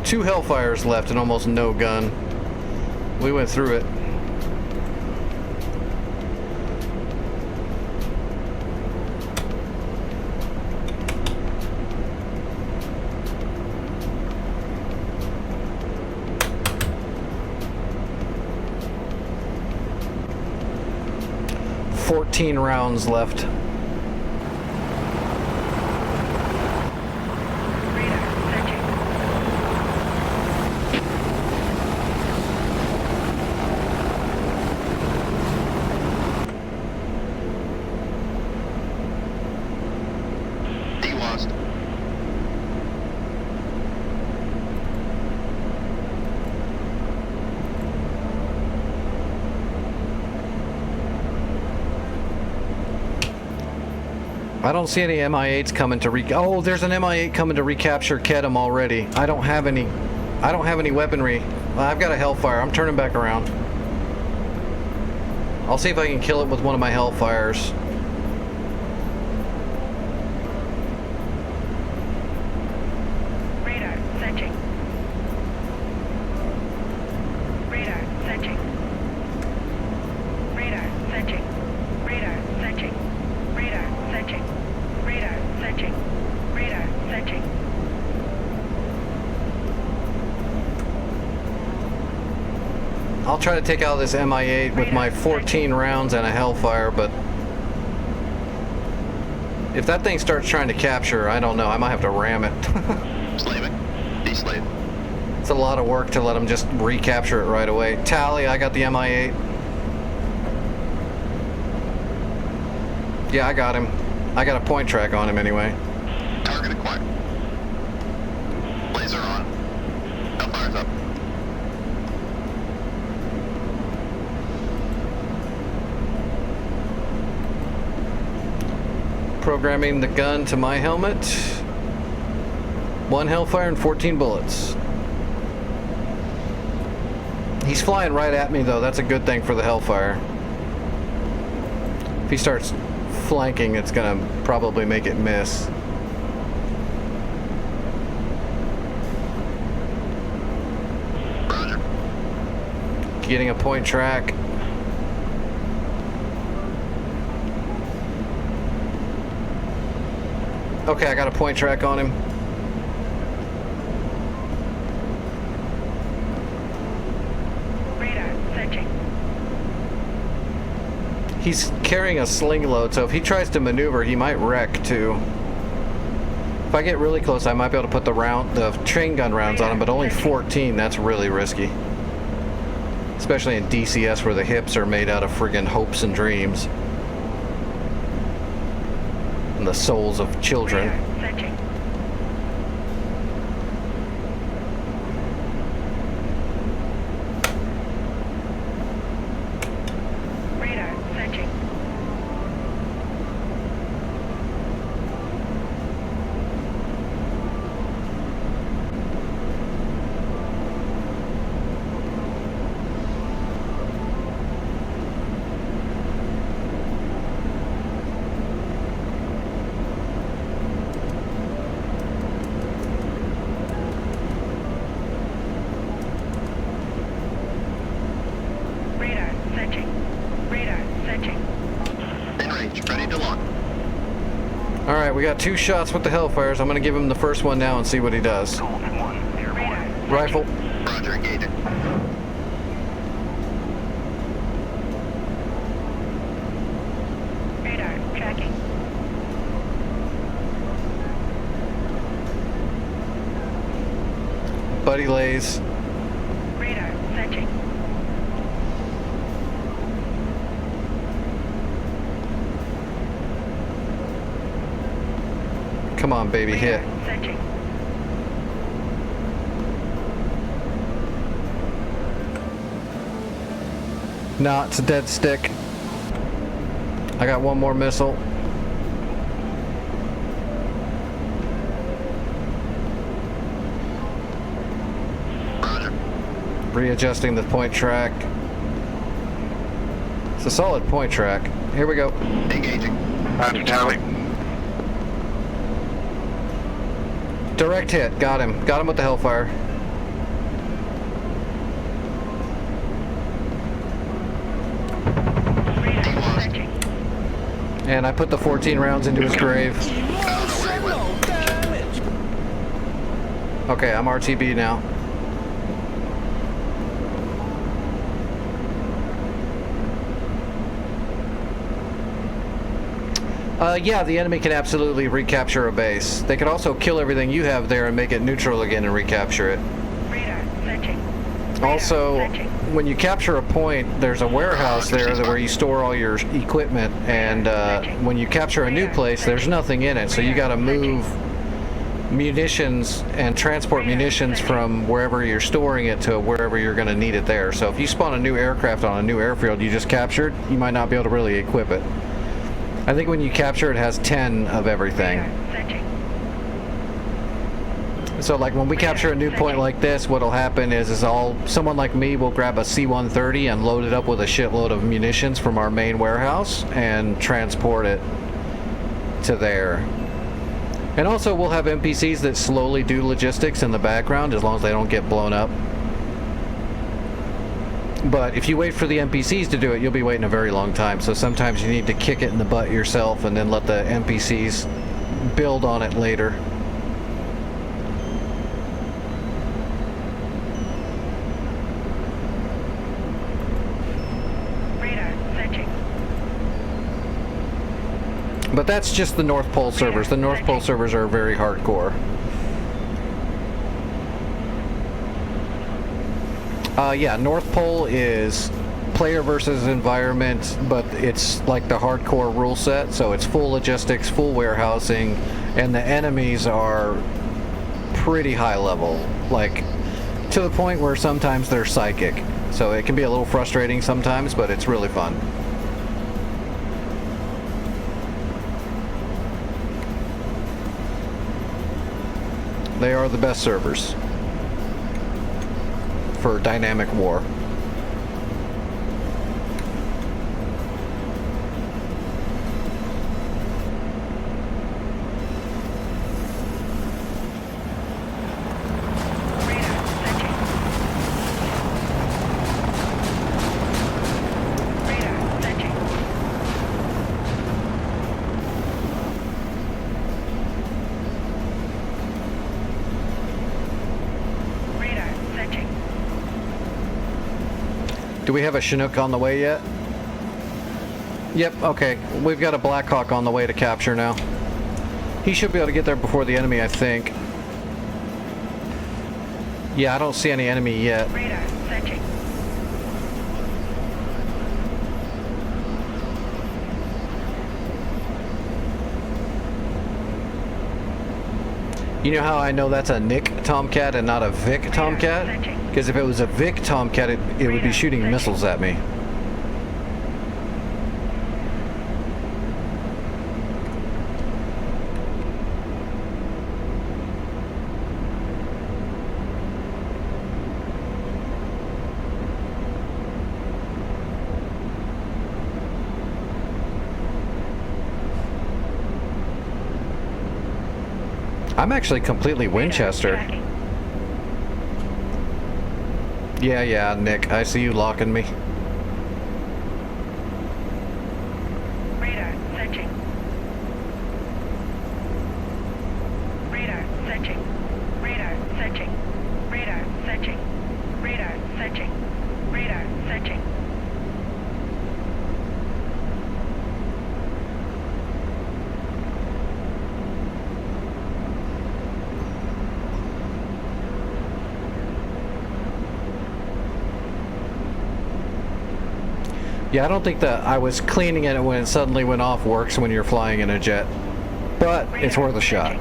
2 Hellfires left and almost no gun. We went through it. 14 rounds left. Radar searching. DWASD. I don't see any MI8s coming to oh, there's an MI8 coming to recapture Kedem already. I don't have any weaponry. I've got a Hellfire. I'm turning back around. I'll see if I can kill it with one of my Hellfires. Radar searching. Radar searching. Radar searching. Radar searching. Radar searching. Radar searching. Radar searching. I'll try to take out this MI8 with my 14 rounds and a Hellfire, but if that thing starts trying to capture, I don't know. I might have to ram it. Slaving. Deslave. It's a lot of work to let them just recapture it right away. Tally, I got the MI8. Yeah, I got him. I got a point track on him anyway. Target acquired. Laser on. Hellfire's up. Programming the gun to my helmet. 1 Hellfire and 14 bullets. He's flying right at me though. That's a good thing for the Hellfire. If he starts flanking, it's gonna probably make it miss. Roger. Getting a point track. Okay, I got a point track on him. Radar searching. He's carrying a sling load, so if he tries to maneuver, he might wreck too. If I get really close, I might be able to put the chain gun rounds on him, but only 14, that's really risky. Especially in DCS where the hips are made out of friggin' hopes and dreams. And the souls of children. Radar searching. Radar searching. Radar searching. Radar searching. In range. Ready to lock. Alright, we got 2 shots with the Hellfires. I'm gonna give him the first one now and see what he does. Radar. Rifle. Roger. Engaging. Radar tracking. Buddy lays. Radar searching. Come on, baby, hit. Radar searching. Nah, it's a dead stick. I got one more missile. Roger. Readjusting the point track. It's a solid point track. Here we go. Engaging. Roger, Charlie. Direct hit. Got him. Got him with the Hellfire. Radar searching. And I put the 14 rounds into his grave. Okay, I'm RTB now. Yeah, the enemy can absolutely recapture a base. They could also kill everything you have there and make it neutral again and recapture it. Radar searching. Radar Also, searching. when you capture a point, there's a warehouse there where you store all your equipment, and when you capture a new place, there's nothing in it, so you gotta move munitions and transport munitions from wherever you're storing it to wherever you're gonna need it there. So if you spawn a new aircraft on a new airfield you just captured, you might not be able to really equip it. I think when you capture it has 10 of everything. Radar searching. So like when we capture a new point like this, what'll happen is someone like me will grab a C-130 and load it up with a shitload of munitions from our main warehouse and transport it to there. And also we'll have NPCs that slowly do logistics in the background as long as they don't get blown up. But if you wait for the NPCs to do it, you'll be waiting a very long time. So sometimes you need to kick it in the butt yourself and then let the NPCs build on it later. Radar searching. But that's just the North Pole servers. The North Pole servers are very hardcore. Yeah, North Pole is player versus environment, but it's like the hardcore rule set, so it's full logistics, full warehousing, and the enemies are pretty high level, like to the point where sometimes they're psychic. So it can be a little frustrating sometimes, but it's really fun. They are the best servers for dynamic war. Radar searching. Radar searching. Radar searching. Do we have a Chinook on the way yet? Yep, okay. We've got a Blackhawk on the way to capture now. He should be able to get there before the enemy, I think. Yeah, I don't see any enemy yet. Radar searching. You know how I know that's a Nick Tomcat and not a Vic Tomcat? Because if it was a Vic Tomcat, it would be shooting missiles at me. I'm actually completely Winchester. Tracking. Yeah, Nick, I see you locking me. Radar searching. Radar searching. Radar searching. Radar searching. Radar searching. Radar searching. Yeah, I don't think that I was cleaning it when it suddenly went off works when you're flying in a jet. But it's worth a shot.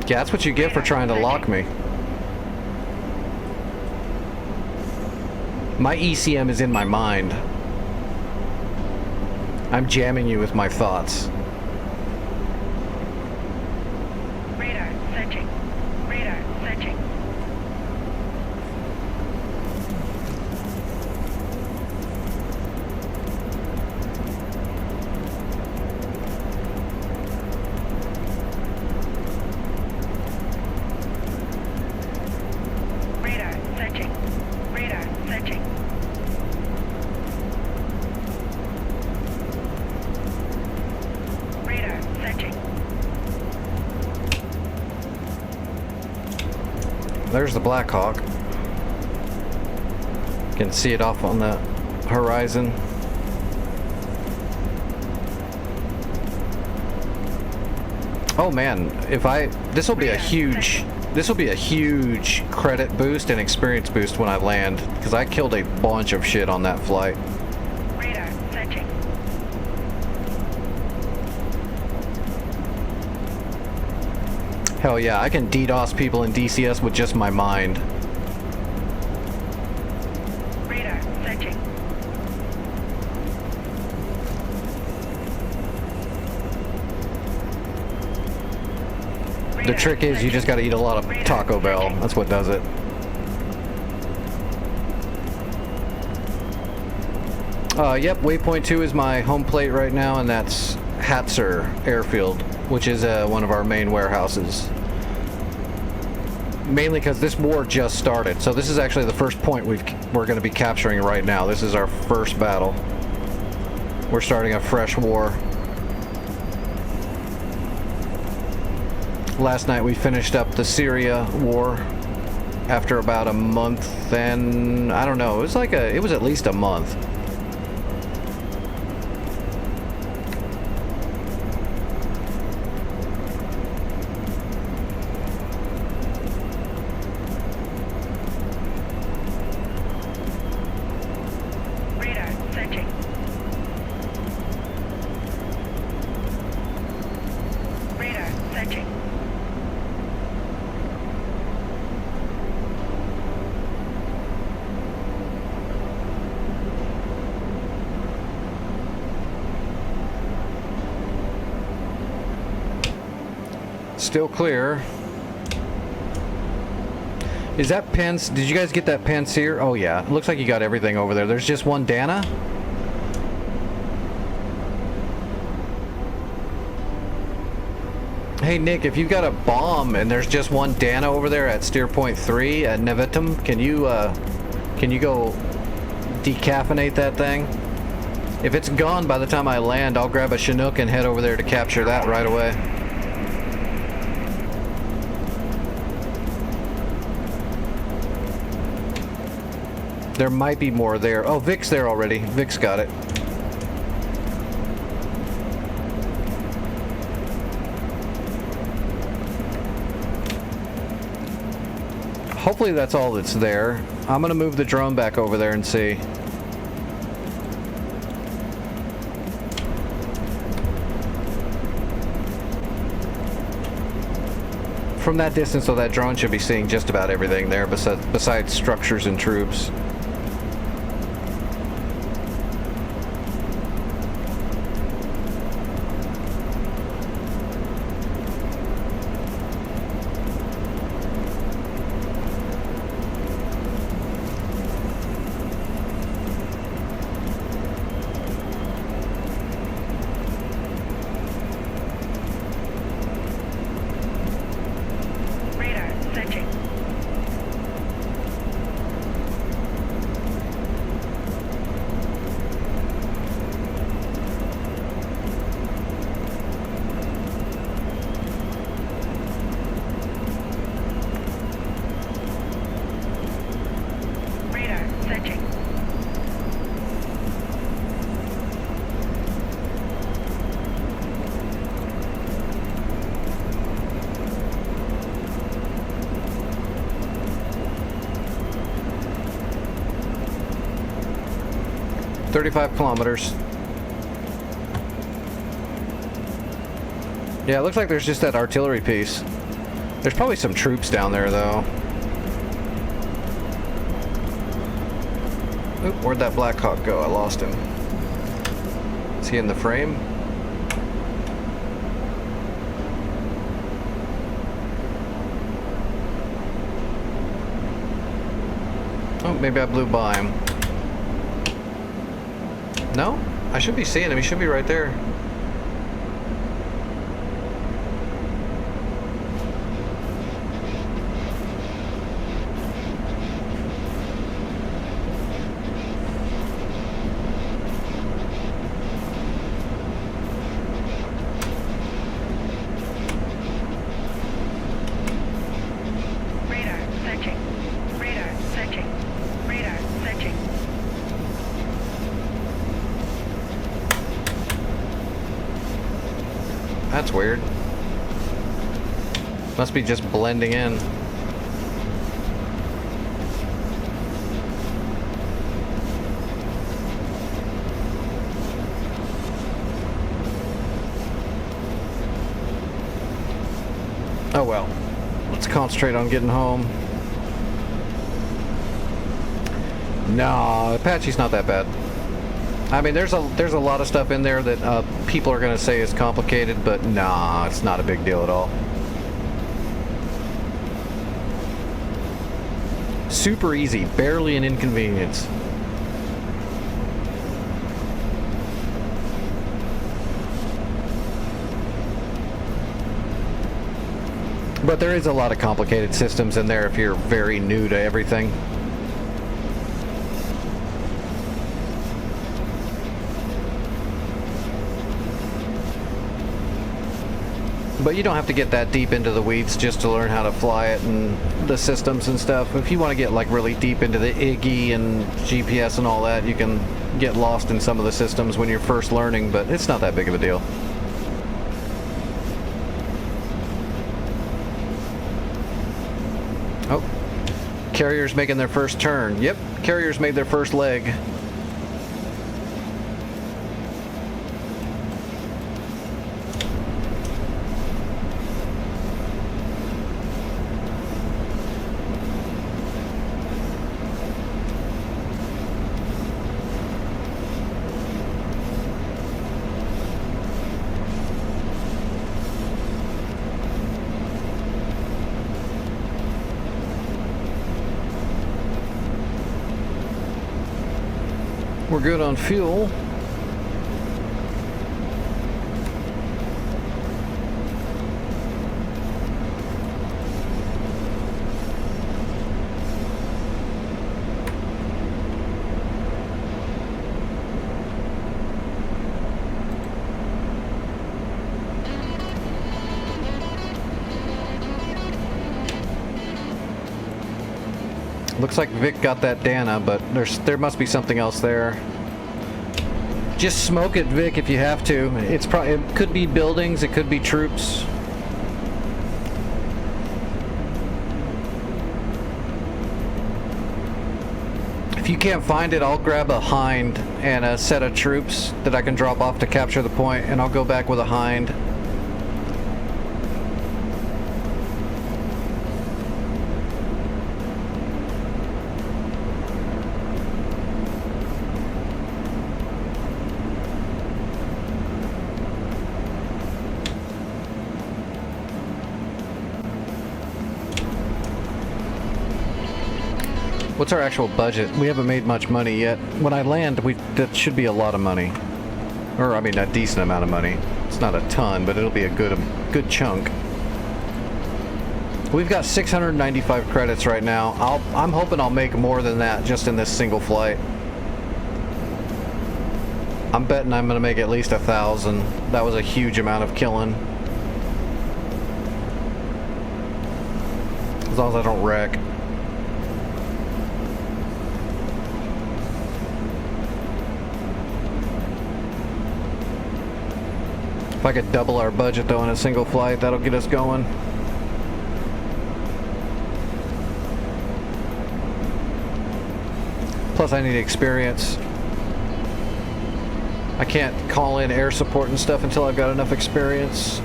Yeah, that's what you get for trying to lock me. My ECM is in my mind. I'm jamming you with my thoughts. Radar searching. Radar searching. Radar searching. Radar searching. Radar searching. There's the Blackhawk. You can see it off on the horizon. Oh man, this will be a huge credit boost and experience boost when I land, because I killed a bunch of shit on that flight. Radar searching. Hell yeah, I can DDoS people in DCS with just my mind. Radar searching. The trick is you just gotta eat a lot of Taco Bell. That's what does it. Yep, waypoint 2 is my home plate right now, and that's Hatzer Airfield, which is one of our main warehouses. Mainly because this war just started, so this is actually the first point we're going to be capturing right now. This is our first battle. We're starting a fresh war. Last night we finished up the Syria war after about a month, and I don't know, it was at least a month. Radar searching. Radar searching. Still clear. Is that Pence? Did you guys get that Pence here? Oh yeah, it looks like you got everything over there. There's just one Dana? Hey Nick, if you've got a bomb and there's just one Dana over there at steer point 3 at Nevetum, can you go decaffeinate that thing? If it's gone by the time I land, I'll grab a Chinook and head over there to capture that right away. There might be more there. Oh, Vic's there already. Vic's got it. Hopefully that's all that's there. I'm gonna move the drone back over there and see. From that distance, though, that drone should be seeing just about everything there besides structures and troops. Radar searching. Radar searching. $35 kilometers. Yeah, it looks like there's just that artillery piece. There's probably some troops down there, though. Oop, where'd that Black Hawk go? I lost him. Is he in the frame? Oh, maybe I blew by him. No? I should be seeing him. He should be right there. Radar searching. Radar searching. Radar searching. That's weird. Must be just blending in. Oh well. Let's concentrate on getting home. No, Apache's not that bad. I mean, there's a lot of stuff in there that people are going to say is complicated, but nah, it's not a big deal at all. Super easy, barely an inconvenience. But there is a lot of complicated systems in there if you're very new to everything. But you don't have to get that deep into the weeds just to learn how to fly it and the systems and stuff. If you want to get like really deep into the IGI and GPS and all that, you can get lost in some of the systems when you're first learning, but it's not that big of a deal. Oh, Carrier's making their first turn. Yep, Carrier's made their first leg. We're good on fuel. Looks like Vic got that Dana, but there must be something else there. Just smoke it, Vic, if you have to. It could be buildings, it could be troops. If you can't find it, I'll grab a Hind and a set of troops that I can drop off to capture the point, and I'll go back with a Hind. What's our actual budget? We haven't made much money yet. When I land, that should be a lot of money. Or, I mean, a decent amount of money. It's not a ton, but it'll be a good chunk. We've got 695 credits right now. I'm hoping I'll make more than that just in this single flight. I'm betting I'm going to make at least 1,000. That was a huge amount of killing. As long as I don't wreck. If I could double our budget though in a single flight, that'll get us going. Plus I need experience. I can't call in air support and stuff until I've got enough experience.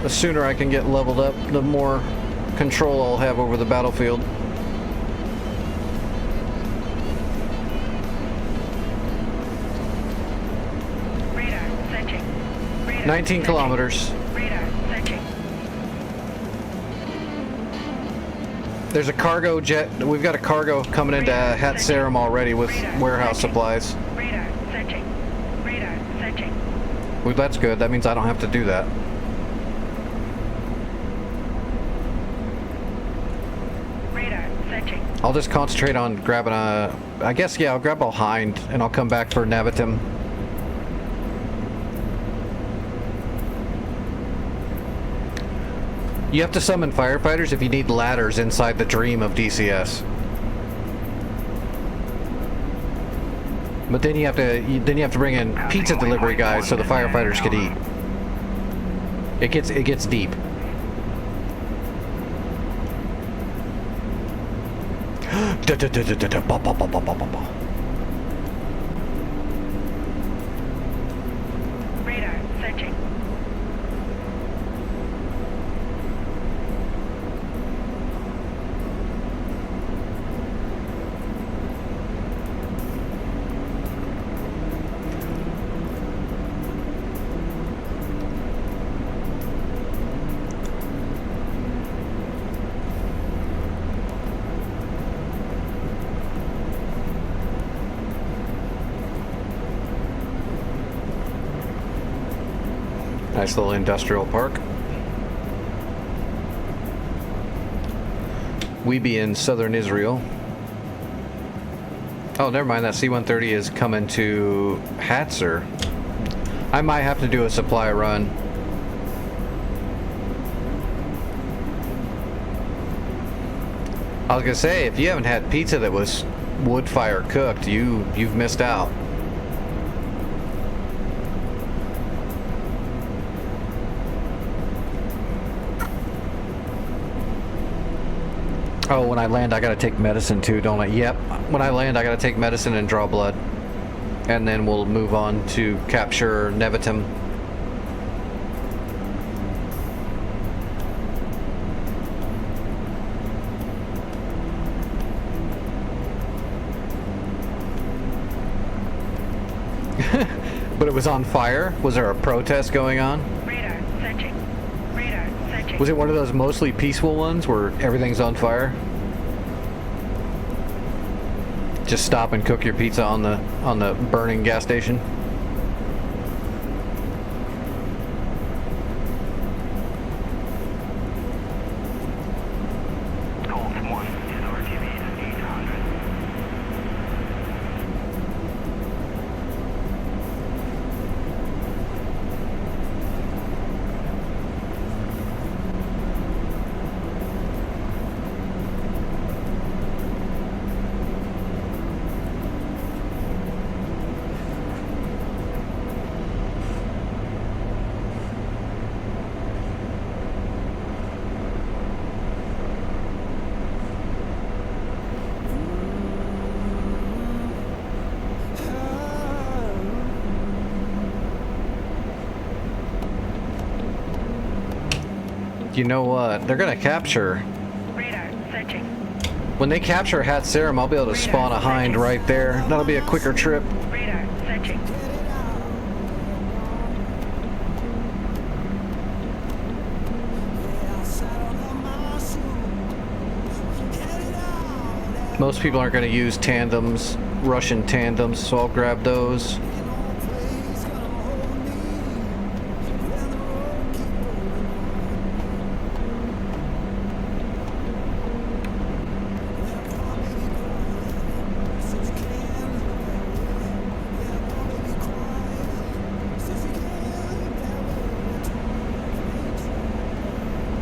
The sooner I can get leveled up, the more control I'll have over the battlefield. Radar searching. Radar 19 searching. kilometers. Radar searching. There's a cargo jet. We've got a cargo coming into Hatsarim already with warehouse supplies. Radar searching. Radar searching. Well, that's good. That means I don't have to do that. Radar searching. I'll just concentrate on grabbing a... I guess, yeah, I'll grab a Hind and I'll come back for Navitim. You have to summon firefighters if you need ladders inside the Dream of DCS. But then you have to bring in pizza delivery guys so the firefighters could eat. It gets deep. Radar searching. Nice little industrial park. We be in southern Israel. Oh, never mind. That C-130 is coming to Hatzer. I might have to do a supply run. I was gonna say, if you haven't had pizza that was wood fire cooked, you've missed out. Oh, when I land, I gotta take medicine too, don't I? Yep. When I land, I gotta take medicine and draw blood. And then we'll move on to capture Nevatim. But it was on fire? Was there a protest going on? Radar searching. Radar searching. Was it one of those mostly peaceful ones where everything's on fire? Just stop and cook your pizza on the burning gas station? Colt 1 is RTV at 800. You know what? They're gonna capture. Radar searching. When they capture Hatzerim, I'll be able to spawn a hind right there. That'll be a quicker trip. Radar searching. Most people aren't gonna use tandems, Russian tandems, so I'll grab those.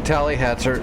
Tally Hatzer.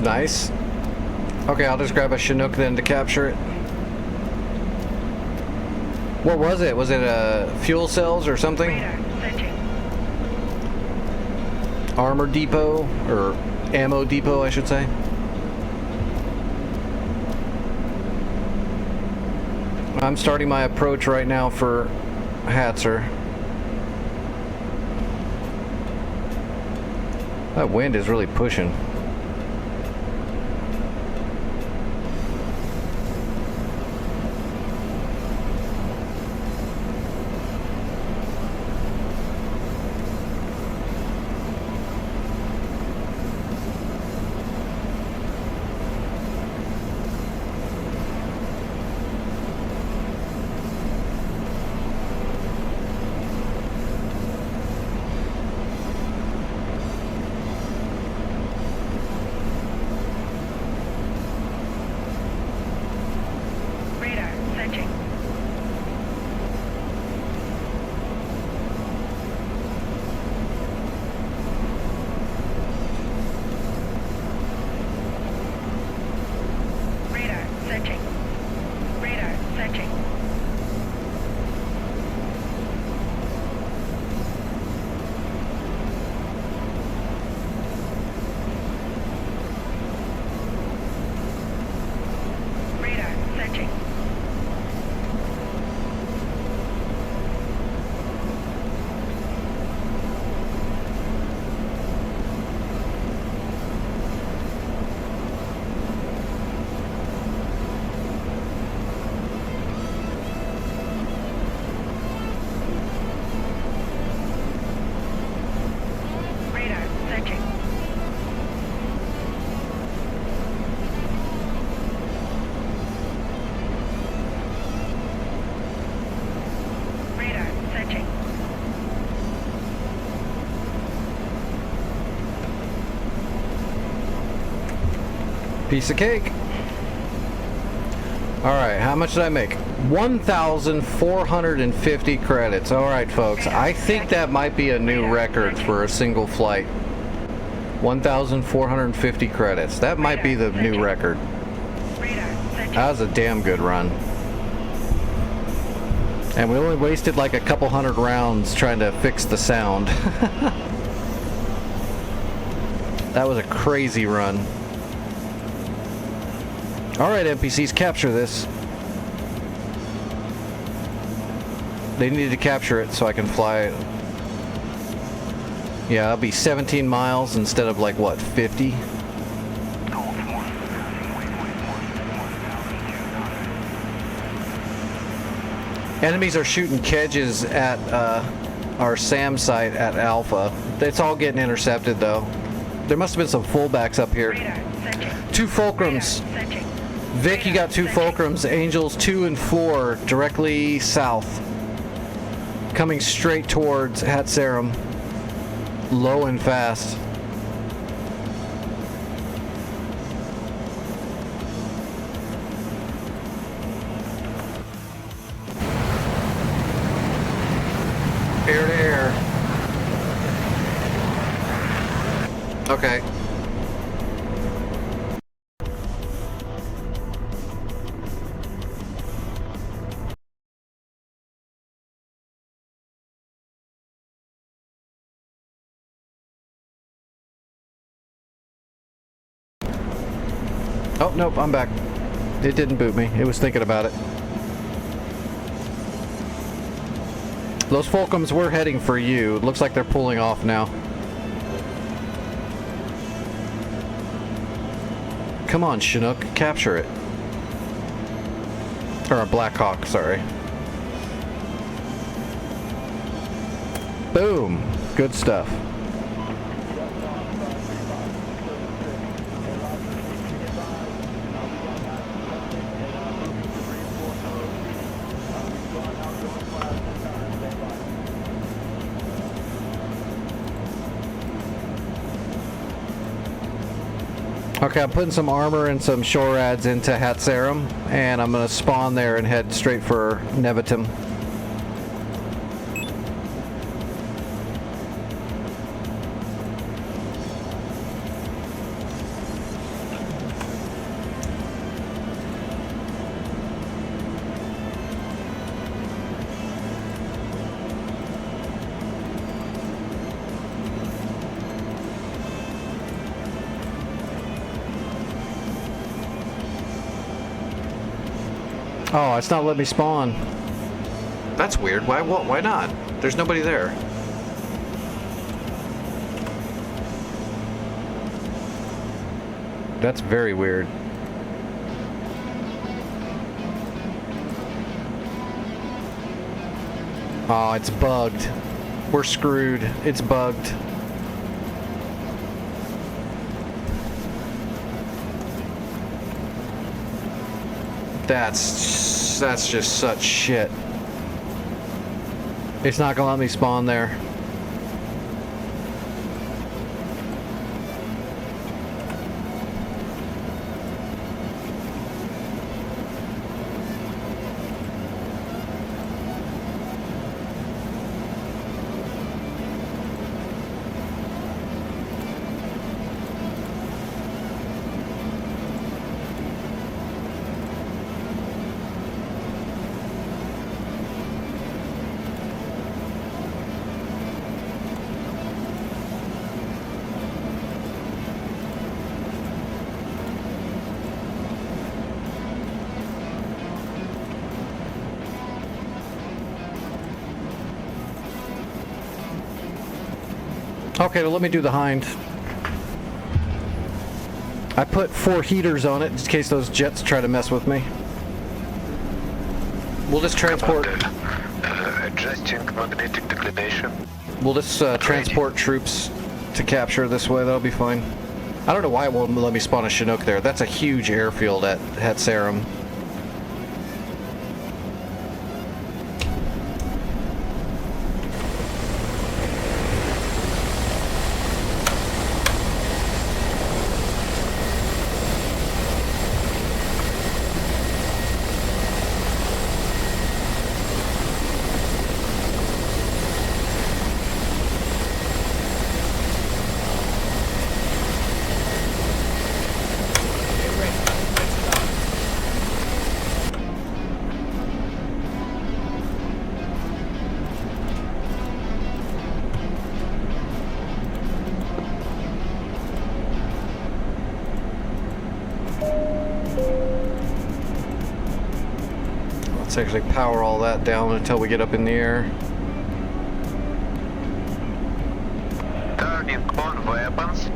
Nice. Okay, I'll just grab a Chinook then to capture it. What was it? Was it fuel cells or something? Radar searching. Armor depot, or ammo depot, I should say. I'm starting my approach right now for Hatzer. That wind is really pushing. Radar searching. Radar searching. Radar searching. Radar searching. Radar searching. Radar searching. Piece of cake. Alright, how much did I make? 1,450 credits. Alright, folks. I think that might be a new record for a single flight. 1,450 credits. That might be the new record. Radar searching. That was a damn good run. And we only wasted like a couple hundred rounds trying to fix the sound. That was a crazy run. Alright, NPCs, capture this. They need to capture it so I can fly it. Yeah, I'll be 17 miles instead of like, what, 50? Enemies are shooting kedges at our SAM site at Alpha. It's all getting intercepted though. There must have been some fullbacks up here. Radar searching. 2 fulcrums. Radar searching. Vic, you got 2 fulcrums. Angels 2 and 4 directly south. Coming straight towards Hatzerum. Low and fast. Air to air. Okay. Oh, nope, I'm back. It didn't boot me. It was thinking about it. Those Fulcrums were heading for you. It looks like they're pulling off now. Come on, Chinook. Capture it. Or a Black Hawk, sorry. Boom. Good stuff. Okay, I'm putting some armor and some shore ads into Hatzerum, and I'm going to spawn there and head straight for Nevitum. Oh, it's not letting me spawn. That's weird. Why not? There's nobody there. That's very weird. Oh, it's bugged. We're screwed. It's bugged. That's just such shit. It's not gonna let me spawn there. Okay, well, let me do the hind. I put 4 heaters on it in case those jets try to mess with me. We'll just transport. Adjusting magnetic declination. We'll just transport troops to capture this way. That'll be fine. I don't know why it won't let me spawn a Chinook there. That's a huge airfield at Hatsarum. Let's actually power all that down until we get up in the air. Turning on weapons.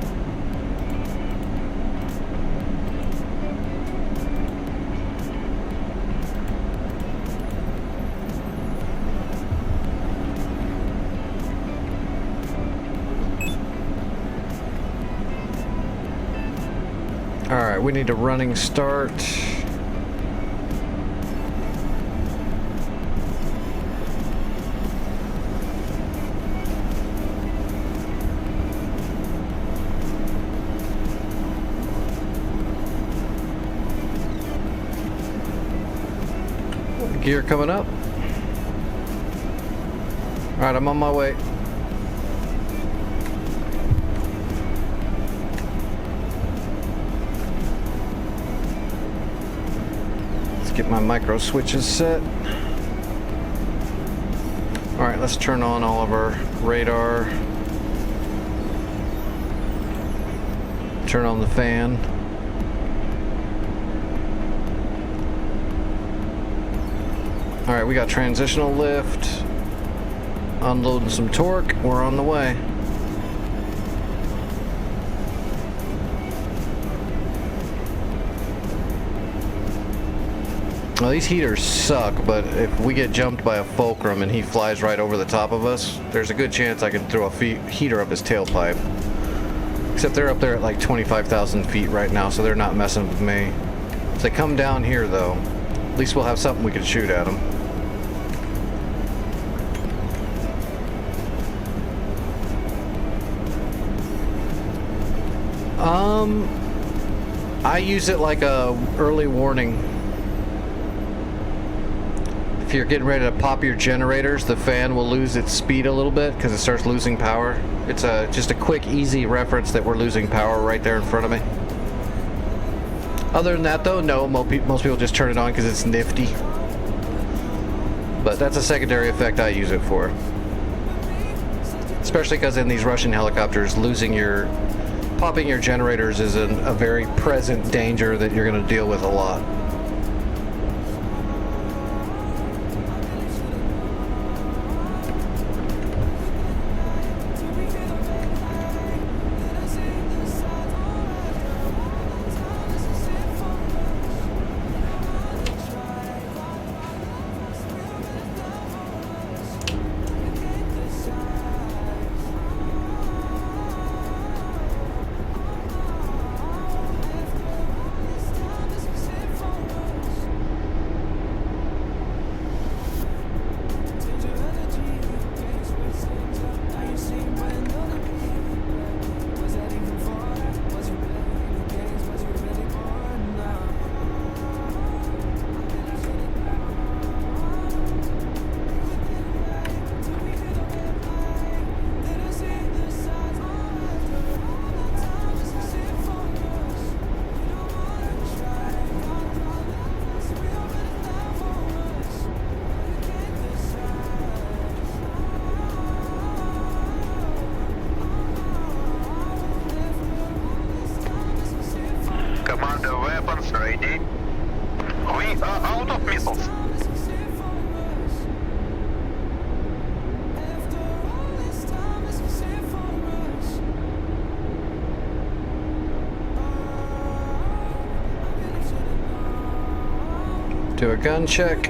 Alright, we need a running start. Gear coming up. Alright, I'm on my way. Let's get my micro switches set. Alright, let's turn on all of our radar. Turn on the fan. Alright, we got transitional lift, unloading some torque, we're on the way. Well, these heaters suck, but if we get jumped by a Fulcrum and he flies right over the top of us, there's a good chance I can throw a heater up his tailpipe. Except they're up there at like 25,000 feet right now, so they're not messing with me. If they come down here though, at least we'll have something we can shoot at them. I use it like a early warning. If you're getting ready to pop your generators, the fan will lose its speed a little bit because it starts losing power. It's just a quick, easy reference that we're losing power right there in front of me. Other than that though, no, most people just turn it on because it's nifty. But that's a secondary effect I use it for. Especially because in these Russian helicopters, popping your generators is a very present danger that you're going to deal with a lot. gun check.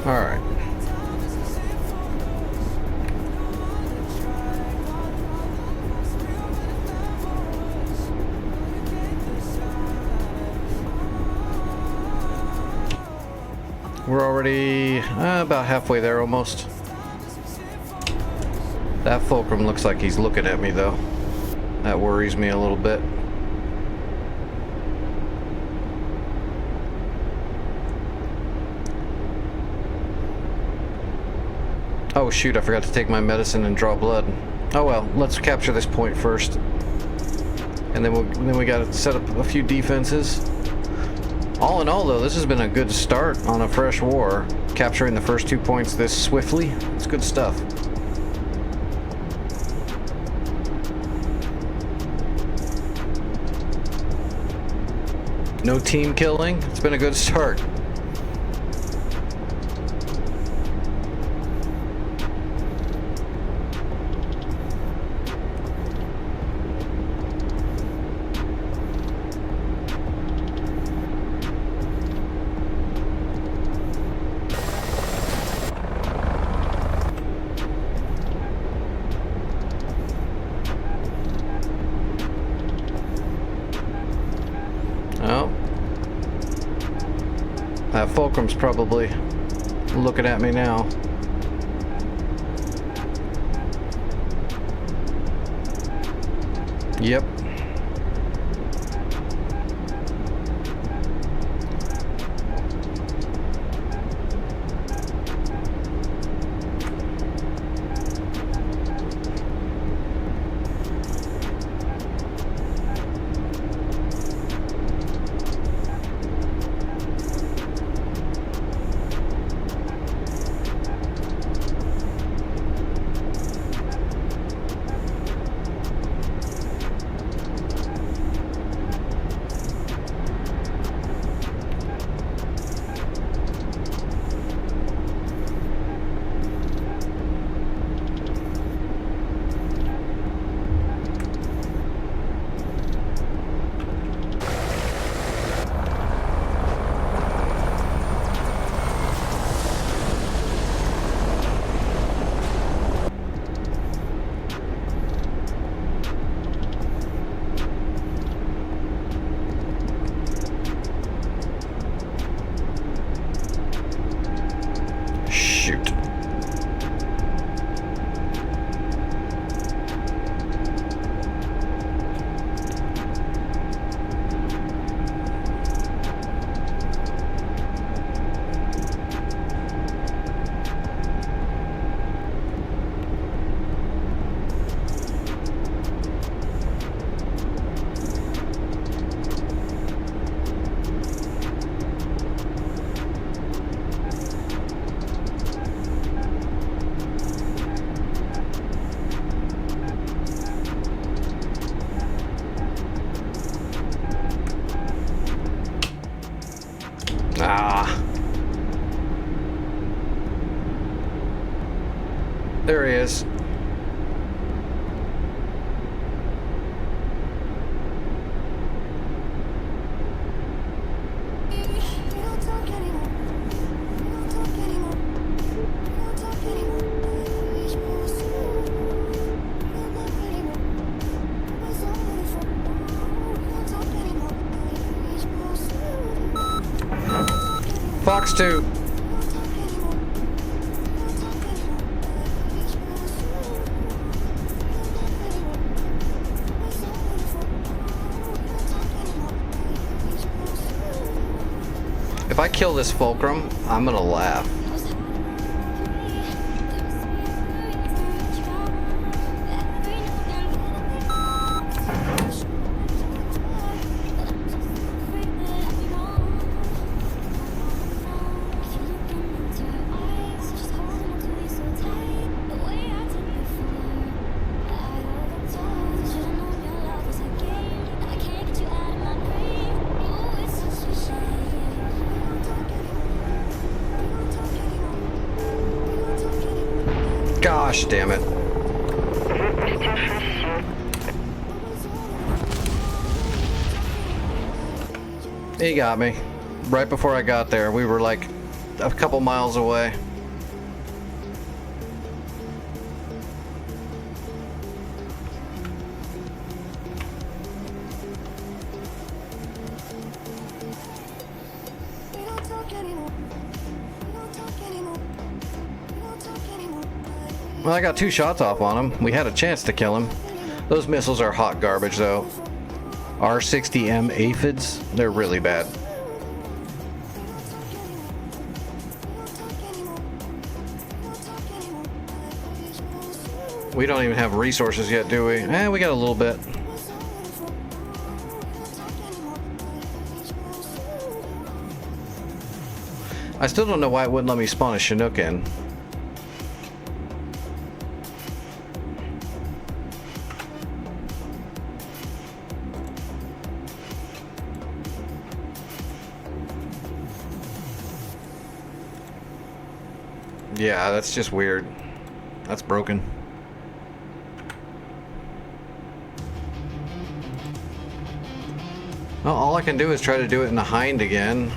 Alright. We're already about halfway there almost. That Fulcrum looks like he's looking at me though. That worries me a little bit. Oh shoot, I forgot to take my medicine and draw blood. Oh well, let's capture this point first. And then we gotta set up a few defenses. All in all though, this has been a good start on a fresh war. Capturing the first 2 points this swiftly, it's good stuff. No team killing, it's been a good start. Oh. That Fulcrum's probably looking at me now. Yep. Shoot. Ah. There he is. Fox 2. If I kill this Fulcrum, I'm gonna laugh. Gosh damn it. He got me. Right before I got there, we were like a couple miles away. Well, I got 2 shots off on him. We had a chance to kill him. Those missiles are hot garbage, though. R60M aphids, they're really bad. We don't even have resources yet, do we? We got a little bit. I still don't know why it wouldn't let me spawn a Chinook in. Yeah, that's just weird. That's broken. Well, all I can do is try to do it in a Hind again.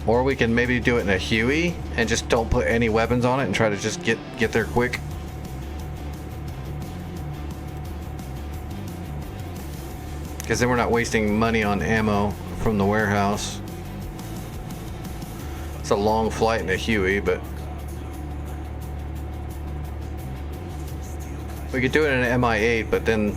Or we can maybe do it in a Huey and just don't put any weapons on it and try to just get there quick. Because then we're not wasting money on ammo from the warehouse. It's a long flight in a Huey, but we could do it in an MI8, but then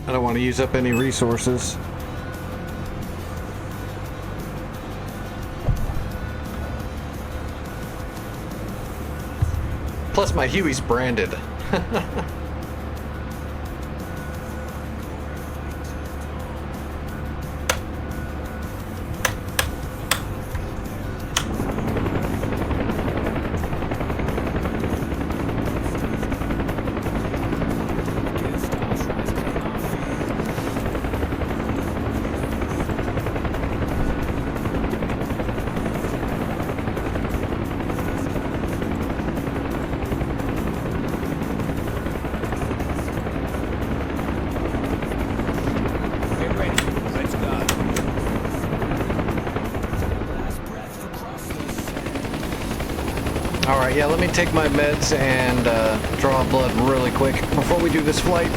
I don't want to use up any resources. Plus my Huey's branded. Alright, yeah, let me take my meds and draw blood really quick before we do this flight.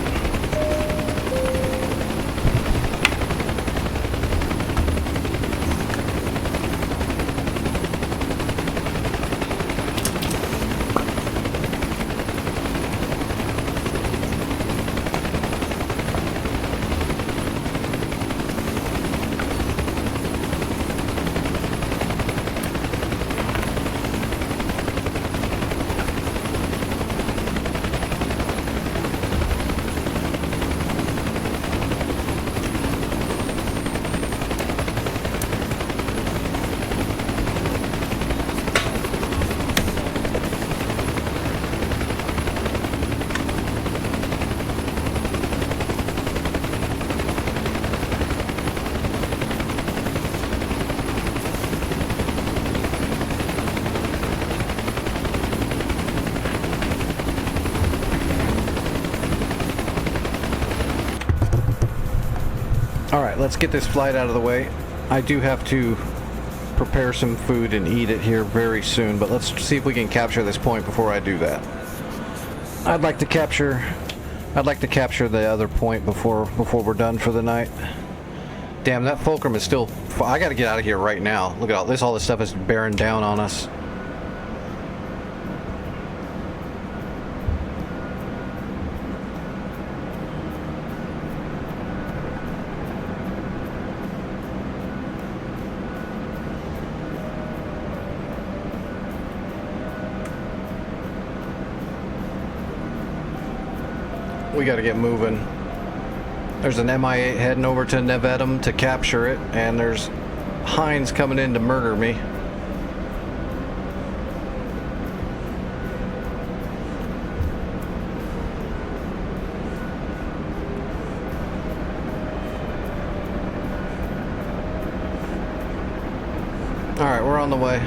Alright, let's get this flight out of the way. I do have to prepare some food and eat it here very soon, but let's see if we can capture this point before I do that. I'd like to capture the other point before we're done for the night. Damn, that fulcrum is still... I gotta get out of here right now. Look at all this stuff is bearing down on us. We gotta get moving. There's an MI8 heading over to Nevedum to capture it, and there's Hinds coming in to murder me. way.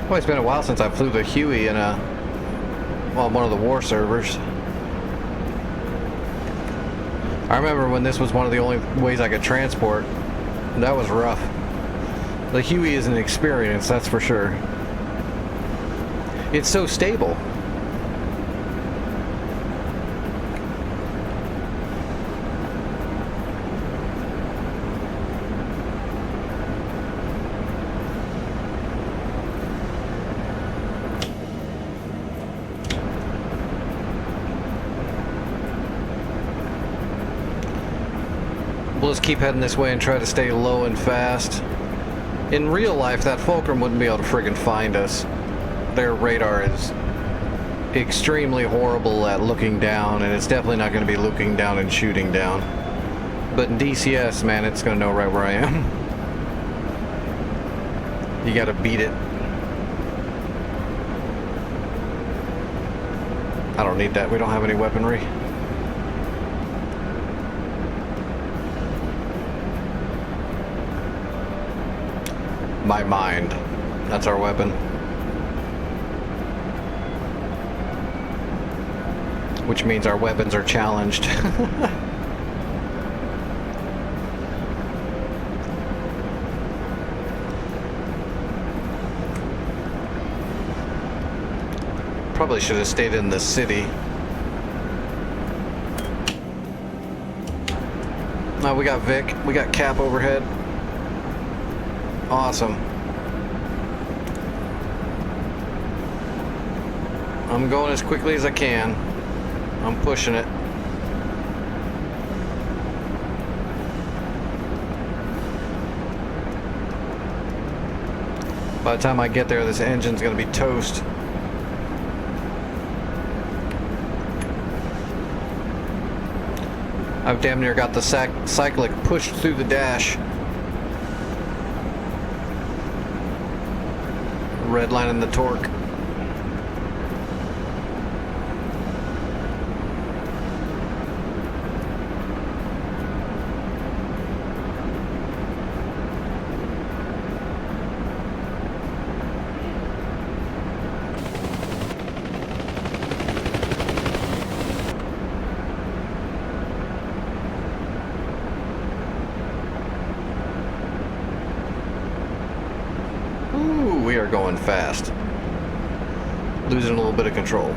Well, it's been a while since I flew the Huey in one of the war servers. I remember when this was one of the only ways I could transport. That was rough. The Huey is an experience, that's for sure. It's so stable. We'll just keep heading this way and try to stay low and fast. In real life, that Fulcrum wouldn't be able to friggin' find us. Their radar is extremely horrible at looking down, and it's definitely not going to be looking down and shooting down. But in DCS, man, it's going to know right where I am. You got to beat it. I don't need that. We don't have any weaponry. My mind. That's our weapon. Which means our weapons are challenged. Probably should have stayed in the city. No, we got Vic. We got Cap overhead. Awesome. I'm going as quickly as I can. I'm pushing it. By the time I get there, this engine's gonna be toast. I've damn near got the cyclic pushed through the dash. Redlining the torque. Ooh, we are going fast. Losing a little bit of control.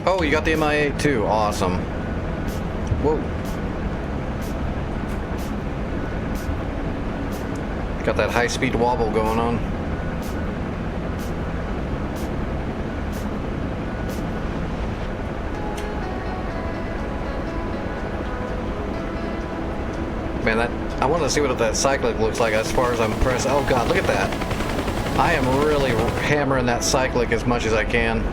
Oh, you got the MIA too. Awesome. Whoa. Got that high-speed wobble going on. Man, I want to see what that cyclic looks like as far as I'm pressed. Oh God, look at that. I am really hammering that cyclic as much as I can.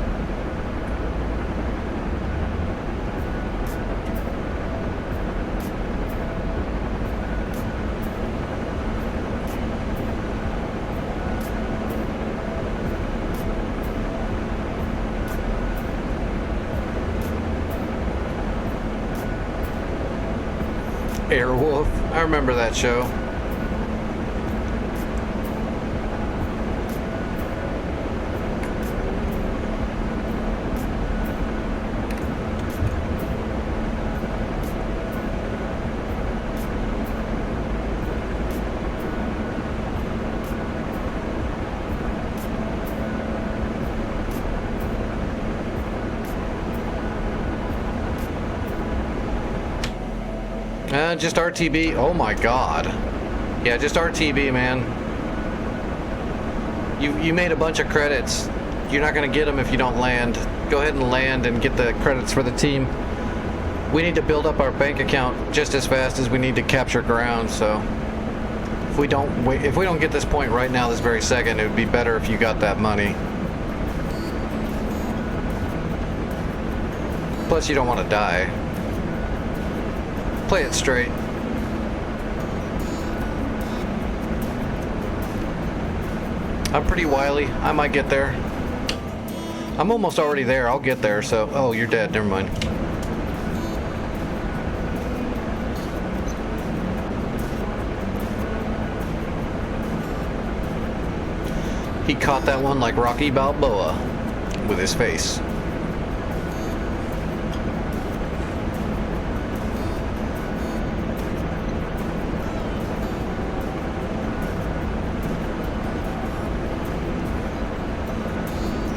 Airwolf. I remember that show. fine. Just RTB. Oh my god. Yeah, just RTB, man. You made a bunch of credits. You're not going to get them if you don't land. Go ahead and land and get the credits for the team. We need to build up our bank account just as fast as we need to capture ground, so if we don't get this point right now, this very second, it would be better if you got that money. Plus, you don't want to die. Play it straight. I'm pretty wily. I might get there. I'm almost already there. I'll get there, so... Oh, you're dead. Never mind. He caught that one like Rocky Balboa with his face.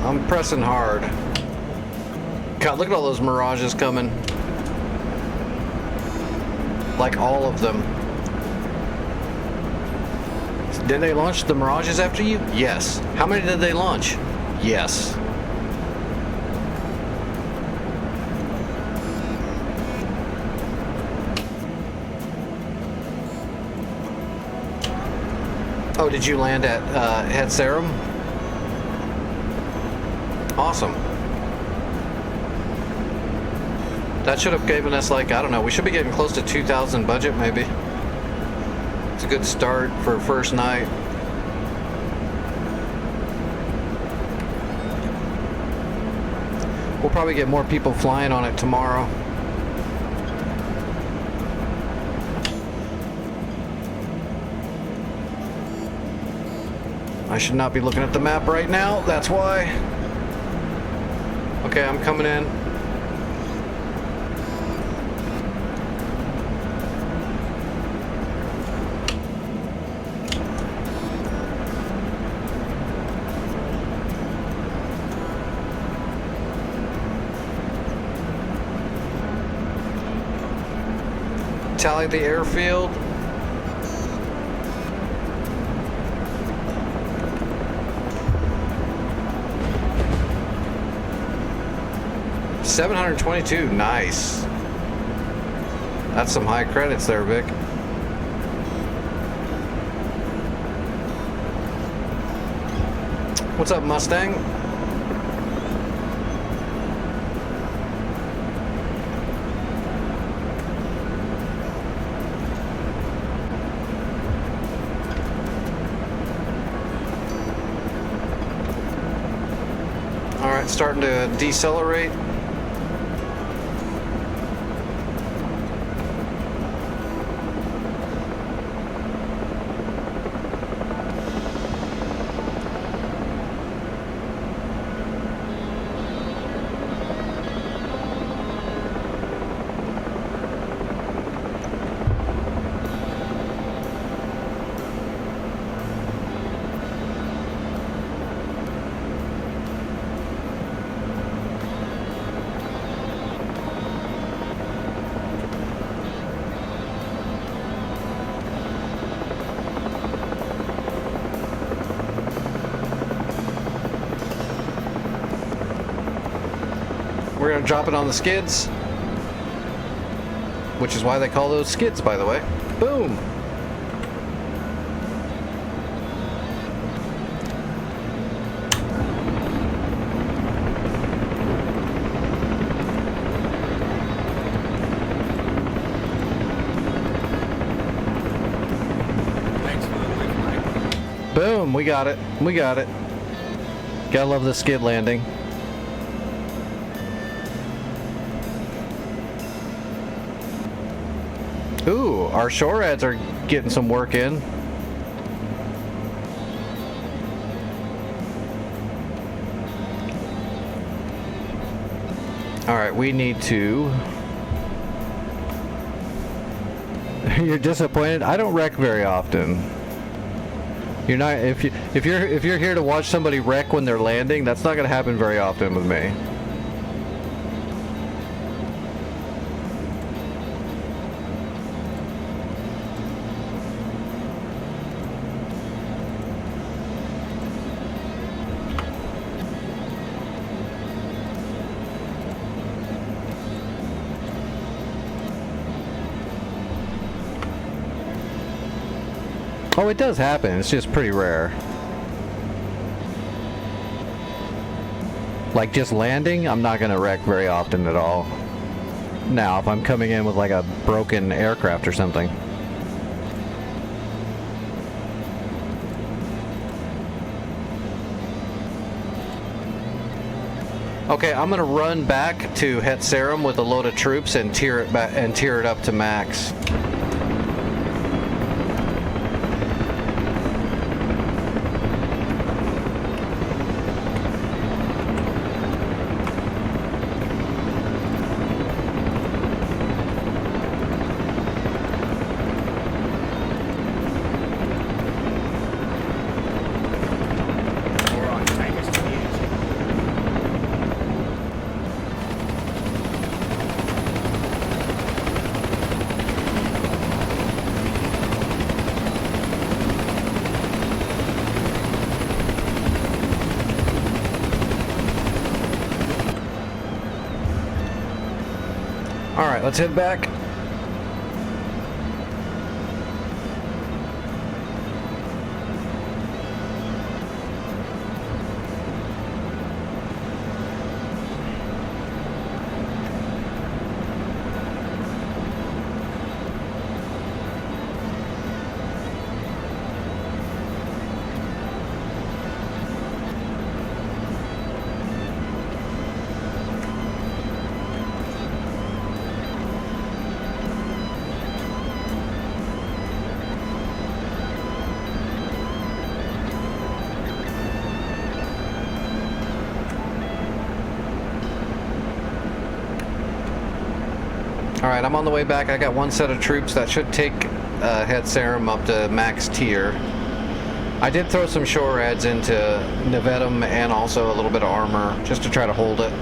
I'm pressing hard. God, look at all those mirages coming. Like all of them. Did they launch the mirages after you? Yes. How many did they launch? Yes. Oh, did you land at Het Serum? Awesome. That should have given us, like, I don't know, we should be getting close to 2,000 budget maybe. It's a good start for first night. We'll probably get more people flying on it tomorrow. I should not be looking at the map right now, that's why. Okay, I'm coming in. Tally the airfield. $722, nice. That's some high credits there, Vic. What's up, Mustang? All right, starting to decelerate. We're gonna drop it on the skids, which is why they call those skids, by the way. Boom! Thanks for the lift, Mike. Boom! We got it. We got it. Gotta love the skid landing. Ooh, our shore ads are getting some work in. All right, we need to... You're disappointed? I don't wreck very often. You're not, if you're here to watch somebody wreck when they're landing, that's not gonna happen very often with me. Oh, it does happen. It's just pretty rare. Like just landing, I'm not gonna wreck very often at all. Now, if I'm coming in with like a broken aircraft or something. Okay, I'm gonna run back to Het Serum with a load of troops and tear it up to max. Alright, let's head back. Alright, I'm on the way back. I got one set of troops that should take Het Serum up to max tier. I did throw some shore adds into Nevedum and also a little bit of armor just to try to hold it.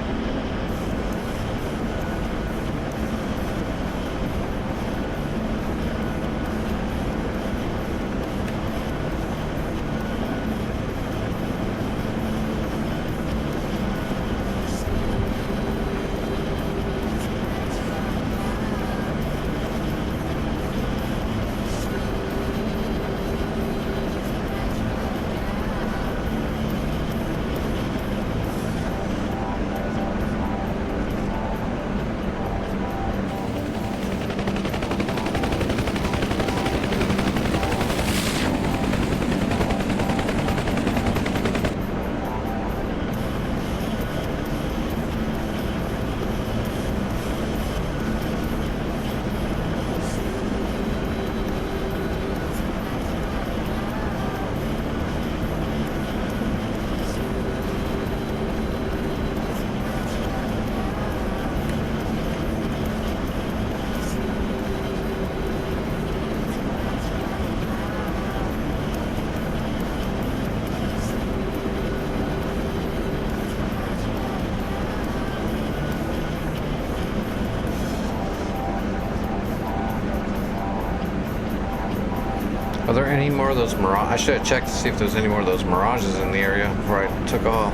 Are there any more of those Mirages? I should have checked to see if there's any more of those Mirages in the area before I took off.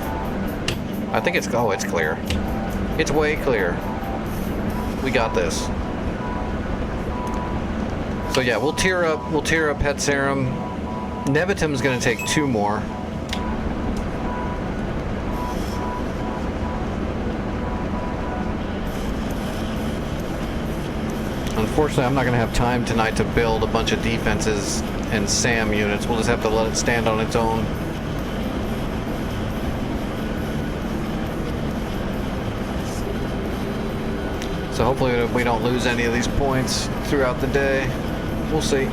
I think it's, oh, it's clear. It's way clear. We got this. So yeah, we'll tear up Het Serum. Nevetum's gonna take 2 more. Unfortunately, I'm not going to have time tonight to build a bunch of defenses and SAM units. We'll just have to let it stand on its own. So hopefully we don't lose any of these points throughout the day. We'll see.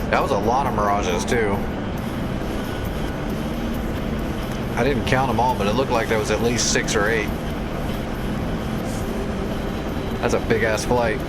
That was a lot of Mirages too. I didn't count them all, but it looked like there was at least 6 or 8. That's a big ass flight.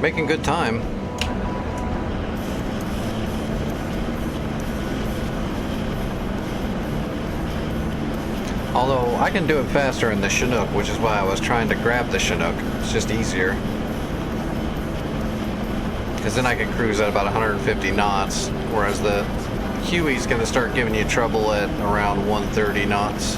Making good time. Although I can do it faster in the Chinook, which is why I was trying to grab the Chinook. It's just easier. Because then I can cruise at about 150 knots, whereas the Huey's going to start giving you trouble at around 130 knots.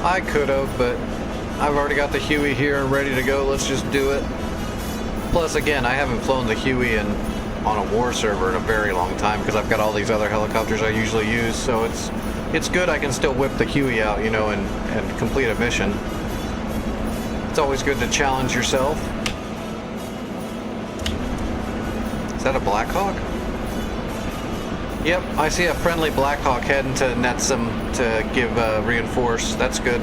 I could have, but I've already got the Huey here and ready to go. Let's just do it. Plus, again, I haven't flown the Huey on a war server in a very long time because I've got all these other helicopters I usually use. So it's good I can still whip the Huey out, you know, and complete a mission. It's always good to challenge yourself. Is that a Black Hawk? Yep, I see a friendly Black Hawk heading to Netsum to give reinforce. That's good.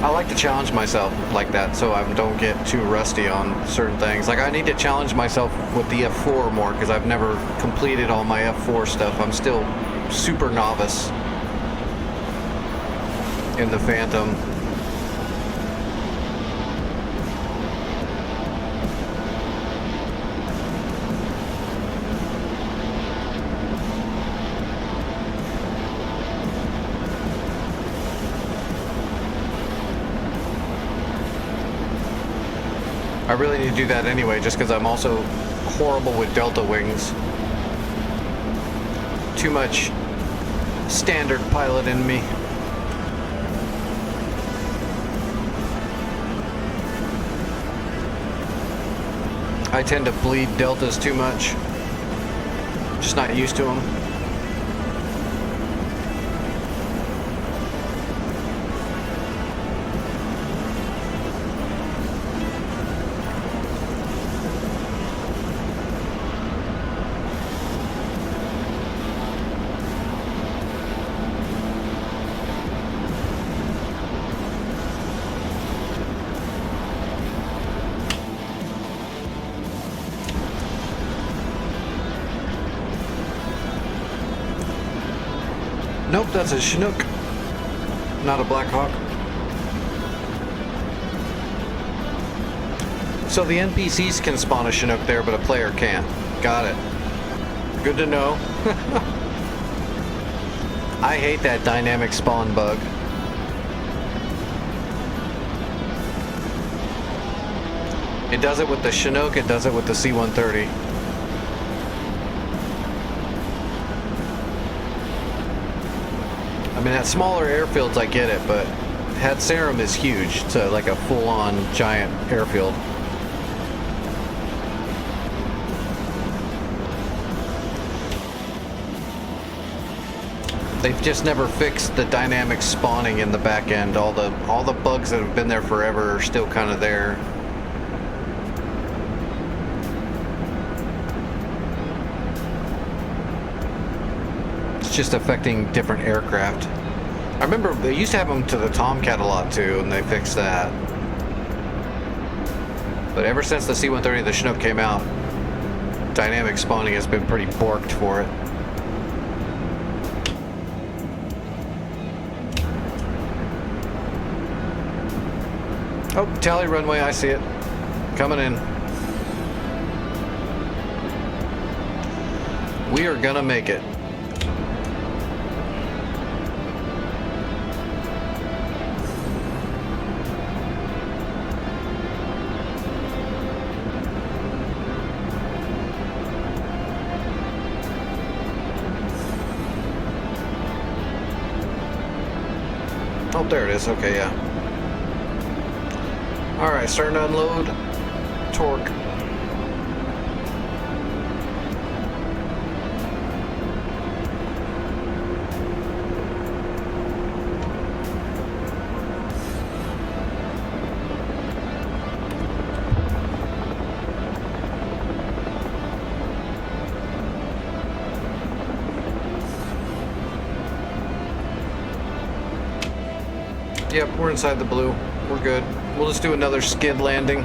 I like to challenge myself like that so I don't get too rusty on certain things. Like I need to challenge myself with the F4 more because I've never completed all my F4 stuff. I'm still super novice in the Phantom. I really need to do that anyway, just because I'm also horrible with delta wings. Too much standard pilot in me. I tend to bleed deltas too much. Just not used to them. Nope, that's a Chinook, not a Black Hawk. So the NPCs can spawn a Chinook there, but a player can't. Got it. Good to know. I hate that dynamic spawn bug. It does it with the Chinook, it does it with the C-130. I mean, at smaller airfields, I get it, but Hatsarum is huge. It's like a full-on giant airfield. They've just never fixed the dynamic spawning in the back end. All the bugs that have been there forever are still kind of there. Just affecting different aircraft. I remember they used to have them to the Tomcat a lot too, and they fixed that. But ever since the C-130, the Chinook came out, dynamic spawning has been pretty borked for it. Oh, tally runway, I see it. Coming in. We are gonna make it. There it is. Okay, yeah. All right, starting to unload. Torque. Yep, we're inside the blue. We're good. We'll just do another skid landing.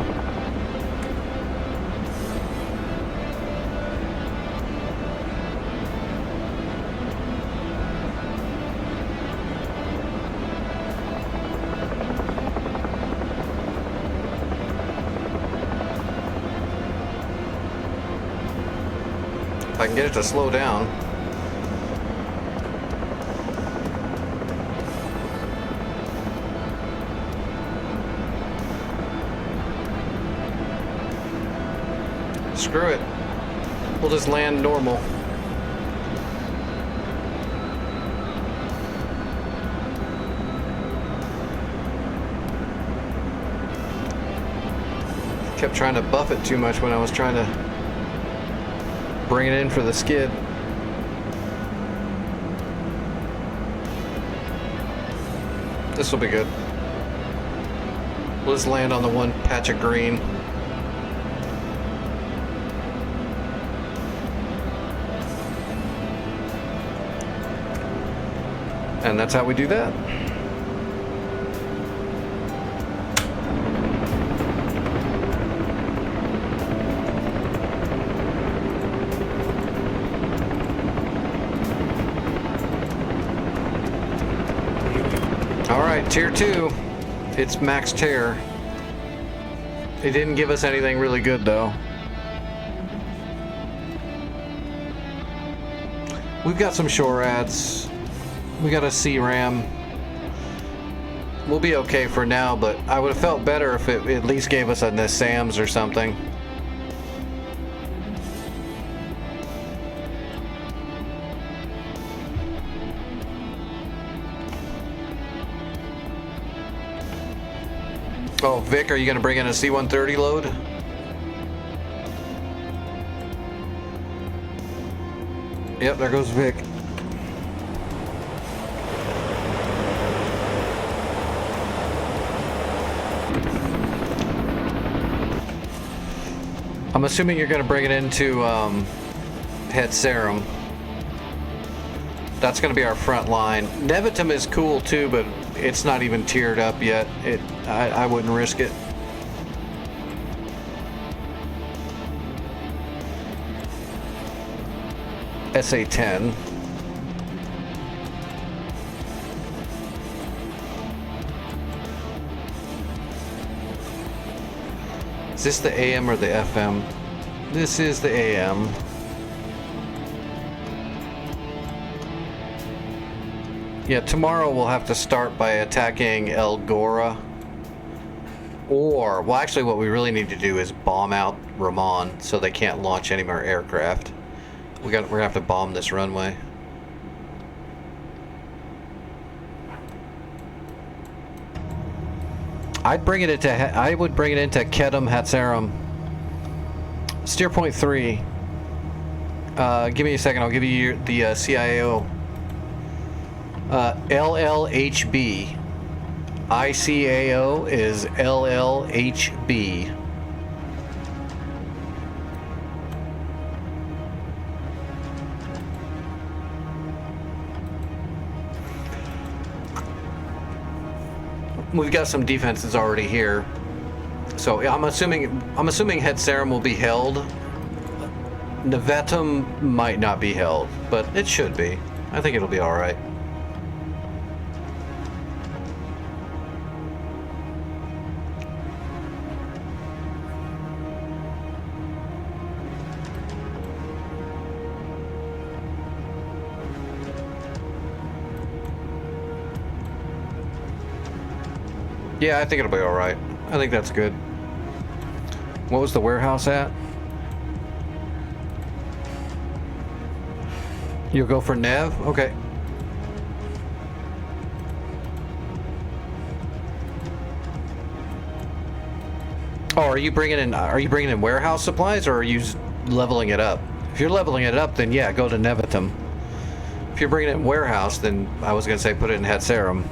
If I can get it to slow down. Screw it. We'll just land normal. Kept trying to buff it too much when I was trying to bring it in for the skid. This will be good. We'll just land on the one patch of green. And that's how we do that. All right, tier 2. It's max tear. It didn't give us anything really good though. We've got some shore ads. We got a C-Ram. We'll be okay for now, but I would have felt better if it at least gave us a Nissams or something. Oh, Vic, are you going to bring in a C-130 load? Yep, there goes Vic. I'm assuming you're going to bring it into Hatsarum. That's going to be our front line. Nevitum is cool too, but it's not even tiered up yet. I wouldn't risk it. SA-10. Is this the AM or the FM? This is the AM. Yeah, tomorrow we'll have to start by attacking El Gora. Or, well, actually what we really need to do is bomb out Ramon so they can't launch any more aircraft. We're gonna have to bomb this runway. I would bring it into Kedem Hatsarum. Steer point 3. Give me a second. I'll give you the CIAO. LLHB. ICAO is LLHB. We've got some defenses already here, so I'm assuming Hatsarum will be held. Nevetum might not be held, but it should be. I think it'll be all right. Yeah, I think it'll be all right. I think that's good. What was the warehouse at? You'll go for Nev? Okay. Oh, are you bringing in warehouse supplies, or are you leveling it up? If you're leveling it up, then yeah, go to Nevatum. If you're bringing it in warehouse, then I was gonna say put it in Hetzerum.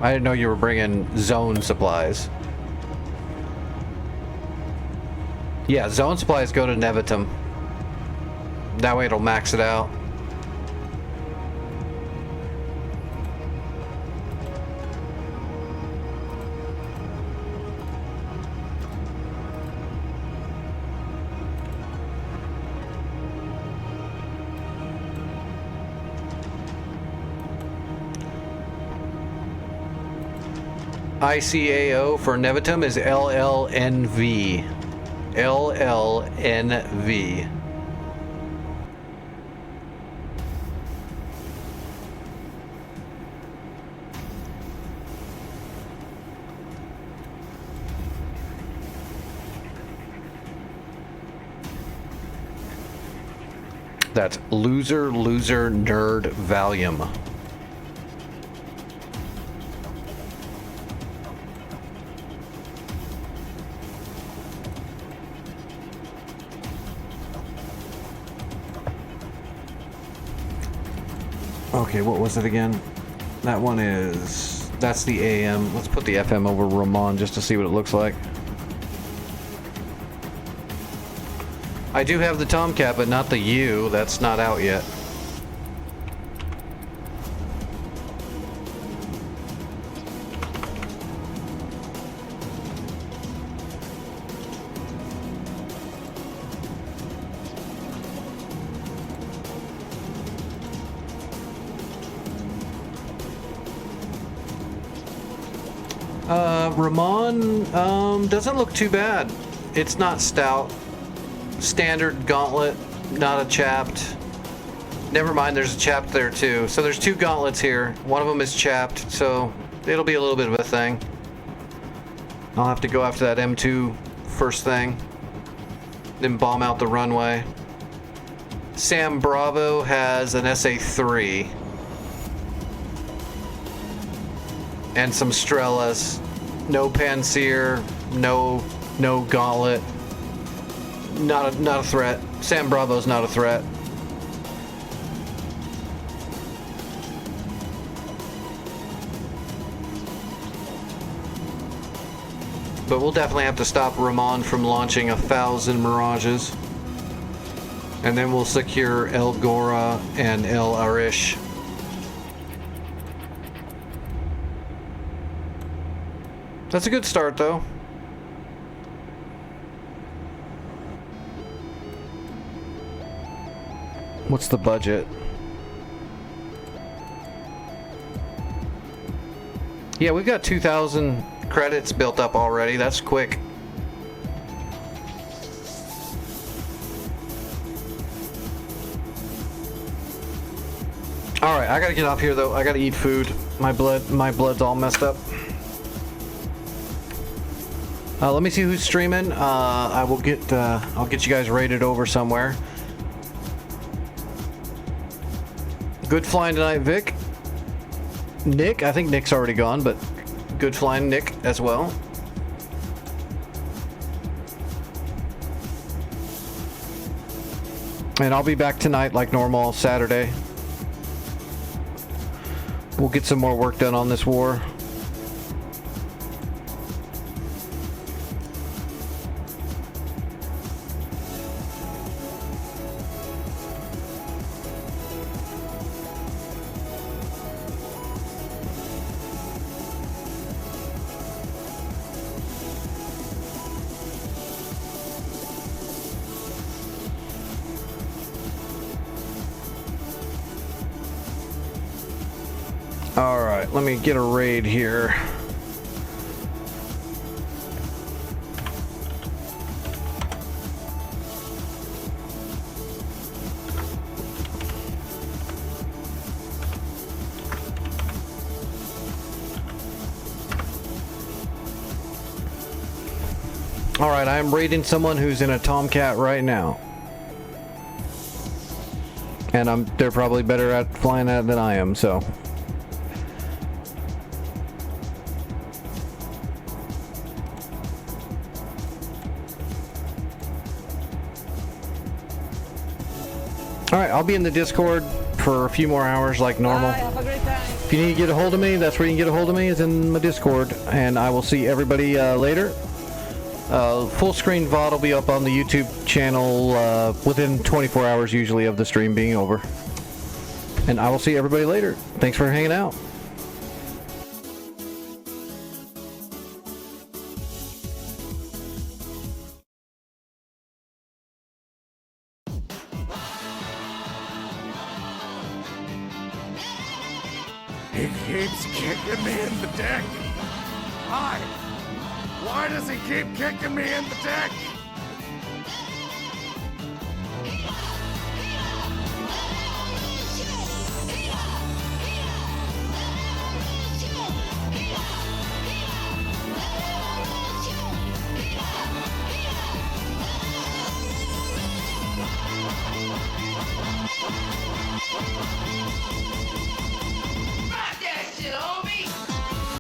I didn't know you were bringing zone supplies. Yeah, zone supplies go to Nevatum. That way it'll max it out. ICAO for Nevatum is LLNV. LLNV. That's loser, nerd, Valium. Okay, what was it again? That one is... That's the AM. Let's put the FM over Ramon just to see what it looks like. I do have the Tomcat, but not the U. That's not out yet. Ramon, doesn't look too bad. It's not stout. Standard gauntlet, not a chapped. Never mind, there's a chapped there too. So there's two gauntlets here. One of them is chapped, so it'll be a little bit of a thing. I'll have to go after that M2 first thing. Then bomb out the runway. Sam Bravo has an SA-3. And some Strellas. No Panseer, no Gauntlet. Not a threat. Sam Bravo's not a threat. But we'll definitely have to stop Ramon from launching 1,000 Mirages. And then we'll secure El Gora and El Arish. That's a good start, though. What's the budget? Yeah, we've got 2,000 credits built up already. That's quick. All right, I gotta get off here though. I gotta eat food. My blood's all messed up. Let me see who's streaming. I'll get you guys rated over somewhere. Good flying tonight, Vic. Nick, I think Nick's already gone, but good flying, Nick, as well. And I'll be back tonight like normal, Saturday. We'll get some more work done on this war. Alright, let me get a raid here. Alright, I am raiding someone who's in a Tomcat right now. And they're probably better at flying that than I am, so... All right, I'll be in the Discord for a few more hours like normal. Have a great time. If you need to get a hold of me, that's where you can get a hold of me, is in my Discord. And I will see everybody later. Full screen VOD will be up on the YouTube channel within 24 hours usually of the stream being over. And I will see everybody later. Thanks for hanging out. He keeps kicking me in the dick. Why? Why does he keep kicking me in the dick?